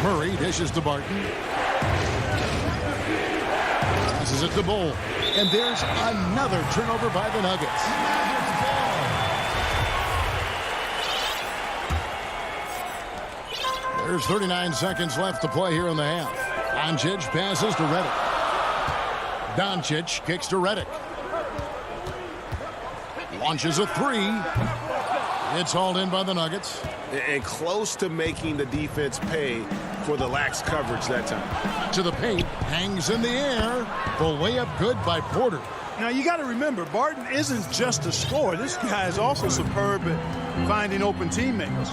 Murray dishes to Barton. Passes it to Bull. And there's another turnover by the Nuggets. There's 39 seconds left to play here in the half. Doncic passes to Redick. Doncic kicks to Redick. Launches a three. It's hauled in by the Nuggets. And close to making the defense pay for the lax coverage that time. To the paint, hangs in the air. The layup good by Porter. Now, you got to remember, Barton isn't just a scorer. This guy is also superb at finding open teammates.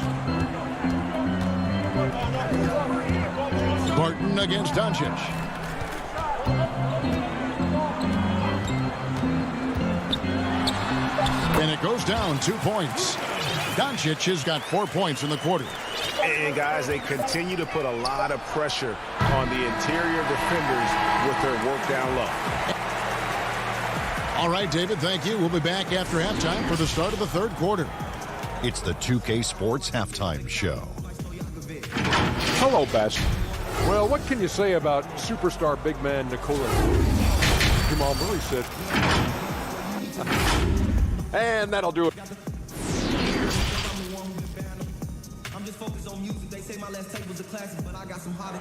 Barton against Doncic. And it goes down 2 points. Doncic has got 4 points in the quarter. And, guys, they continue to put a lot of pressure on the interior defenders with their work down low. All right, David, thank you. We'll be back after halftime for the start of the third quarter. It's the 2K Sports Halftime Show. Hello, Best. Well, what can you say about superstar big man Nikola? Jamal Murray said. And that'll do it. I'm just focused on music. They say my last tape was a classic, but I got some hot.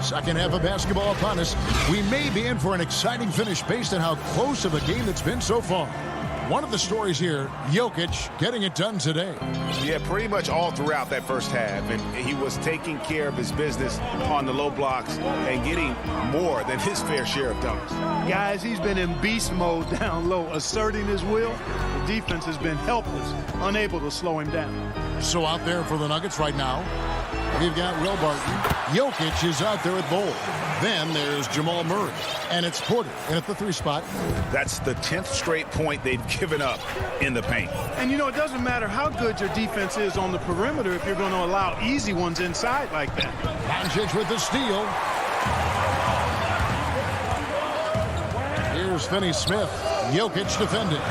Second half of basketball upon us. We may be in for an exciting finish based on how close of a game it's been so far. One of the stories here, Jokic getting it done today. Yeah, pretty much all throughout that first half. And he was taking care of his business on the low blocks and getting more than his fair share of dunks. Guys, he's been in beast mode down low, asserting his will. The defense has been helpless, unable to slow him down. So out there for the Nuggets right now, we've got Will Barton. Jokic is out there at Bull. Then there's Jamal Murray. And it's Porter in at the 3 spot. That's the 10th straight point they've given up in the paint. And, you know, it doesn't matter how good your defense is on the perimeter if you're going to allow easy ones inside like that. Doncic with the steal. Here's Finney-Smith. Jokic defending.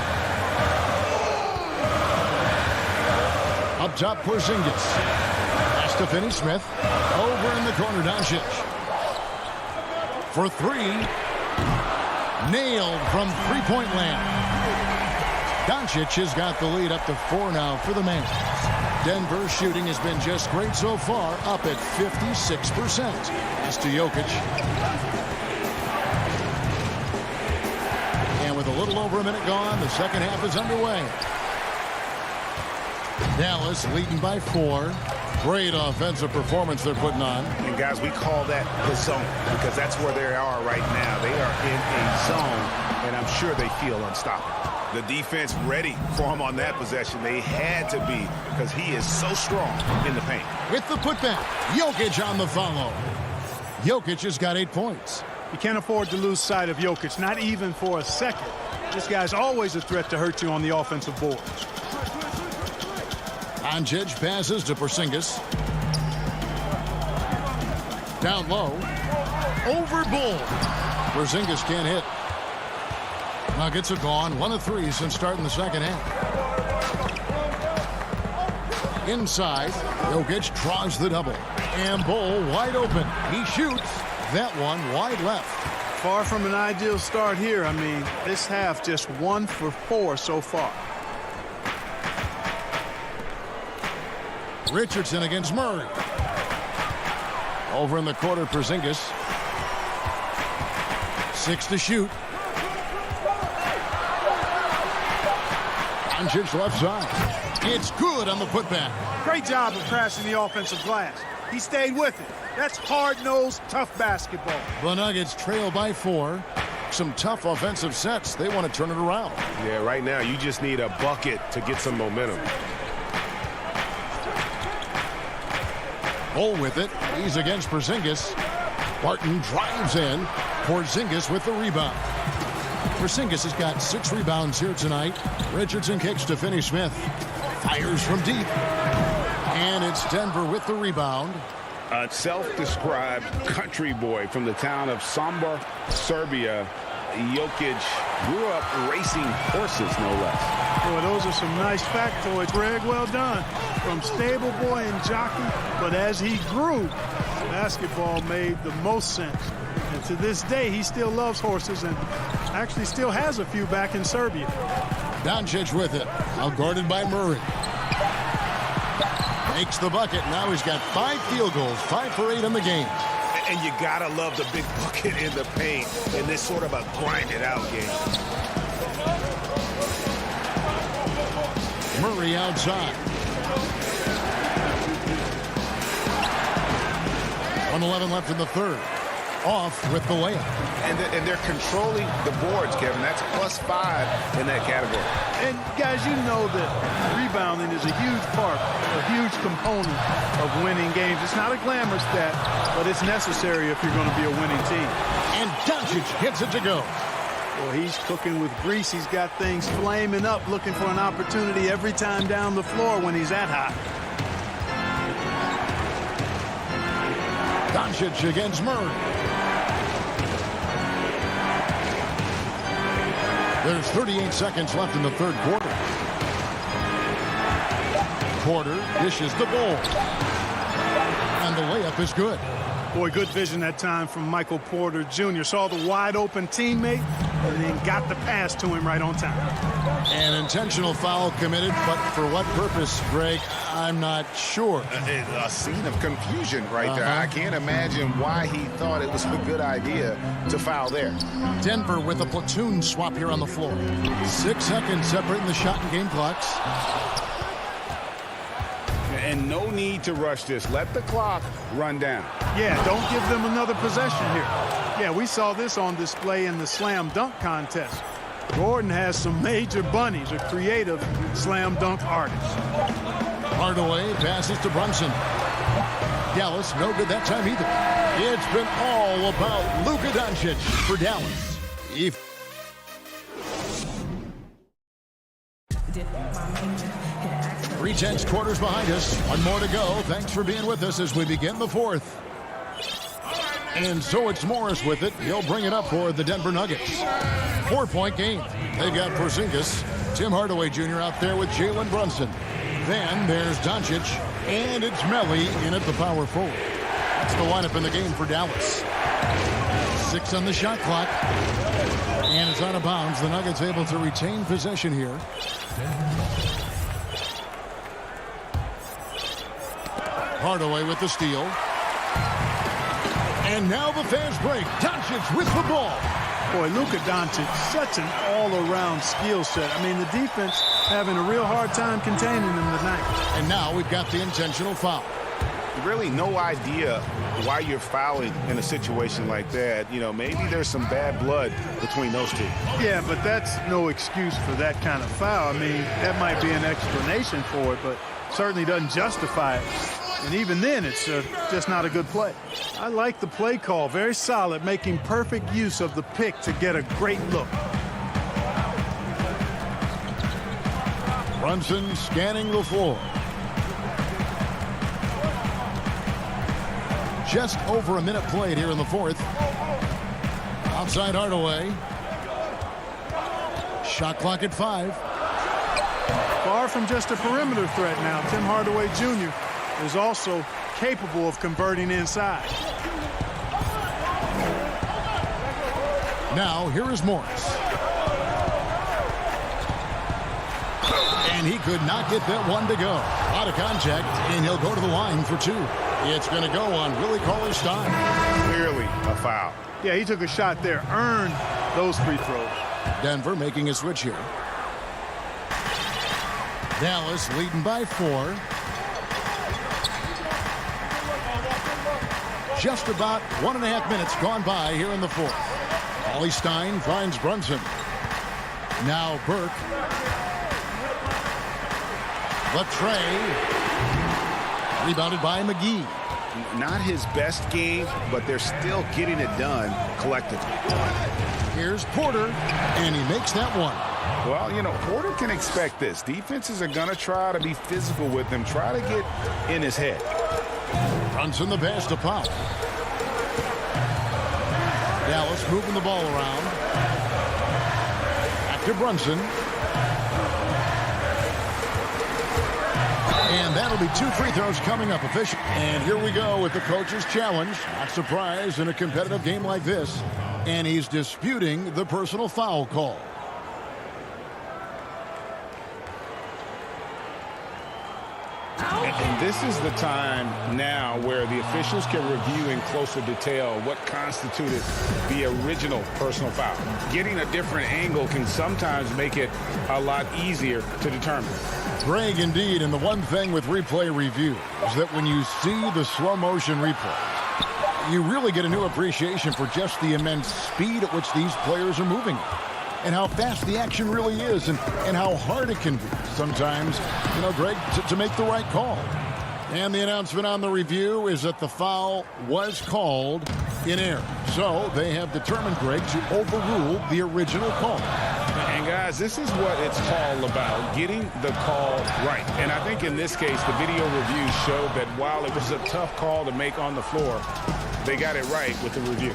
Up top, Porzingis. Pass to Finney-Smith. Over in the corner, Doncic. For 3. Nailed from three-point land. Doncic has got the lead up to 4 now for the Mavs. Denver's shooting has been just great so far, up at 56%. As to Jokic. And with a little over a minute gone, the second half is underway. Dallas leading by 4. Great offensive performance they're putting on. And guys, we call that the zone because that's where they are right now. They are in a zone, and I'm sure they feel unstoppable. The defense ready for him on that possession. They had to be because he is so strong in the paint. With the putback, Jokic on the follow. Jokic has got 8 points. You can't afford to lose sight of Jokic, not even for a second. This guy's always a threat to hurt you on the offensive boards. Doncic passes to Porzingis. Down low. Over Bull. Porzingis can't hit. Nuggets have gone 1 of 3 since starting the second half. Inside, Jokic draws the double. And Bull wide open. He shoots. That one wide left. Far from an ideal start here. I mean, this half just 1 for 4 so far. Richardson against Murray. Over in the corner, Porzingis. 6 to shoot. Doncic left side. It's good on the putback. Great job of crashing the offensive glass. He stayed with it. That's hard-nosed, tough basketball. The Nuggets trail by 4. Some tough offensive sets. They want to turn it around. Yeah, right now you just need a bucket to get some momentum. Bull with it. He's against Porzingis. Barton drives in. Porzingis with the rebound. Porzingis has got 6 rebounds here tonight. Richardson kicks to Finney-Smith. Fires from deep. And it's Denver with the rebound. A self-described country boy from the town of Sombor, Serbia. Jokic grew up racing horses, no less. Boy, those are some nice factoids, Greg. Well done. From stable boy and jockey, but as he grew, basketball made the most sense. And to this day, he still loves horses and actually still has a few back in Serbia. Doncic with it. Outguarded by Murray. Makes the bucket. Now he's got 5 field goals, 5 for 8 in the game. And you gotta love the big bucket in the paint in this sort of a grinded-out game. Murray outside. 1:11 left in the third. Off with the layup. And they're controlling the boards, Kevin. That's +5 in that category. And guys, you know that rebounding is a huge part, a huge component of winning games. It's not a glamour stat, but it's necessary if you're going to be a winning team. And Doncic hits it to go. Well, he's cooking with grease. He's got things flaming up, looking for an opportunity every time down the floor when he's that hot. Doncic against Murray. There's 38 seconds left in the third quarter. Porter dishes the ball. And the layup is good. Boy, good vision that time from Michael Porter Jr. Saw the wide open teammate and then got the pass to him right on time. An intentional foul committed, but for what purpose, Greg, I'm not sure. A scene of confusion right there. I can't imagine why he thought it was a good idea to foul there. Denver with a platoon swap here on the floor. 6 seconds separating the shot and game clocks. And no need to rush this. Let the clock run down. Yeah, don't give them another possession here. Yeah, we saw this on display in the slam dunk contest. Gordon has some major bunnies, a creative slam dunk artist. Hardaway passes to Brunson. Dallas, no good that time either. It's been all about Luka Doncic for Dallas. Three-tenths quarters behind us. 1 more to go. Thanks for being with us as we begin the fourth. And so it's Morris with it. He'll bring it up for the Denver Nuggets. 4-point game. They've got Porzingis, Tim Hardaway Jr. out there with Jalen Brunson. Then there's Doncic, and it's Melli in at the power forward. That's the lineup in the game for Dallas. 6 on the shot clock. And it's out of bounds. The Nuggets able to retain possession here. Hardaway with the steal. And now the fast break. Doncic with the ball. Boy, Luka Doncic, such an all-around skill set. I mean, the defense having a real hard time containing him tonight. And now we've got the intentional foul. Really no idea why you're fouling in a situation like that. You know, maybe there's some bad blood between those two. Yeah, but that's no excuse for that kind of foul. I mean, that might be an explanation for it, but certainly doesn't justify it. And even then, it's just not a good play. I like the play call. Very solid, making perfect use of the pick to get a great look. Brunson scanning the floor. Just over a minute played here in the fourth. Outside Hardaway. Shot clock at 5. Far from just a perimeter threat now. Tim Hardaway Jr. is also capable of converting inside. Now here is Morris. And he could not get that one to go. Out of contact, and he'll go to the line for 2. It's going to go on Willie Cauley-Stein. Clearly a foul. Yeah, he took a shot there, earned those free throws. Denver making a switch here. Dallas leading by 4. Just about 1.5 minutes gone by here in the fourth. Cauley-Stein finds Brunson. Now Burke. Latrey. Rebounded by McGee. Not his best game, but they're still getting it done collectively. Here's Porter, and he makes that one. Well, you know, Porter can expect this. Defenses are going to try to be physical with him, try to get in his head. Brunson the pass to Pop. Dallas moving the ball around. Back to Brunson. And that'll be 2 free throws coming up official. And here we go with the coach's challenge. Not surprised in a competitive game like this. And he's disputing the personal foul call. And this is the time now where the officials can review in closer detail what constituted the original personal foul. Getting a different angle can sometimes make it a lot easier to determine. Greg, indeed, and the one thing with replay review is that when you see the slow motion replay, you really get a new appreciation for just the immense speed at which these players are moving and how fast the action really is and how hard it can be sometimes, you know, Greg, to make the right call. And the announcement on the review is that the foul was called in error. So they have determined, Greg, to overrule the original call. And guys, this is what it's all about, getting the call right. And I think in this case, the video review showed that while it was a tough call to make on the floor, they got it right with the review.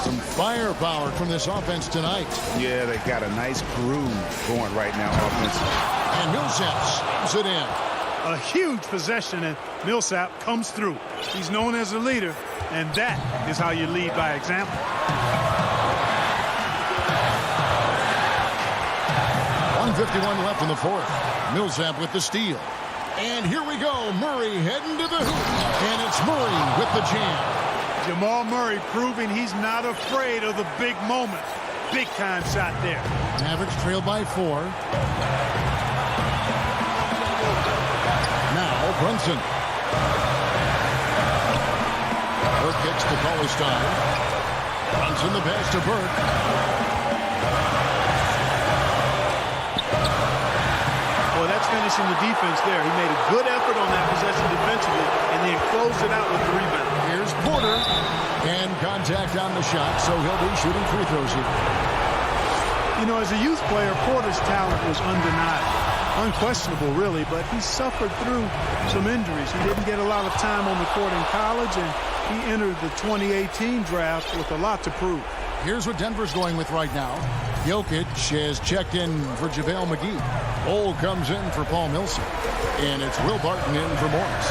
Some firepower from this offense tonight. Yeah, they got a nice groove going right now offensively. And Millsap slams it in. A huge possession, and Millsap comes through. He's known as a leader, and that is how you lead by example. 1:51 left in the fourth. Millsap with the steal. And here we go. Murray heading to the hoop. And it's Murray with the jam. Jamal Murray proving he's not afraid of the big moment. Big time shot there. Mavericks trail by 4. Now Brunson. Burke kicks to Cauley-Stein. Brunson the pass to Burke. Well, that's finishing the defense there. He made a good effort on that possession defensively and then closed it out with the rebound. Here's Porter. And contact on the shot, so he'll be shooting free throws here. You know, as a youth player, Porter's talent was undeniable. Unquestionable, really, but he suffered through some injuries. He didn't get a lot of time on the court in college, and he entered the 2018 draft with a lot to prove. Here's what Denver's going with right now. Jokic has checked in for JaVale McGee. Ole comes in for Paul Millsap. And it's Will Barton in for Morris.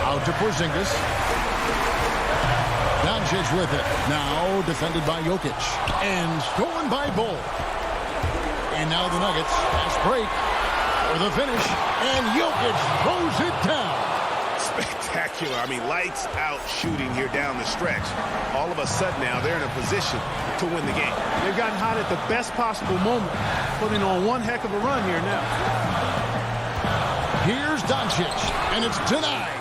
Out to Porzingis. Doncic with it. Now defended by Jokic. And stolen by Bull. And now the Nuggets fast break for the finish. And Jokic throws it down. spectacular. I mean, lights out shooting here down the stretch. All of a sudden now they're in a position to win the game. They've gotten hot at the best possible moment, putting on one heck of a run here now. Here's Doncic, and it's denied.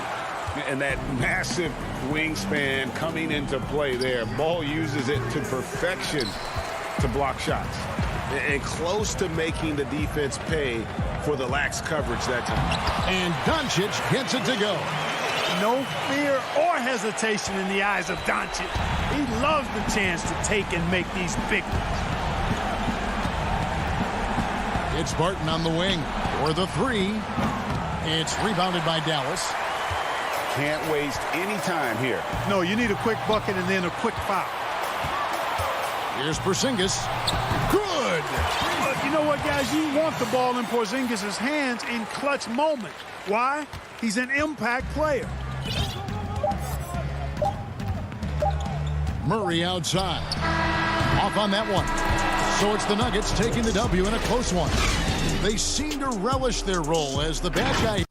And that massive wingspan coming into play there. Ball uses it to perfection to block shots. And close to making the defense pay for the lax coverage that time. And Doncic gets it to go. No fear or hesitation in the eyes of Doncic. He loves the chance to take and make these big ones. It's Barton on the wing for the three. It's rebounded by Dallas. Can't waste any time here. No, you need a quick bucket and then a quick foul. Here's Porzingis. Good. But you know what, guys? You want the ball in Porzingis' hands in clutch moments. Why? He's an impact player. Murray outside. Off on that one. So it's the Nuggets taking the W in a close one. They seem to relish their role as the bad guy.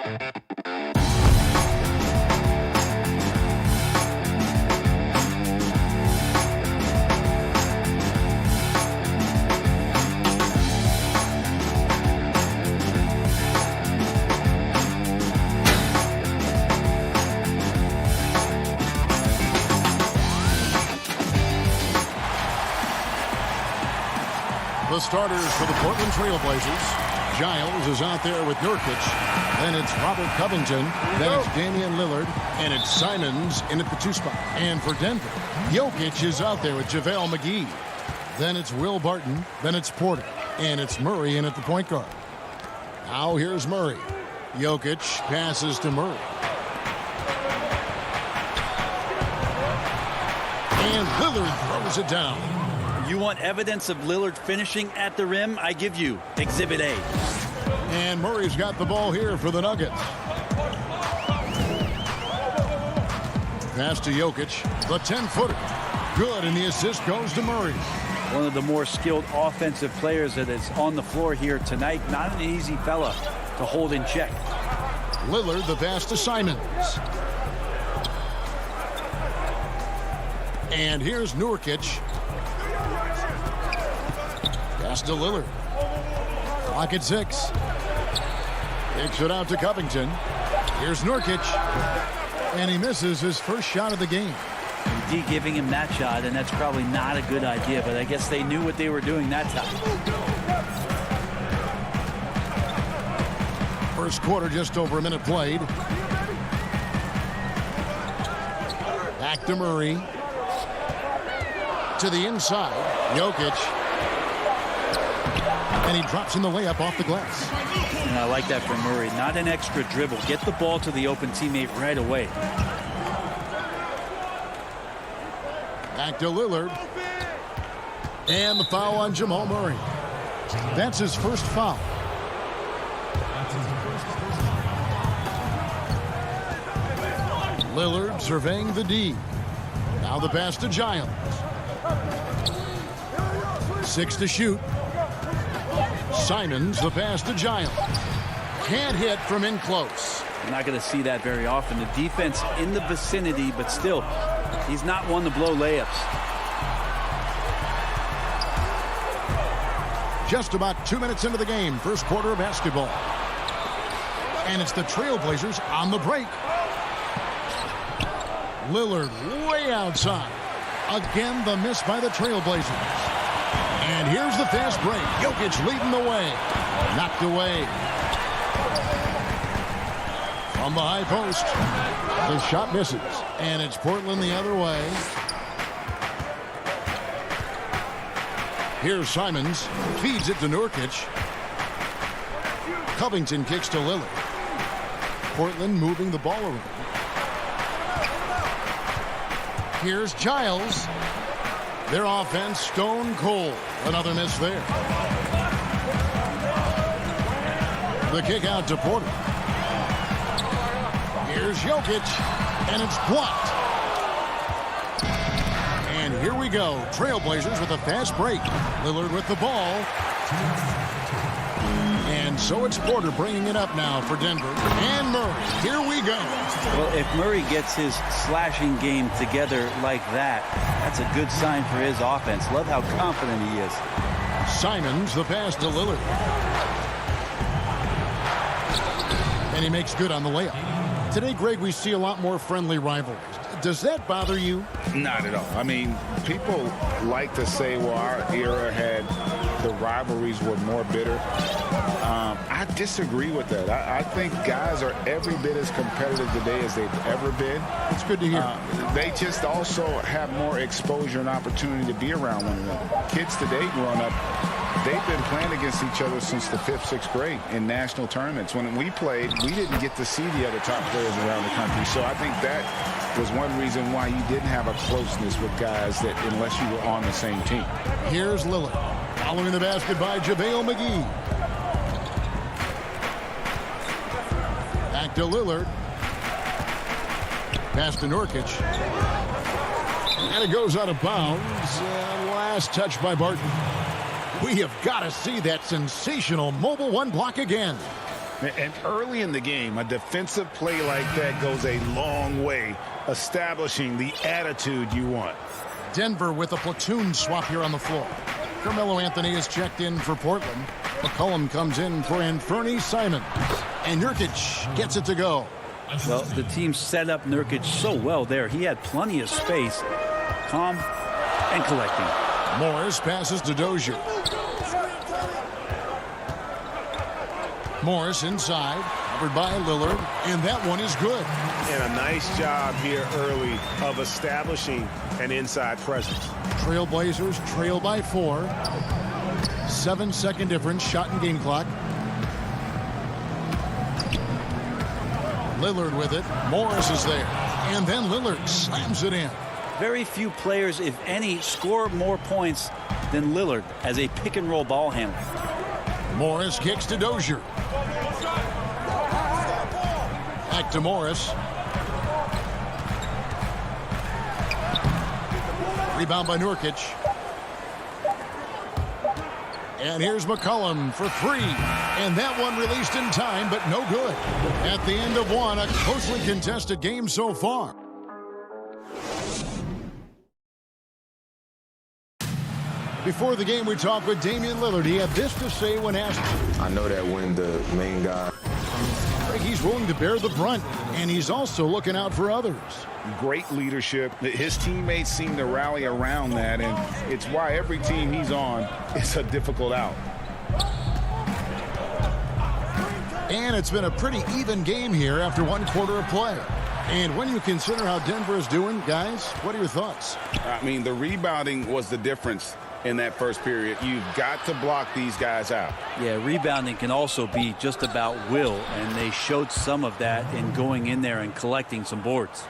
The starters for the Portland Trailblazers. Giles is out there with Nurkic. Then it's Robert Covington. Then it's Damian Lillard. And it's Simons in at the 2 spot. And for Denver, Jokic is out there with JaVale McGee. Then it's Will Barton. Then it's Porter. And it's Murray in at the point guard. Now here's Murray. Jokic passes to Murray. And Lillard throws it down. You want evidence of Lillard finishing at the rim? I give you Exhibit A. And Murray's got the ball here for the Nuggets. Pass to Jokic, the 10-footer. Good, and the assist goes to Murray. One of the more skilled offensive players that is on the floor here tonight. Not an easy fella to hold in check. Lillard, the pass to Simons. And here's Nurkic. Pass to Lillard. Clock at 6. Kicks it out to Covington. Here's Nurkic. And he misses his first shot of the game. D giving him that shot, and that's probably not a good idea, but I guess they knew what they were doing that time. First quarter, just over a minute played. Back to Murray. To the inside. Jokic. And he drops in the layup off the glass. And I like that from Murray. Not an extra dribble. Get the ball to the open teammate right away. Back to Lillard. And the foul on Jamal Murray. That's his first foul. Lillard surveying the D. Now the pass to Giles. 6 to shoot. Simons, the pass to Giles. Can't hit from in close. You're not going to see that very often. The defense in the vicinity, but still, he's not one to blow layups. Just about 2 minutes into the game, first quarter of basketball. And it's the Trailblazers on the break. Lillard way outside. Again, the miss by the Trailblazers. And here's the fast break. Jokic leading the way. Knocked away. From the high post. The shot misses. And it's Portland the other way. Here's Simons. Feeds it to Nurkic. Covington kicks to Lillard. Portland moving the ball around. Here's Giles. Their offense stone cold. Another miss there. The kick out to Porter. Here's Jokic, and it's blocked. And here we go. Trailblazers with a fast break. Lillard with the ball. And so it's Porter bringing it up now for Denver. And Murray. Here we go. Well, if Murray gets his slashing game together like that, that's a good sign for his offense. Love how confident he is. Simons, the pass to Lillard. And he makes good on the layup. Today, Greg, we see a lot more friendly rivalries. Does that bother you? Not at all. I mean, people like to say, well, our era had the rivalries were more bitter. I disagree with that. I think guys are every bit as competitive today as they've ever been. It's good to hear. They just also have more exposure and opportunity to be around one another. Kids today growing up, they've been playing against each other since the 5th, 6th grade in national tournaments. When we played, we didn't get to see the other top players around the country. So I think that was one reason why you didn't have a closeness with guys that unless you were on the same team. Here's Lillard. Following the basket by JaVale McGee. Back to Lillard. Pass to Nurkic. And it goes out of bounds. And last touch by Barton. We have got to see that sensational mobile one block again. And early in the game, a defensive play like that goes a long way, establishing the attitude you want. Denver with a platoon swap here on the floor. Carmelo Anthony is checked in for Portland. McCollum comes in for Anthony Simons. And Nurkic gets it to go. Well, the team set up Nurkic so well there. He had plenty of space. Calm and collecting. Morris passes to Dozier. Morris inside, covered by Lillard, and that one is good. And a nice job here early of establishing an inside presence. Trailblazers trail by 4. 7-second difference, shot and game clock. Lillard with it. Morris is there. And then Lillard slams it in. Very few players, if any, score more points than Lillard as a pick-and-roll ball handler. Morris kicks to Dozier. Back to Morris. Rebound by Nurkic. And here's McCollum for 3. And that one released in time, but no good. At the end of one, a closely contested game so far. Before the game, we talked with Damian Lillard. He had this to say when asked. I know that when the main guy... He's willing to bear the brunt, and he's also looking out for others. Great leadership. His teammates seem to rally around that, and it's why every team he's on is a difficult out. And it's been a pretty even game here after 1 quarter of play. And when you consider how Denver is doing, guys, what are your thoughts? I mean, the rebounding was the difference in that first period. You've got to block these guys out. Yeah, rebounding can also be just about will, and they showed some of that in going in there and collecting some boards.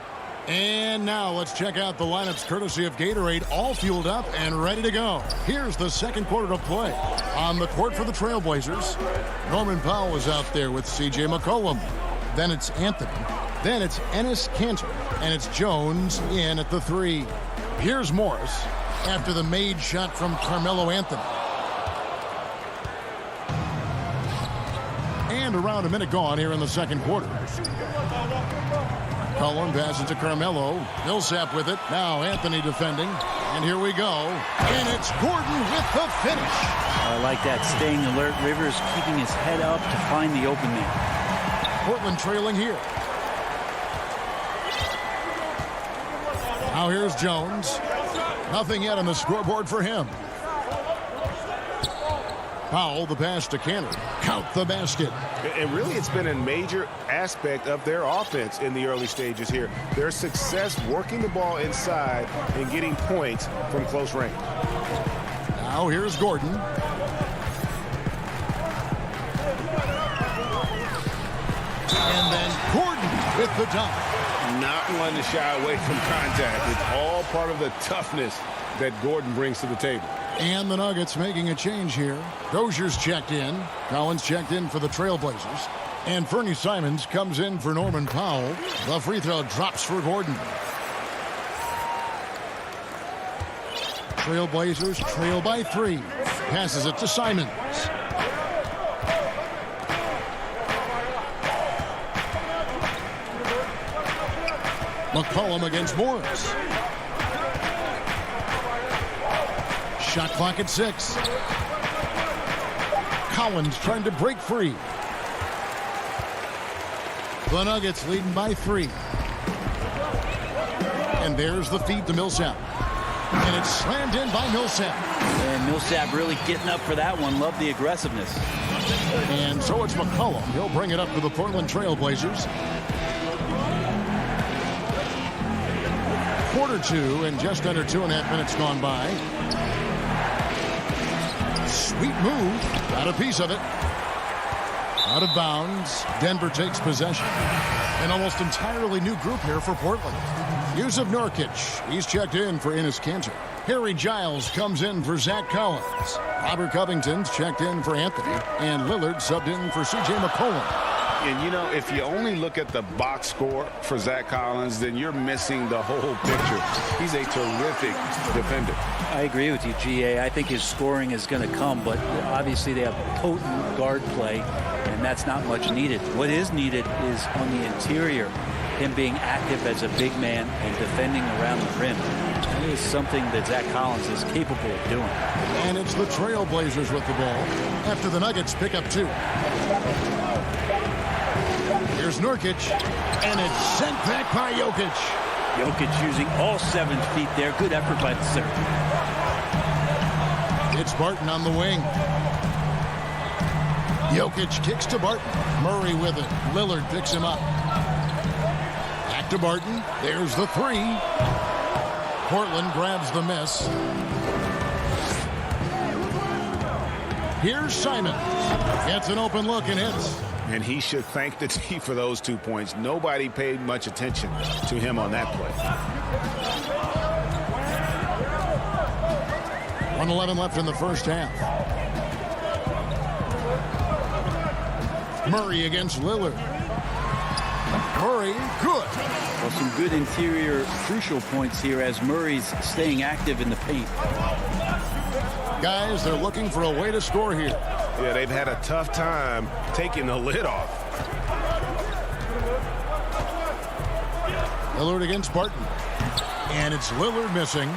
And now let's check out the lineups courtesy of Gatorade, all fueled up and ready to go. Here's the second quarter of play. On the court for the Trailblazers, Norman Powell is out there with C.J. McCollum. Then it's Anthony. Then it's Enes Kanter. And it's Jones in at the 3. Here's Morris after the made shot from Carmelo Anthony. And around a minute gone here in the second quarter. Cullen passes to Carmelo. Millsap with it. Now Anthony defending. And here we go. And it's Gordon with the finish. I like that, staying alert. Rivers keeping his head up to find the open man. Portland trailing here. Now here's Jones. Nothing yet on the scoreboard for him. Powell, the pass to Kanter. Count the basket. And really, it's been a major aspect of their offense in the early stages here. Their success working the ball inside and getting points from close range. Now here's Gordon. And then Gordon with the dunk. Not one to shy away from contact. It's all part of the toughness that Gordon brings to the table. And the Nuggets making a change here. Dozier's checked in. Collins checked in for the Trailblazers. And Fernie Simons comes in for Norman Powell. The free throw drops for Gordon. Trailblazers trail by 3. Passes it to Simons. McCollum against Morris. Shot clock at 6. Collins trying to break free. The Nuggets leading by 3. And there's the feed to Millsap. And it's slammed in by Millsap. And Millsap really getting up for that one. Love the aggressiveness. And so it's McCollum. He'll bring it up for the Portland Trailblazers. Quarter 2 and just under 2.5 minutes gone by. Sweet move. Got a piece of it. Out of bounds. Denver takes possession. An almost entirely new group here for Portland. Yusuf Nurkic. He's checked in for Enes Kanter. Harry Giles comes in for Zach Collins. Robert Covington's checked in for Anthony. And Lillard subbed in for C.J. McCollum. And, you know, if you only look at the box score for Zach Collins, then you're missing the whole picture. He's a terrific defender. I agree with you, GA. I think his scoring is going to come, but obviously they have potent guard play, and that's not much needed. What is needed is on the interior, him being active as a big man and defending around the rim. That is something that Zach Collins is capable of doing. And it's the Trailblazers with the ball after the Nuggets pick up 2. Here's Nurkic, and it's sent back by Jokic. Jokic using all 7 feet there. Good effort by the center. It's Barton on the wing. Jokic kicks to Barton. Murray with it. Lillard picks him up. Back to Barton. There's the 3. Portland grabs the miss. Here's Simon. Gets an open look and hits. And he should thank the team for those 2 points. Nobody paid much attention to him on that play. 1:11 left in the first half. Murray against Lillard. Murray, good. Well, some good interior crucial points here as Murray's staying active in the paint. Guys, they're looking for a way to score here. Yeah, they've had a tough time taking the lid off. Lillard against Barton. And it's Lillard missing.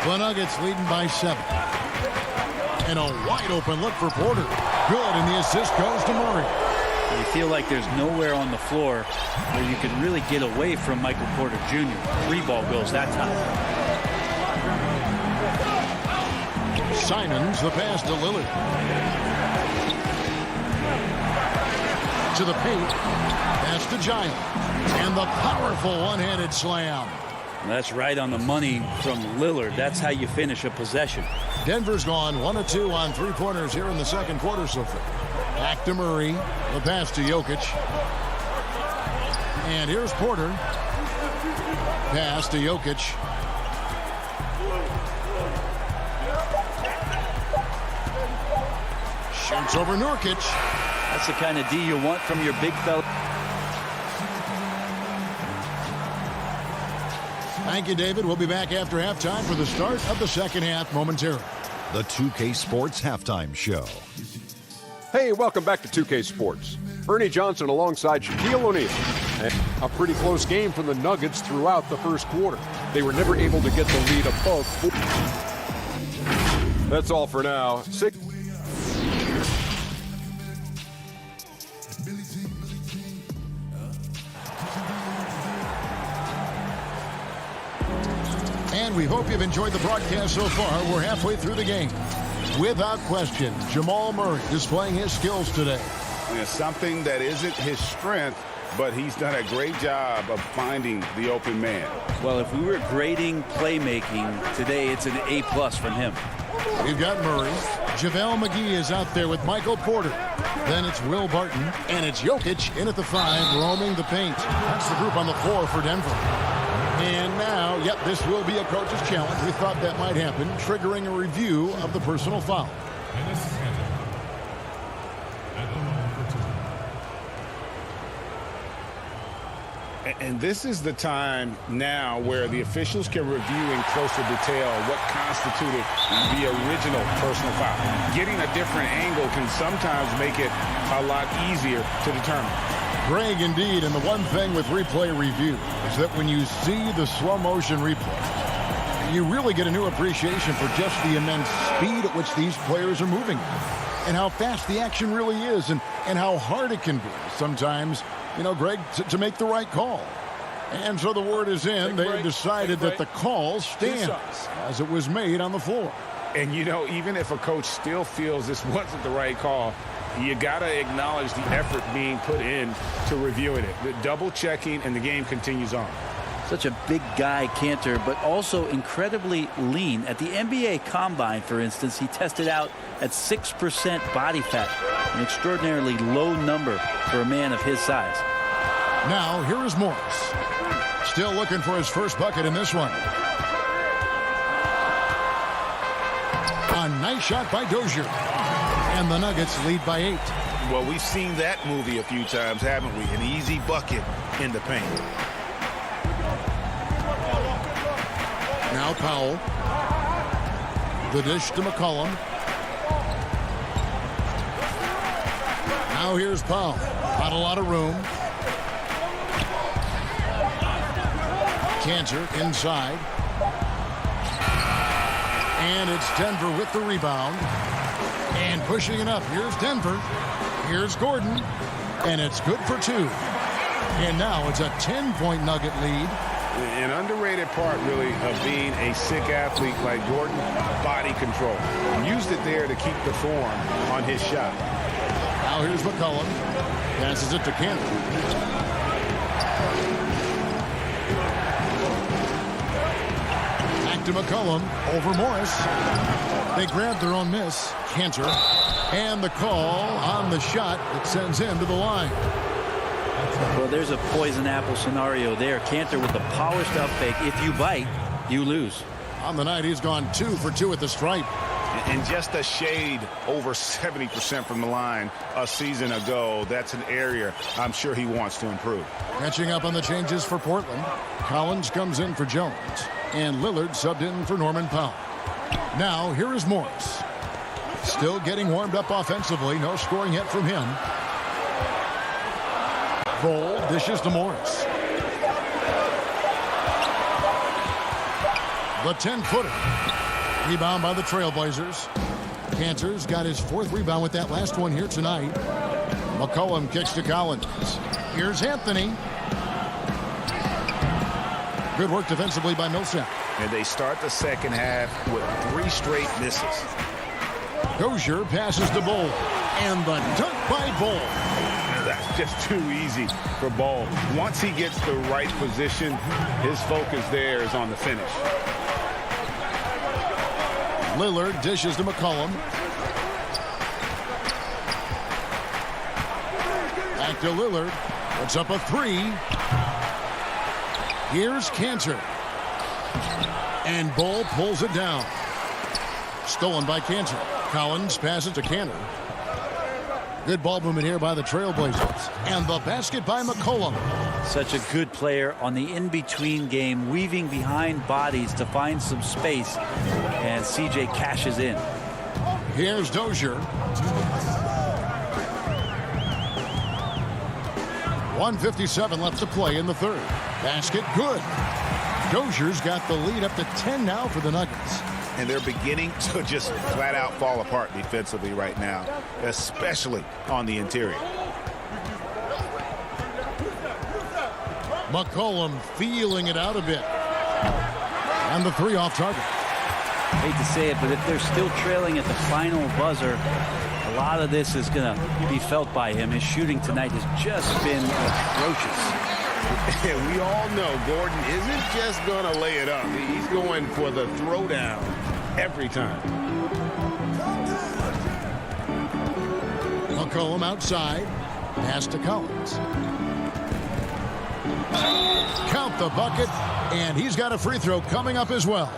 The Nuggets leading by 7. And a wide open look for Porter. Good, and the assist goes to Murray. You feel like there's nowhere on the floor where you can really get away from Michael Porter Jr. 3 ball goes that time. Simons, the pass to Lillard. To the paint. Pass to Giles. And the powerful one-handed slam. That's right on the money from Lillard. That's how you finish a possession. Denver's gone 1 of 2 on 3-pointers here in the second quarter so far. Back to Murray. The pass to Jokic. And here's Porter. Pass to Jokic. Shoots over Nurkic. That's the kind of D you want from your big fella. Thank you, David. We'll be back after halftime for the start of the second half momentarily. The 2K Sports Halftime Show. Hey, welcome back to 2K Sports. Ernie Johnson alongside Shaquille O'Neal. A pretty close game from the Nuggets throughout the first quarter. They were never able to get the lead above 4. That's all for now. And we hope you've enjoyed the broadcast so far. We're halfway through the game. Without question, Jamal Murray displaying his skills today. It's something that isn't his strength, but he's done a great job of finding the open man. Well, if we were grading playmaking today, it's an A+ from him. We've got Murray. JaVale McGee is out there with Michael Porter. Then it's Will Barton, and it's Jokic in at the 5, roaming the paint. That's the group on the floor for Denver. And now, yep, this will be a coach's challenge. We thought that might happen, triggering a review of the personal foul. And this is the time now where the officials can review in closer detail what constituted the original personal foul. Getting a different angle can sometimes make it a lot easier to determine. Greg, indeed, and the one thing with replay review is that when you see the slow motion replay, you really get a new appreciation for just the immense speed at which these players are moving and how fast the action really is and how hard it can be sometimes, you know, Greg, to make the right call. And so the word is in. They have decided that the call stands as it was made on the floor. And, you know, even if a coach still feels this wasn't the right call, you got to acknowledge the effort being put in to reviewing it. The double checking, and the game continues on. Such a big guy, Cantor, but also incredibly lean. At the NBA Combine, for instance, he tested out at 6% body fat, an extraordinarily low number for a man of his size. Now, here is Morris. Still looking for his first bucket in this one. A nice shot by Dozier. And the Nuggets lead by 8. Well, we've seen that movie a few times, haven't we? An easy bucket in the paint. Now Powell. The dish to McCollum. Now here's Powell. Not a lot of room. Cantor inside. And it's Denver with the rebound. And pushing it up. Here's Denver. Here's Gordon. And it's good for 2. And now it's a 10-point Nugget lead. An underrated part, really, of being a sick athlete like Gordon, body control. Used it there to keep the form on his shot. Now here's McCollum. Passes it to Cantor. Back to McCollum. Over Morris. They grab their own miss. Cantor. And the call on the shot that sends him to the line. Well, there's a poison apple scenario there. Cantor with the polished up fake. If you bite, you lose. On the night, he's gone 2 for 2 at the stripe. And just a shade over 70% from the line a season ago. That's an area I'm sure he wants to improve. Catching up on the changes for Portland. Collins comes in for Jones. And Lillard subbed in for Norman Powell. Now, here is Morris. Still getting warmed up offensively. No scoring yet from him. Cole dishes to Morris. The 10-footer. Rebound by the Trailblazers. Cantor's got his 4th rebound with that last one here tonight. McCollum kicks to Collins. Here's Anthony. Good work defensively by Millsap. And they start the second half with 3 straight misses. Dozier passes to Bull. And the dunk by Bull. That's just too easy for Ball. Once he gets the right position, his focus there is on the finish. Lillard dishes to McCollum. Back to Lillard. Puts up a 3. Here's Cantor. And Bull pulls it down. Stolen by Cantor. Collins passes to Cantor. Good ball movement here by the Trailblazers. And the basket by McCollum. Such a good player on the in-between game, weaving behind bodies to find some space. And CJ cashes in. Here's Dozier. 1:57 left to play in the third. Basket good. Dozier's got the lead up to 10 now for the Nuggets. And they're beginning to just flat out fall apart defensively right now, especially on the interior. McCollum feeling it out a bit. And the 3 off target. Hate to say it, but if they're still trailing at the final buzzer, a lot of this is going to be felt by him. His shooting tonight has just been atrocious. And we all know Gordon isn't just going to lay it up. He's going for the throwdown every time. McCollum outside. Pass to Collins. Count the bucket. And he's got a free throw coming up as well.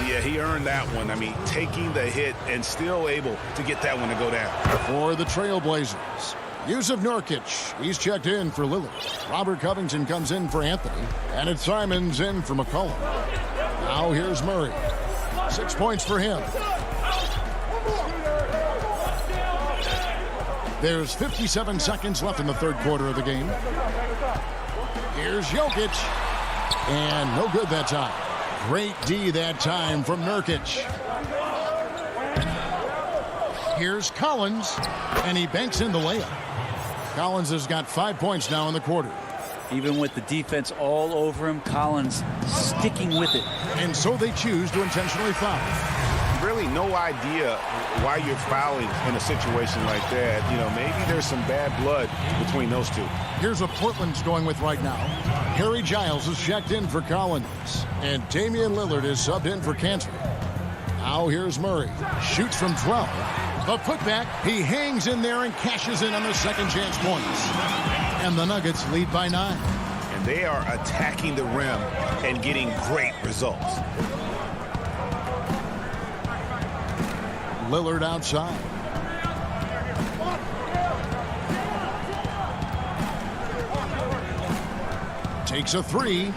Yeah, he earned that one. I mean, taking the hit and still able to get that one to go down. For the Trailblazers, Yusuf Nurkic. He's checked in for Lillard. Robert Covington comes in for Anthony. And it's Simons in for McCollum. Now here's Murray. 6 points for him. There's 57 seconds left in the third quarter of the game. Here's Jokic. And no good that time. Great D that time from Nurkic. Here's Collins. And he banks in the layup. Collins has got 5 points now in the quarter. Even with the defense all over him, Collins sticking with it. And so they choose to intentionally foul. Really no idea why you're fouling in a situation like that. You know, maybe there's some bad blood between those two. Here's what Portland's going with right now. Harry Giles is checked in for Collins. And Damian Lillard is subbed in for Cantor. Now here's Murray. Shoots from 12. The putback. He hangs in there and cashes in on the second chance points. And the Nuggets lead by 9. And they are attacking the rim and getting great results. Lillard outside. Takes a three.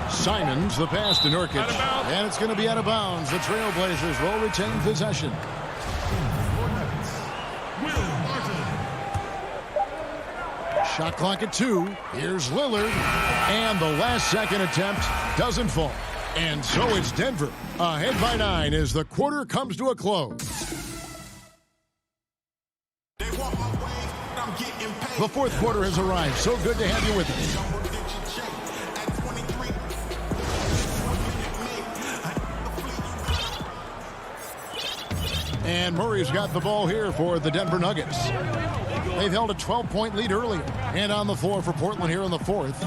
Simons, the pass to Nurkic. And it's going to be out of bounds. The Trailblazers will retain possession. Shot clock at 2. Here's Lillard. And the last second attempt doesn't fall. And so it's Denver ahead by 9 as the quarter comes to a close. The fourth quarter has arrived. So good to have you with us. And Murray's got the ball here for the Denver Nuggets. They've held a 12-point lead earlier. And on the floor for Portland here in the fourth,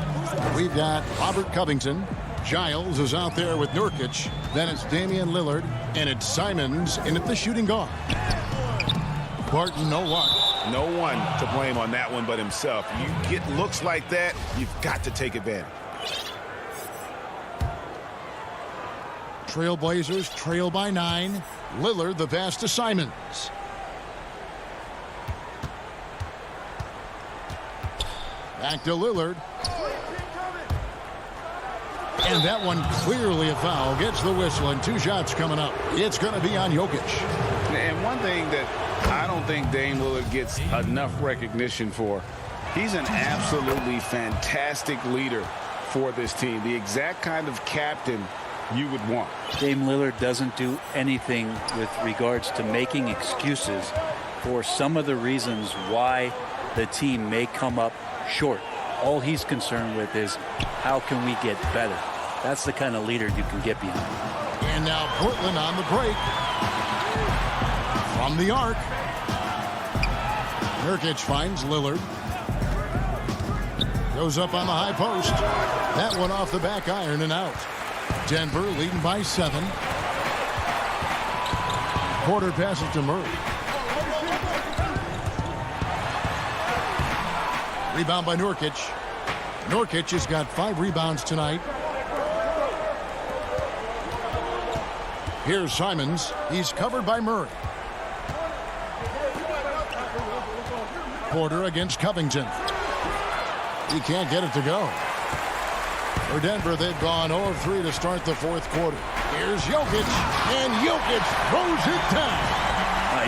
we've got Robert Covington. Giles is out there with Nurkic. Then it's Damian Lillard. And it's Simons in at the shooting guard. Barton, no luck. No one to blame on that one but himself. You get looks like that, you've got to take advantage. Trailblazers trail by 9. Lillard the pass to Simons. Back to Lillard. And that one clearly a foul. Gets the whistle and 2 shots coming up. It's going to be on Jokic. And one thing that I don't think Dame Lillard gets enough recognition for, he's an absolutely fantastic leader for this team. The exact kind of captain you would want. Dame Lillard doesn't do anything with regards to making excuses for some of the reasons why the team may come up short. All he's concerned with is how can we get better. That's the kind of leader you can get behind. And now Portland on the break. From the arc. Nurkic finds Lillard. Goes up on the high post. That one off the back iron and out. Denver leading by 7. Porter passes to Murray. Rebound by Nurkic. Nurkic has got 5 rebounds tonight. Here's Simons. He's covered by Murray. Porter against Covington. He can't get it to go. For Denver, they've gone 0 of 3 to start the fourth quarter. Here's Jokic, and Jokic throws it down.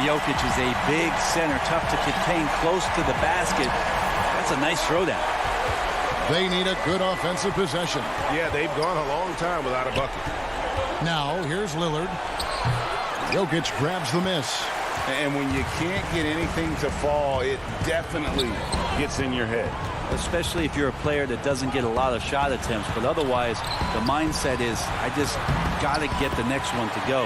Jokic is a big center, tough to contain, close to the basket. That's a nice throwdown. They need a good offensive possession. Yeah, they've gone a long time without a bucket. Now, here's Lillard. Jokic grabs the miss. And when you can't get anything to fall, it definitely gets in your head. Especially if you're a player that doesn't get a lot of shot attempts. But otherwise, the mindset is, I just got to get the next one to go.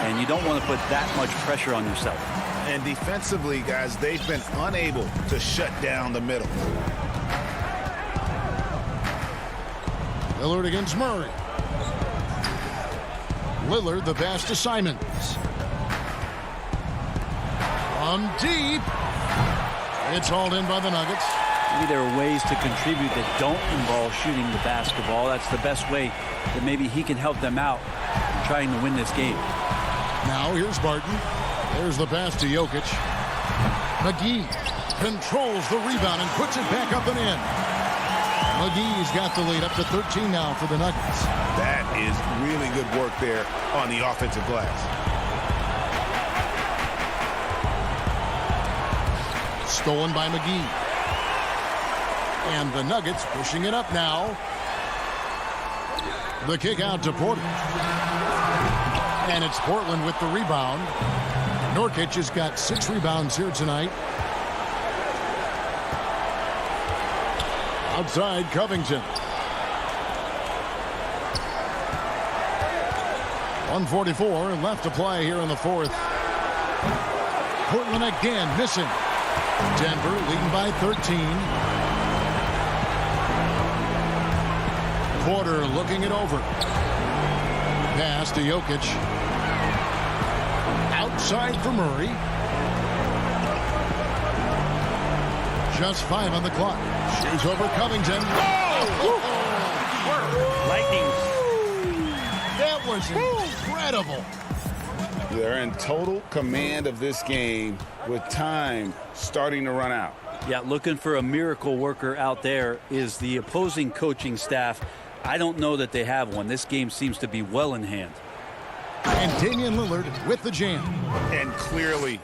And you don't want to put that much pressure on yourself. And defensively, guys, they've been unable to shut down the middle. Lillard against Murray. Lillard, the pass to Simons. On deep. It's hauled in by the Nuggets. Maybe there are ways to contribute that don't involve shooting the basketball. That's the best way that maybe he can help them out in trying to win this game. Now here's Barton. There's the pass to Jokic. McGee controls the rebound and puts it back up and in. McGee's got the lead up to 13 now for the Nuggets. That is really good work there on the offensive glass. Stolen by McGee. And the Nuggets pushing it up now. The kick out to Porter. And it's Portland with the rebound. Nurkic has got 6 rebounds here tonight. Outside Covington. 1:44 left to play here in the fourth. Portland again missing. Denver leading by 13. Porter looking it over. Pass to Jokic. Outside for Murray. Just 5 on the clock. Shoots over Covington. Oh! Lightning. That was incredible. They're in total command of this game with time starting to run out. Yeah, looking for a miracle worker out there is the opposing coaching staff. I don't know that they have one. This game seems to be well in hand. And Damian Lillard with the jam. And clearly,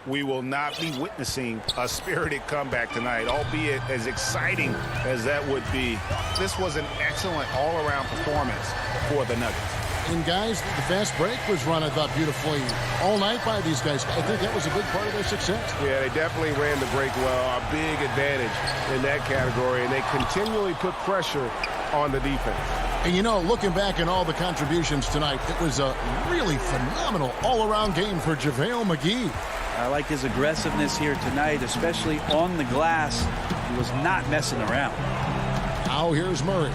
we will not be witnessing a spirited comeback tonight, albeit as exciting as that would be. This was an excellent all-around performance for the Nuggets. And guys, the fast break was run, I thought, beautifully all night by these guys. I think that was a big part of their success. Yeah, they definitely ran the break well. A big advantage in that category, and they continually put pressure on the defense. And, you know, looking back at all the contributions tonight, it was a really phenomenal all-around game for JaVale McGee. I like his aggressiveness here tonight, especially on the glass. He was not messing around. Now here's Murray.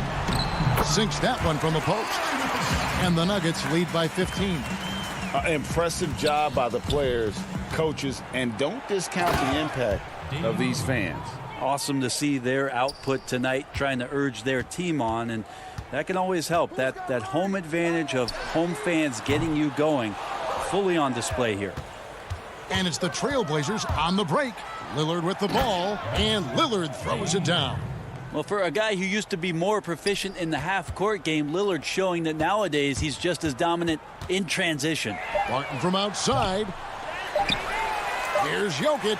Sinks that one from the post. And the Nuggets lead by 15. Impressive job by the players, coaches, and don't discount the impact of these fans. Awesome to see their output tonight, trying to urge their team on, and that can always help. That home advantage of home fans getting you going, fully on display here. And it's the Trailblazers on the break. Lillard with the ball, and Lillard throws it down. Well, for a guy who used to be more proficient in the half-court game, Lillard's showing that nowadays he's just as dominant in transition. Martin from outside. Here's Jokic.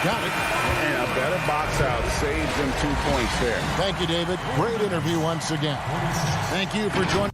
Got it. And a better box out saves them 2 points there. Thank you, David. Great interview once again. Thank you for joining.